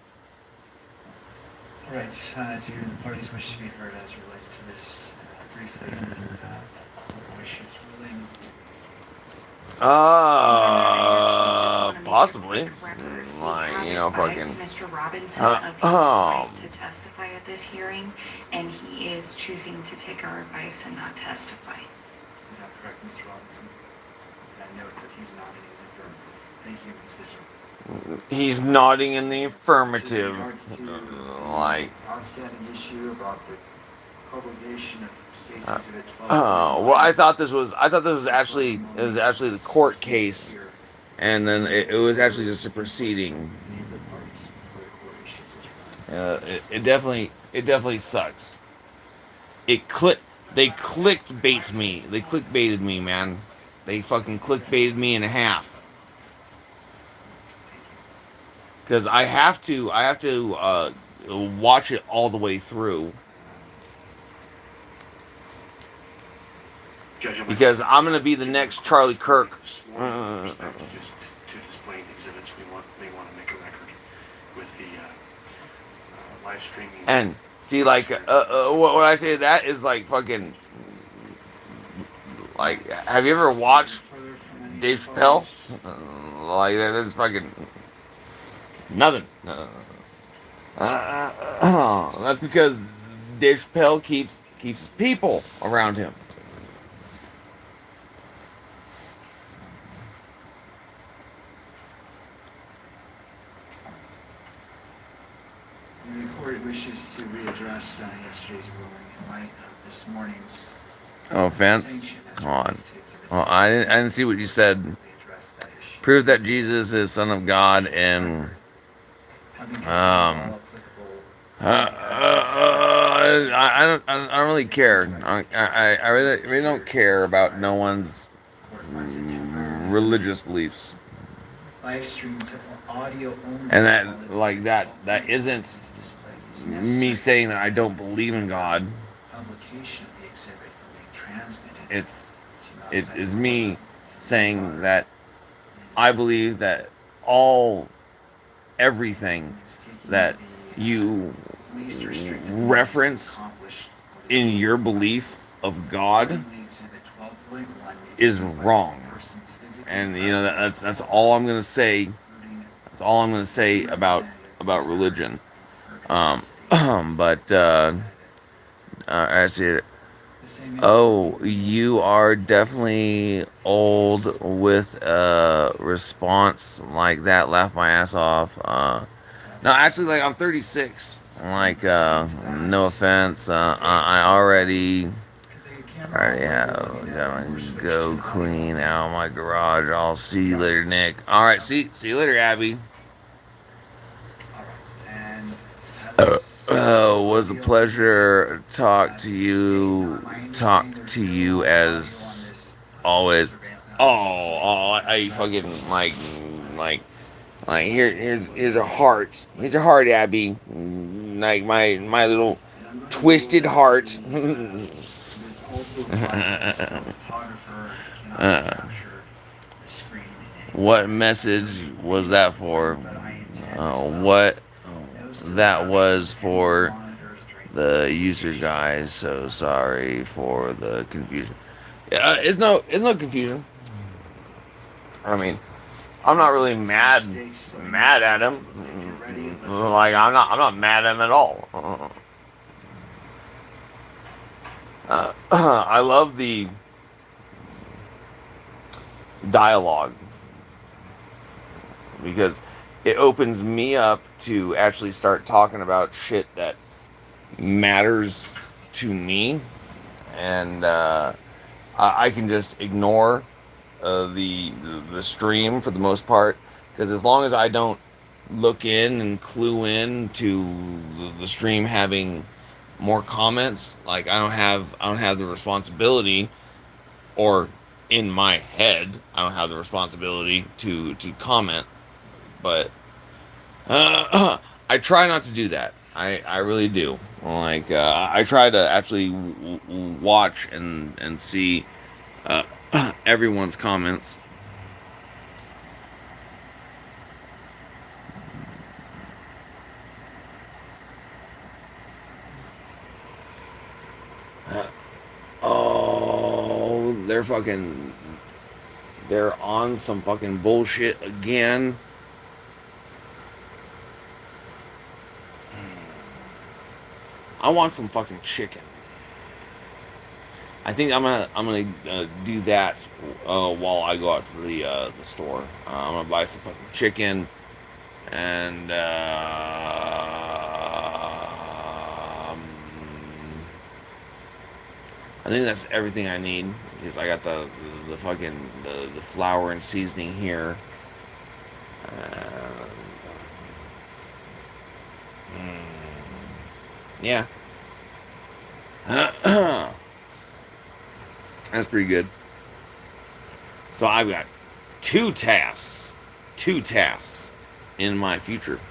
All right, do the parties wish to be heard as it relates to this briefly? Issues ruling. Possibly. Like, you know, fucking. Mr. Robinson of his right to testify at this hearing, and he is choosing to take our advice and not testify. Is that correct, Mr. Robinson? I note that he's nodding in the affirmative. Thank you, Ms. Visser. He's nodding in the affirmative. Like. Outstanding issue about the publication of State's Exhibit 12. Well, I thought this was actually the court case, and then it was actually just a proceeding. It definitely sucks. They clickbaited me. They clickbaited me, man. They fucking clickbaited me in half. Because I have to watch it all the way through. Because I'm gonna be the next Charlie Kirk. Just to display exhibits, we may want to make a record with the live streaming. And see, like, what I say to that is like fucking. Like, have you ever watched Dave Chappelle? Like, that's fucking nothing. That's because Dave Chappelle keeps people around him. The court wishes to readdress yesterday's ruling in light of this morning's Oh, offense? sanction as Hold on. relates to Exhibit Well, I didn't see what you said. We addressed that issue. prove that Jesus is Son of God, and I don't really care. I really don't care about no one's religious beliefs. Live stream to audio only. And that isn't me saying that I don't believe in God. Publication of the exhibit from being transmitted. It is me saying that I believe that everything that you reference in your belief of God is wrong. And that's all I'm gonna say. That's all I'm gonna say about religion. But I see it. Oh, you are definitely old with a response like that. Laugh my ass off. No, actually, like I'm 36. Like, no offense. I already have gotta go clean out my garage. I'll see you later, Nick. All right, see you later, Abby. Was a pleasure talk to you as always. I fucking like here's a heart. Here's a heart, Abby. Like my little twisted heart. What message was that for? What that was for the user guys. So sorry for the confusion. Yeah, it's no confusion. I mean, I'm not really mad at him. Like I'm not mad at him at all. I love the dialogue because it opens me up to actually start talking about shit that matters to me, and I can just ignore the stream for the most part, because as long as I don't look in and clue in to the stream having more comments, like I don't have the responsibility, or in my head I don't have the responsibility to comment, but I try not to do that. I really do. Like I try to actually watch and see everyone's comments. Oh, they're on some fucking bullshit again. I want some fucking chicken. I think I'm gonna do that while I go out to the store. I'm gonna buy some fucking chicken, and I think that's everything I need, because I got the fucking the flour and seasoning here. Yeah. That's pretty good. So I've got two tasks in my future.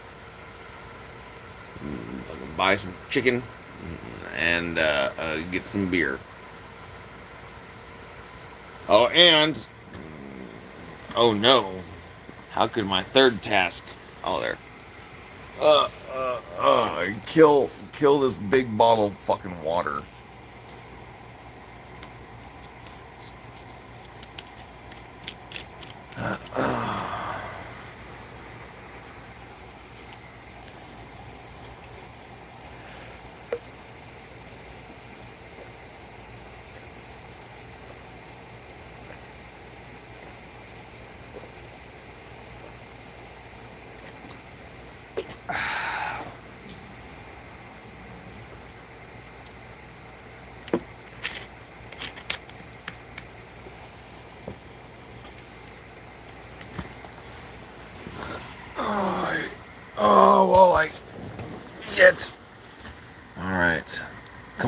Fucking buy some chicken and get some beer. Oh, and oh no, how could my third task? Oh, there. Kill this big bottle of fucking water.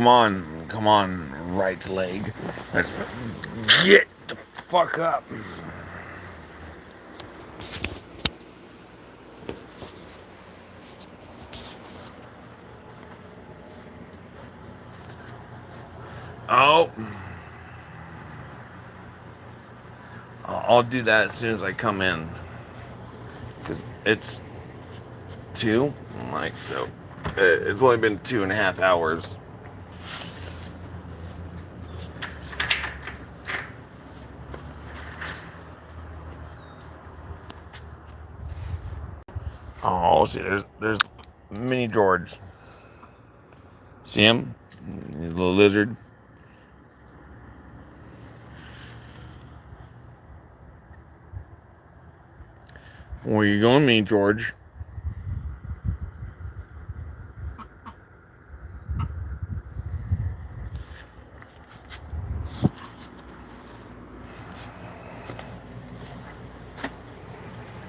Come on, right leg. Let's get the fuck up. Oh. I'll do that as soon as I come in. Because it's 2. I'm like, so it's only been 2.5 hours. Oh, see, there's Mini George. See him? His little lizard. Where are you going, Mini George?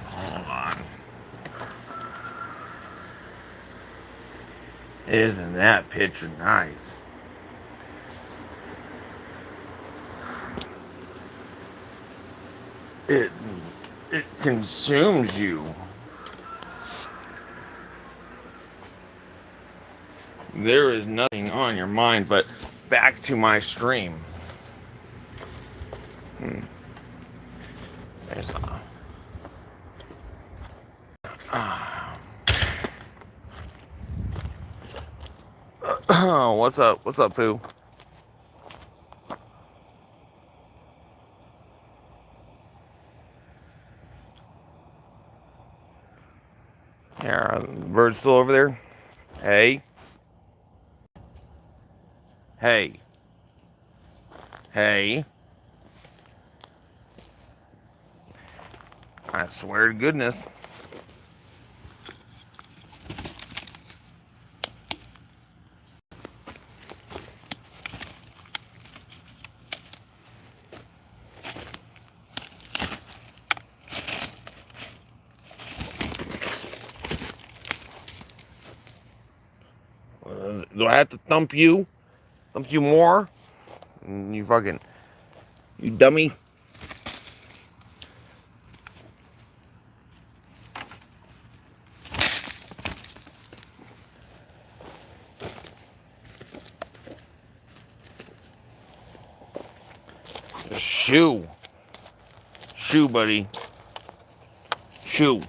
Hold on. Isn't that picture nice? It consumes you. There is nothing on your mind, but back to my stream. There's what's up? What's up, Pooh? Here, the bird's still over there. Hey. Hey. Hey. I swear to goodness. Do I have to thump you? Thump you more? You dummy. Shoo. Shoo, buddy. Shoo.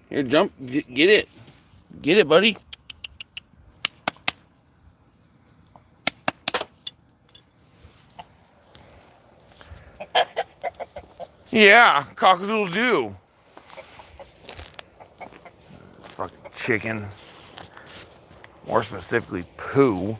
Here, jump. Get it. Get it, buddy. Yeah, cockadoodle do. Fucking chicken. More specifically, poo.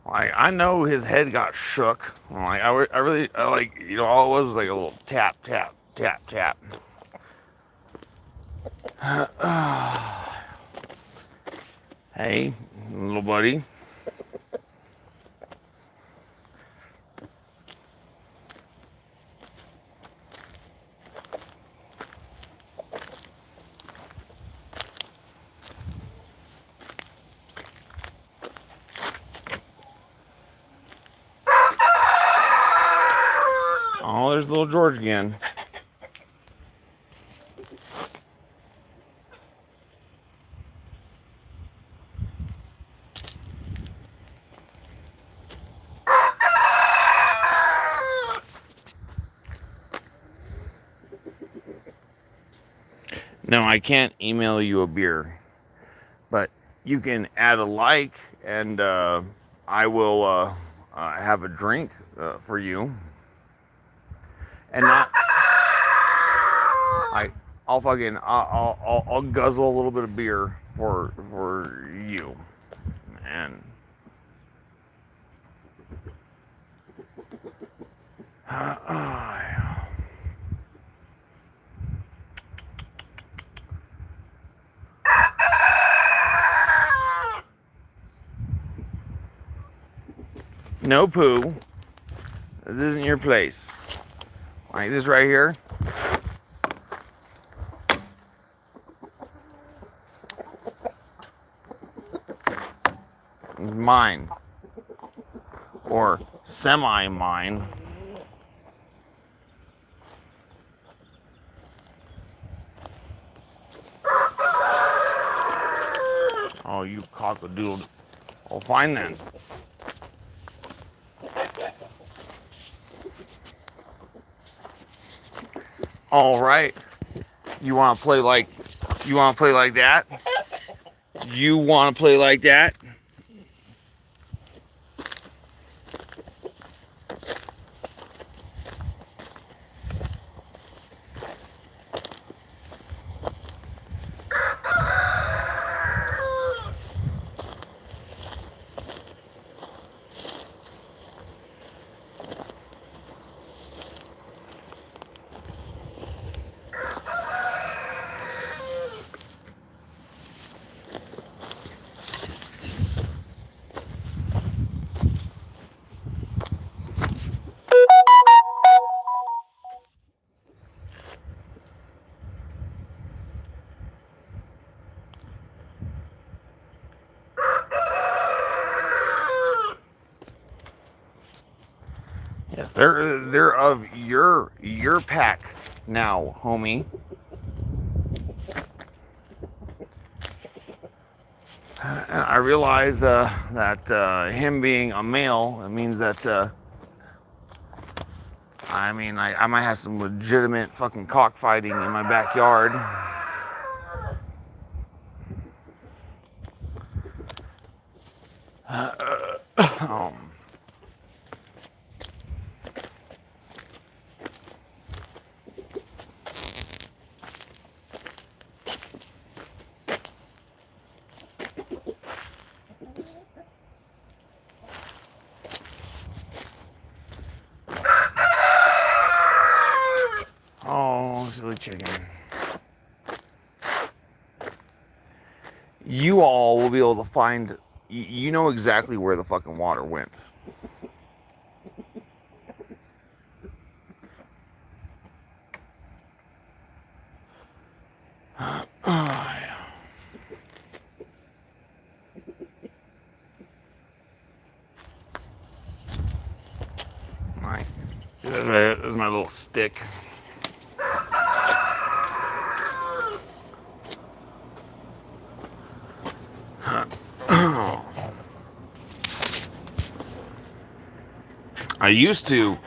Like, I know his head got shook. Like, I really, like, all it was like a little tap, tap, tap, tap. Hey, little buddy. Oh, there's little George again. No, I can't email you a beer, but you can add a like, and I will have a drink for you. And not, I'll guzzle a little bit of beer for you, and no poo. This isn't your place. Like this right here. Mine. Or semi-mine. Oh, you cockadoodle. Oh, fine then. All right. You want to play like that? You want to play like that? Yes, they're of your pack now, homie. I realize that him being a male, it means that I might have some legitimate fucking cockfighting in my backyard. Oh, silly chicken. You all will be able to find, you know exactly where the fucking water went. This is my little stick. I used to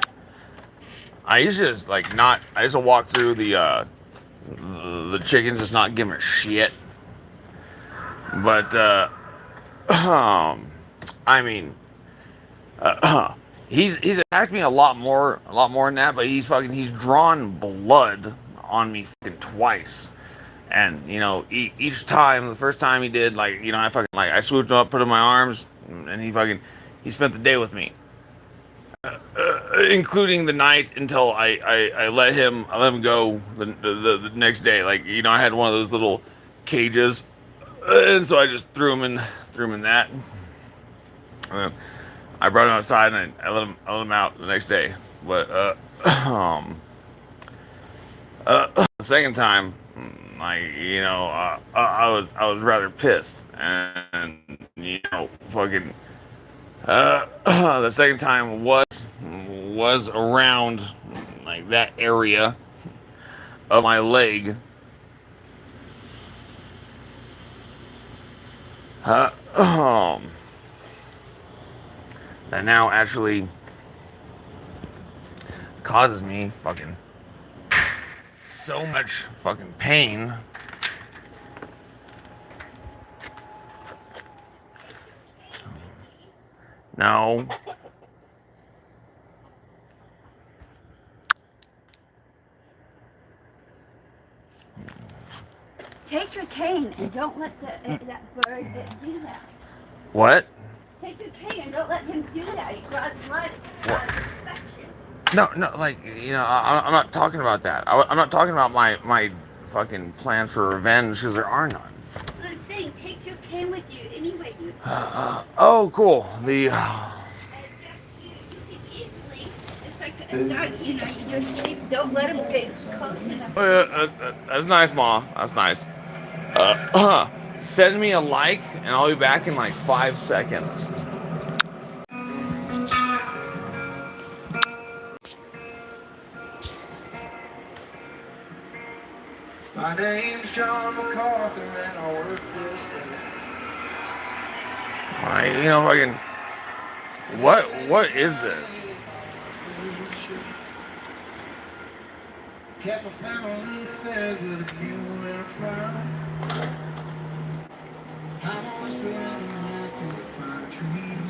just like not. I used to walk through the chickens, just not give them a shit. But I mean, he's attacked me a lot more than that. But he's drawn blood on me fucking twice. And you know, each time, the first time he did, like, you know, I swooped him up, put him in my arms, and he spent the day with me. Including the night until I let him go the next day. Like, you know, I had one of those little cages, and so I just threw him in that. And then I brought him outside and I let him out the next day. But the second time, like, you know, I was rather pissed, and you know, fucking the second time was around like that area of my leg. That now actually causes me fucking so much fucking pain No. Take your cane and don't let that bird do that. What? Take your cane and don't let him do that. He brought blood. No, like, I'm not talking about that. I'm not talking about my fucking plans for revenge, because there are none. I'm saying take your cane with you anyway. You. Oh, cool. The. You can easily. It's like a dog. You just don't let him get close enough. That's nice, Ma. That's nice. Send me a like, and I'll be back in like 5 seconds. My name's John MacArthur, and I work this day. Fucking. What is this? Kept my family fed with a mule and a plow. I'm always running through the fine trees.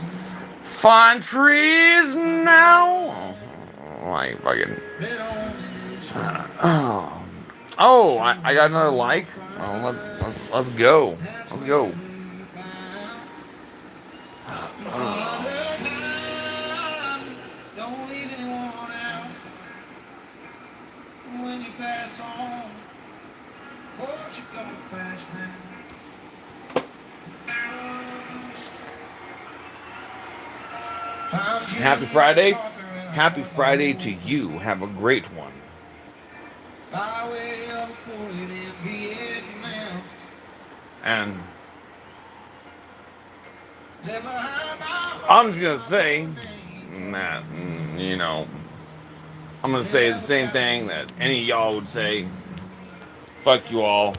Fine trees now. Like fucking. Oh, I got another like. Oh, let's go. Let's go. Don't leave anyone out when you pass on. Won't you go fast now? Happy Friday. Happy Friday to you. Have a great one. By way of a bullet in Vietnam. And I'm just gonna say that, I'm gonna say the same thing that any of y'all would say. Fuck you all.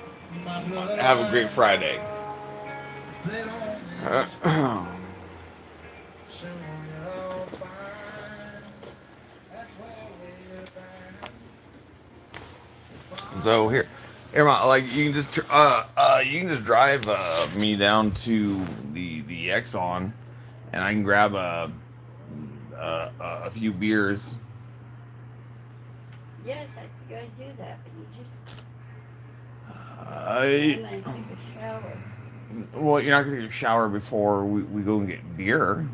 Have a great Friday. So here, like you can just drive me down to the Exxon, and I can grab a few beers. Yes, I'm going to do that, but you just. I'm gonna take a shower. Well, you're not gonna take a shower before we go and get beer.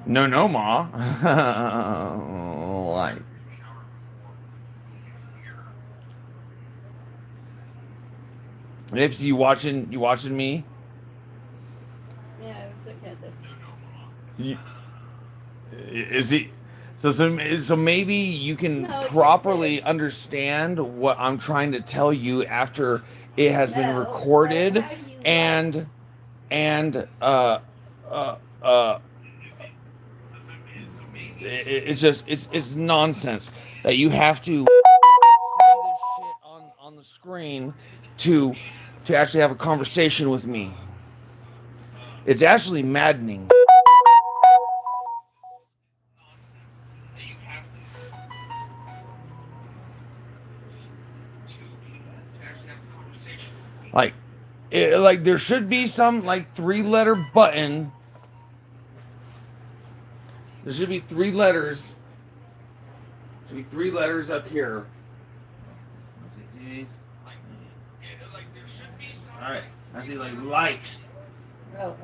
No, Ma. Like. Nips, you watching me? Yeah, I was looking at this. Is he? So maybe you can properly understand what I'm trying to tell you after it has been recorded and it's nonsense that you have to see this shit on the screen to actually have a conversation with me. It's actually maddening. Like there should be some like 3-letter button. There should be 3 letters. There should be 3 letters up here. Alright, I see like. Oh, okay.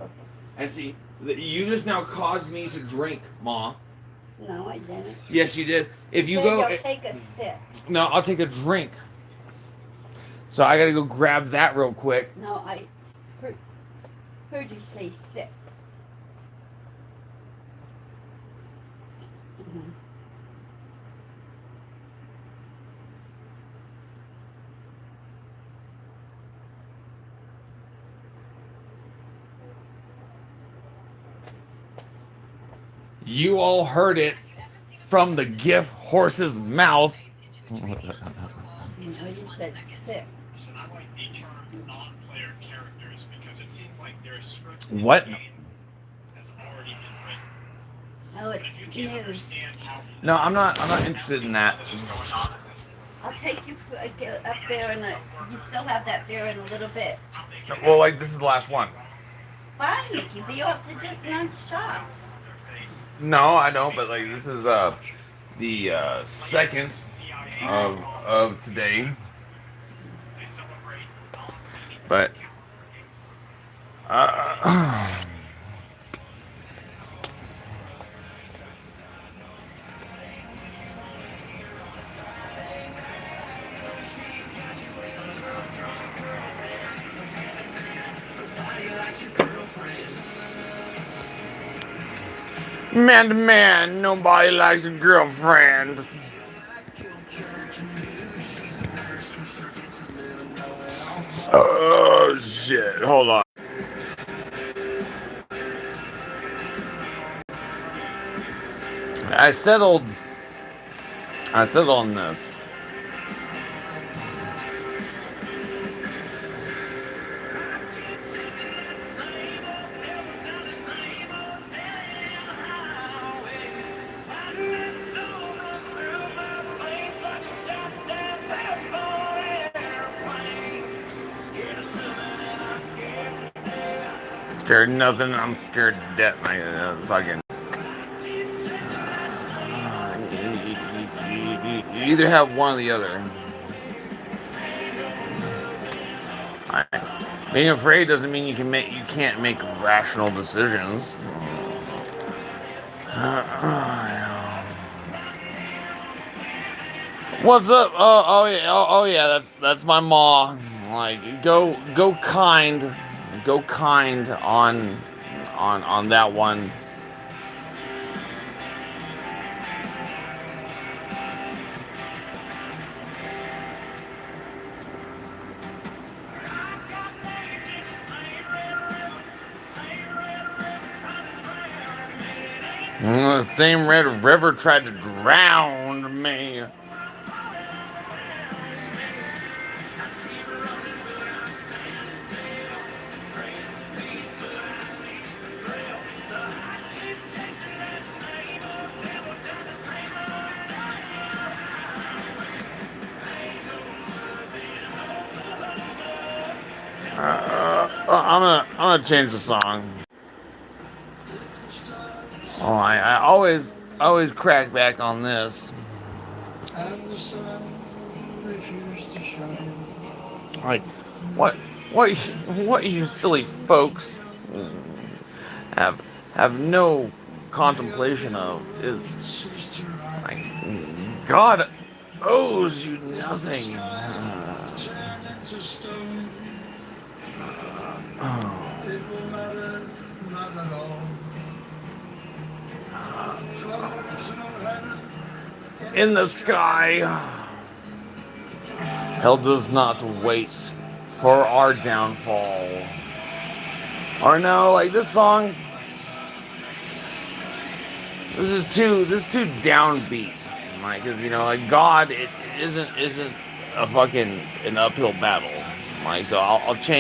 And see, you just now caused me to drink, Ma. No, I didn't. Yes, you did. If you Said go, you'll take a sip. No, I'll take a drink. So I gotta go grab that real quick. No, I heard you say sip. Mm-hmm. You all heard it from the gift horse's mouth. You said sip. Listen, I like the term non-player characters because it seems like their script What? has already been written. Oh, it's news. No, I'm not interested in that. I'll take you. get up there and you still have that there in a little bit. Well, like this is the last one. Fine, Mickey, but you have to do it non-stop. No, I don't. But like this is the second of today. But man to man, nobody likes a girlfriend. Oh shit! Hold on. I settled on this. Scared of nothing. I'm scared to death. Fucking. You either have one or the other. Being afraid doesn't mean you can't make rational decisions. What's up? Oh yeah. That's my ma. Like go kind on that one. The same red river tried to drown me. I'm gonna change the song. Oh, I always crack back on this. Like, what you silly folks have no contemplation of is like God owes you nothing. In the sky, hell does not wait for our downfall. Or no, like this song, this is too downbeat. Like, cause like God, it isn't a fucking an uphill battle. Like, so I'll change.